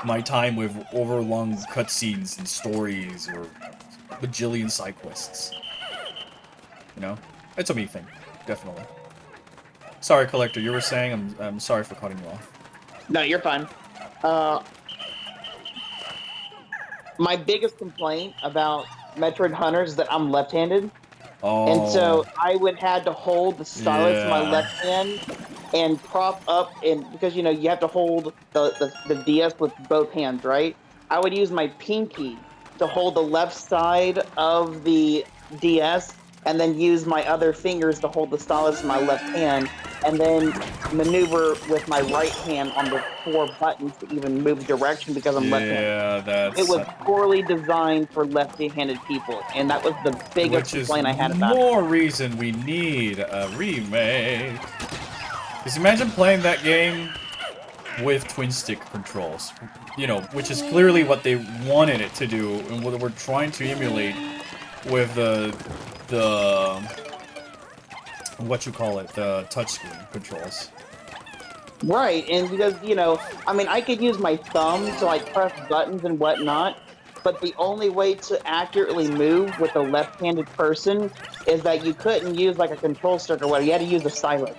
my time with overlong cutscenes and stories or bajillion side quests. You know? It's a me thing. Definitely. Sorry, Collector, you were saying? I'm sorry for cutting you off. No, you're fine. My biggest complaint about Metroid Hunters is that I'm left-handed. Oh. And so I would have to hold the stylus in my left hand and prop up, and because you know you have to hold the DS with both hands, right? I would use my pinky to hold the left side of the DS, and then use my other fingers to hold the stylus in my left hand, and then maneuver with my right hand on the 4 buttons to even move direction because I'm left-handed. That's... It was poorly designed for left-handed people, and that was the biggest complaint I had about it. More reason we need a remake. Because imagine playing that game with twin-stick controls. You know, which is clearly what they wanted it to do, and what we're trying to emulate with the what you call it, the touchscreen controls. Right, and because, you know, I mean, I could use my thumb to, like, press buttons and whatnot, but the only way to accurately move with a left-handed person is that you couldn't use, like, a control stick or whatever. You had to use a stylus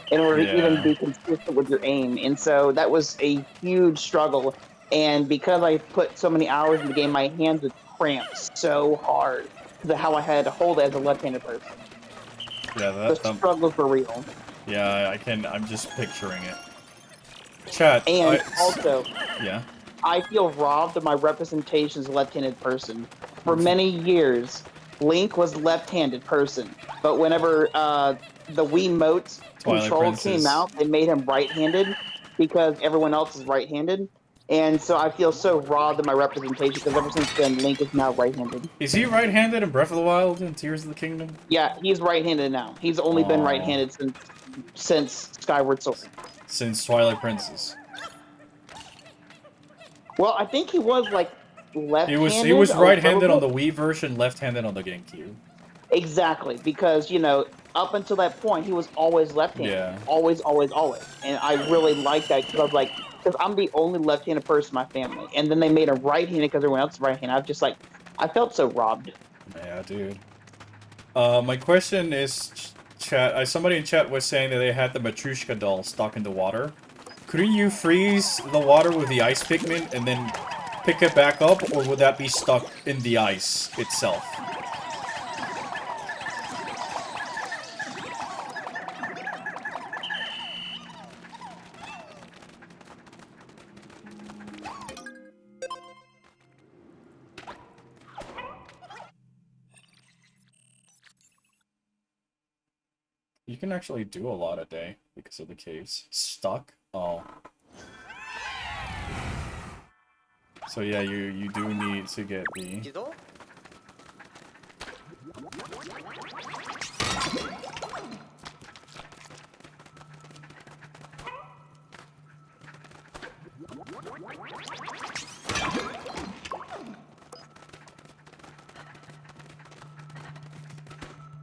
in order to even be consistent with your aim, and so that was a huge struggle, and because I put so many hours in the game, my hands would cramp so hard to how I had to hold it as a left-handed person. Yeah, the struggles were real. Yeah, I'm just picturing it. Chat. And also, yeah, I feel robbed of my representation as a left-handed person. For many years, Link was a left-handed person, but whenever the Wiimote control came out, they made him right-handed because everyone else is right-handed. And so I feel so robbed of my representation because ever since then, Link is now right-handed. Is he right-handed in Breath of the Wild and Tears of the Kingdom? Yeah, he's right-handed now. He's only been right-handed since Skyward Sword. Since Twilight Princess. Well, I think he was like left-handed. He was right-handed on the Wii version, left-handed on the GameCube. Exactly, because you know, up until that point, he was always left-handed. Yeah. Always, always, always. And I really liked that because I was like, because I'm the only left-handed person in my family, and then they made him right-handed because everyone else is right-handed. I was just like, I felt so robbed. Yeah, dude. My question is, chat. Somebody in chat was saying that they had the Matryoshka doll stuck in the water. Couldn't you freeze the water with the ice Pikmin and then pick it back up, or would that be stuck in the ice itself? You can actually do a lot a day because of the caves. Stuck? Oh. So yeah, you do need to get the... 기도?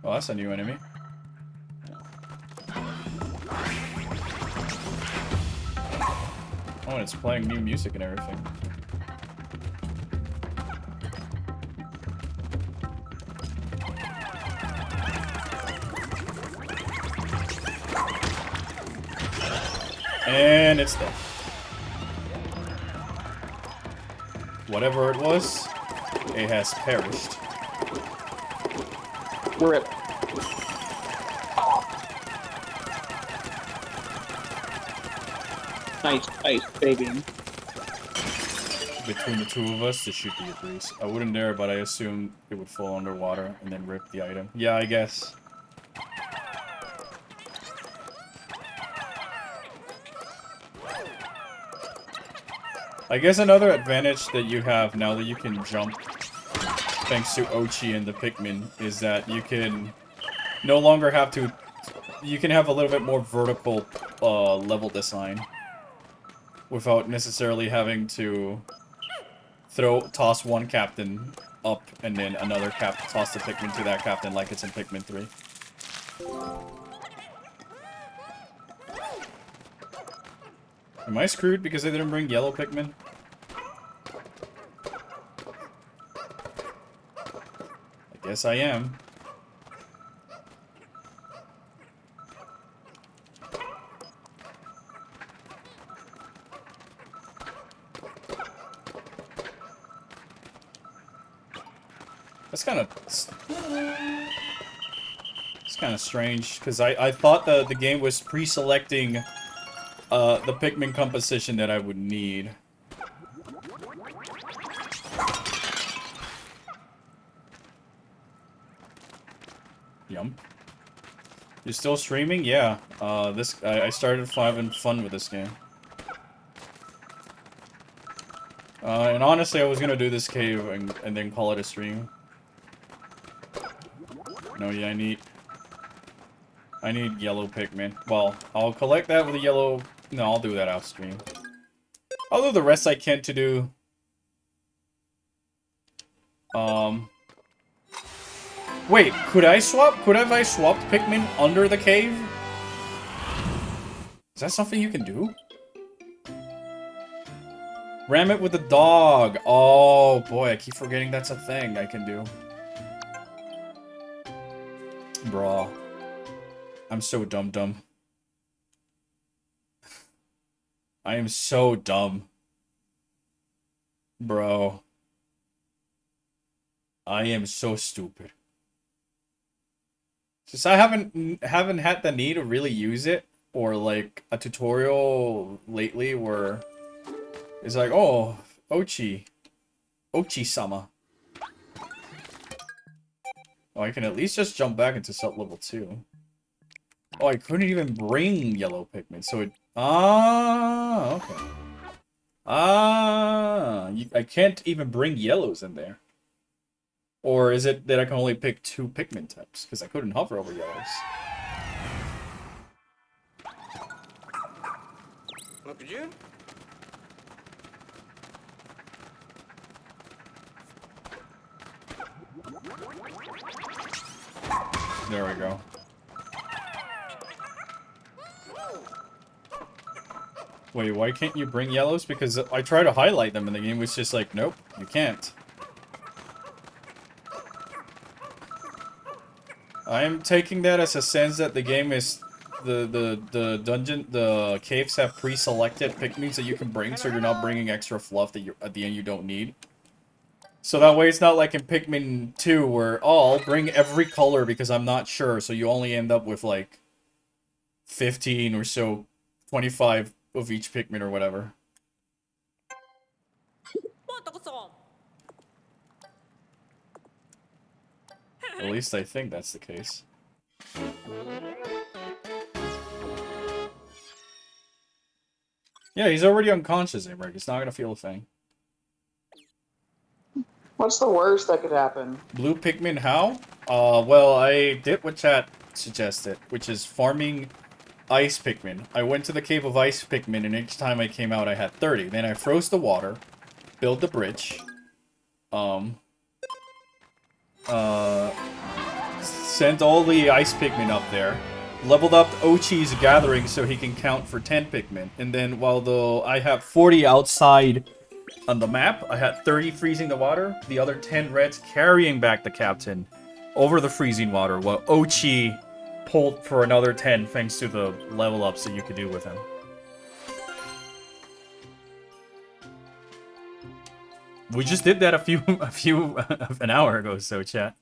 Oh, that's a new enemy. Oh, and it's playing new music and everything. And it's dead. Whatever it was, it has perished. Rip. Nice, baby. Between the two of us, this should be a breeze. I wouldn't dare, but I assumed it would fall underwater and then rip the item. Yeah, I guess. I guess another advantage that you have now that you can jump, thanks to Ochi and the Pikmin, is that you can no longer have to... You can have a little bit more vertical level design without necessarily having to toss one captain up and then another toss the Pikmin to that captain like it's in Pikmin 3. Am I screwed because they didn't bring yellow Pikmin? I guess I am. That's kind of... It's kind of strange, because I thought the game was pre-selecting the Pikmin composition that I would need. Yum. You're still streaming? Yeah. I started having fun with this game. And honestly, I was gonna do this cave and then call it a stream. No, yeah, I need yellow Pikmin. Well, I'll collect that with a yellow... No, I'll do that off stream. I'll do the rest I can to do. Wait, could I swap? Could have I swapped Pikmin under the cave? Is that something you can do? Ram it with the dog. Oh boy, I keep forgetting that's a thing I can do. Bruh. I'm so dumb. I am so dumb. Bro. I am so stupid. Just I haven't had the need to really use it, or like a tutorial lately where it's like, oh, Ochi-sama. Oh, I can at least just jump back into level 2. Oh, I couldn't even bring yellow Pikmin, so it... Ah, okay. Ah, I can't even bring yellows in there. Or is it that I can only pick 2 Pikmin types? Because I couldn't hover over yellows. Look at you. There we go. Wait, why can't you bring yellows? Because I try to highlight them and the game was just like, nope, you can't. I am taking that as a sense that the game is the caves have pre-selected Pikmins that you can bring, so you're not bringing extra fluff that you at the end you don't need. So that way it's not like in Pikmin 2 where, oh, I'll bring every color because I'm not sure, so you only end up with like 15 or so, 25 of each Pikmin or whatever. At least I think that's the case. Yeah, he's already unconscious, Emmerich. It's not gonna feel a thing. What's the worst that could happen? Blue Pikmin how? Well, I did what chat suggested, which is farming ice Pikmin. I went to the cave of ice Pikmin, and each time I came out, I had 30. Then I froze the water, built the bridge, sent all the ice Pikmin up there, leveled up Ochi's gathering so he can count for 10 Pikmin, and then while I have 40 outside on the map, I had 30 freezing the water, the other 10 reds carrying back the captain over the freezing water, while Ochi pulled for another 10 thanks to the level ups that you could do with him. We just did that an hour ago, so chat.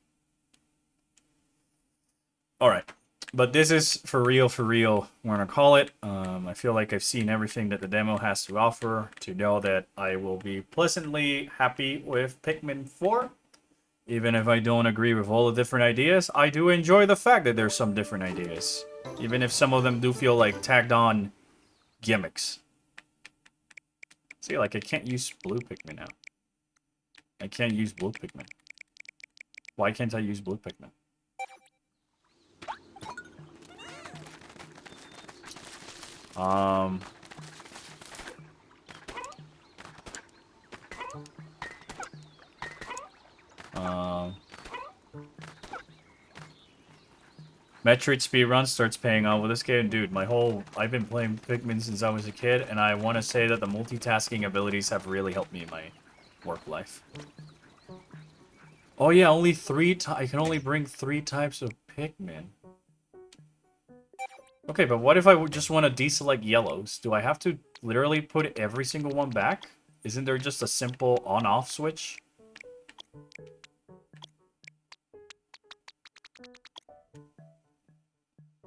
Alright. But this is for real, we're gonna call it. I feel like I've seen everything that the demo has to offer to know that I will be pleasantly happy with Pikmin 4. Even if I don't agree with all the different ideas, I do enjoy the fact that there's some different ideas. Even if some of them do feel like tagged on gimmicks. See, like, I can't use blue Pikmin now. I can't use blue Pikmin. Why can't I use blue Pikmin? Metroid speedrun starts paying off with this game. Dude, I've been playing Pikmin since I was a kid, and I want to say that the multitasking abilities have really helped me in my work life. Oh yeah, I can only bring 3 types of Pikmin. Okay, but what if I just want to deselect yellows? Do I have to literally put every single one back? Isn't there just a simple on-off switch?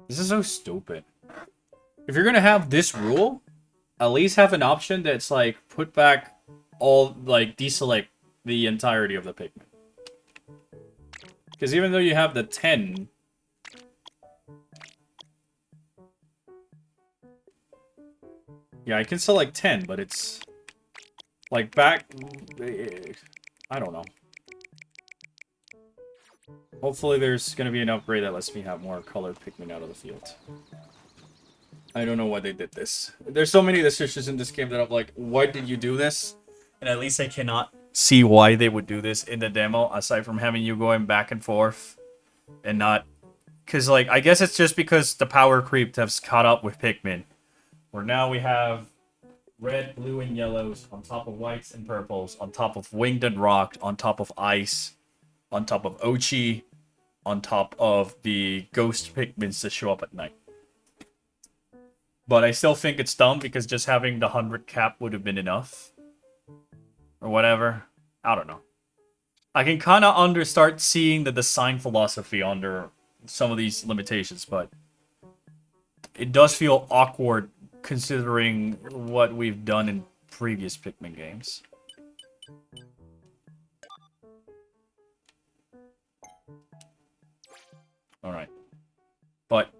This is so stupid. If you're gonna have this rule, at least have an option that's like, put back all, like, deselect the entirety of the Pikmin. Because even though you have the 10... Yeah, I can select 10, but it's... like, back... I don't know. Hopefully there's going to be an upgrade that lets me have more colored Pikmin out of the field. I don't know why they did this. There's so many decisions in this game that I'm like, why did you do this? And at least I cannot see why they would do this in the demo, aside from having you going back and forth and not... Because, like, I guess it's just because the power creep has caught up with Pikmin. Where now we have red, blue, and yellows on top of whites and purples, on top of winged and rocked, on top of ice, on top of Ochi, on top of the ghost Pikmins that show up at night. But I still think it's dumb because just having the 100 cap would have been enough. Or whatever. I don't know. I can kind of start seeing the design philosophy under some of these limitations, but it does feel awkward considering what we've done in previous Pikmin games. Alright. But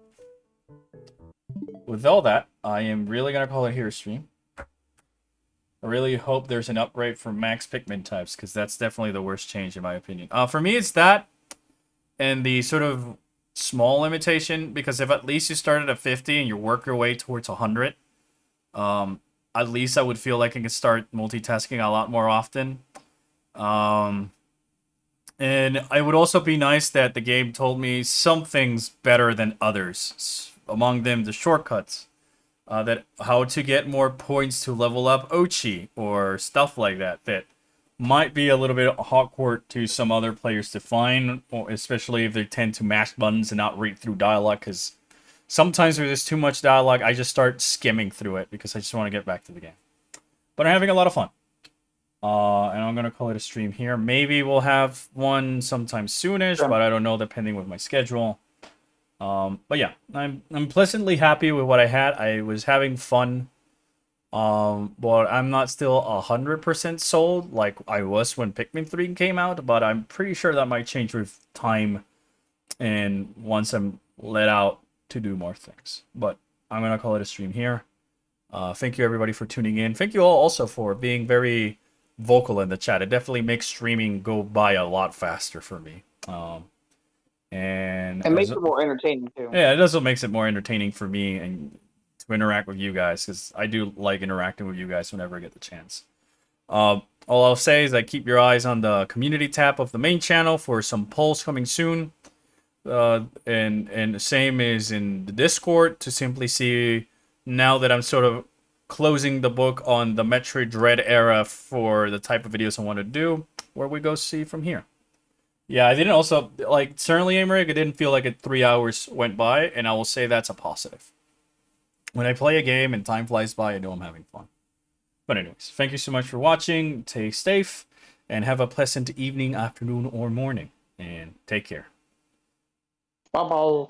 with all that, I am really going to call it here a stream. I really hope there's an upgrade for max Pikmin types, because that's definitely the worst change in my opinion. For me, it's that, and the sort of small limitation, because if at least you started at 50 and you work your way towards 100, at least I would feel like I can start multitasking a lot more often. And it would also be nice that the game told me some things better than others. Among them, the shortcuts. That how to get more points to level up Ochi, or stuff like that. That might be a little bit awkward to some other players to find, or especially if they tend to mash buttons and not read through dialogue, because sometimes when there's too much dialogue, I just start skimming through it because I just want to get back to the game. But I'm having a lot of fun. And I'm going to call it a stream here. Maybe we'll have one sometime soonish, but I don't know, depending with my schedule. But yeah, I'm pleasantly happy with what I had. I was having fun. But I'm not still 100% sold like I was when Pikmin 3 came out, but I'm pretty sure that might change with time and once I'm let out to do more things. But I'm going to call it a stream here. Thank you everybody for tuning in. Thank you all also for being very vocal in the chat. It definitely makes streaming go by a lot faster for me. And It makes it more entertaining too. yeah, it also makes it more entertaining for me and to interact with you guys, because I do like interacting with you guys whenever I get the chance. All I'll say is that keep your eyes on the community tab of the main channel for some polls coming soon. And the same is in the Discord to simply see, now that I'm sort of closing the book on the Metroid Dread era for the type of videos I want to do, where we go see from here. Yeah, I didn't also, like, certainly, America, it didn't feel like it 3 hours went by, and I will say that's a positive. When I play a game and time flies by, I know I'm having fun. But anyways, thank you so much for watching. Stay safe, and have a pleasant evening, afternoon, or morning. And take care. Bye-bye.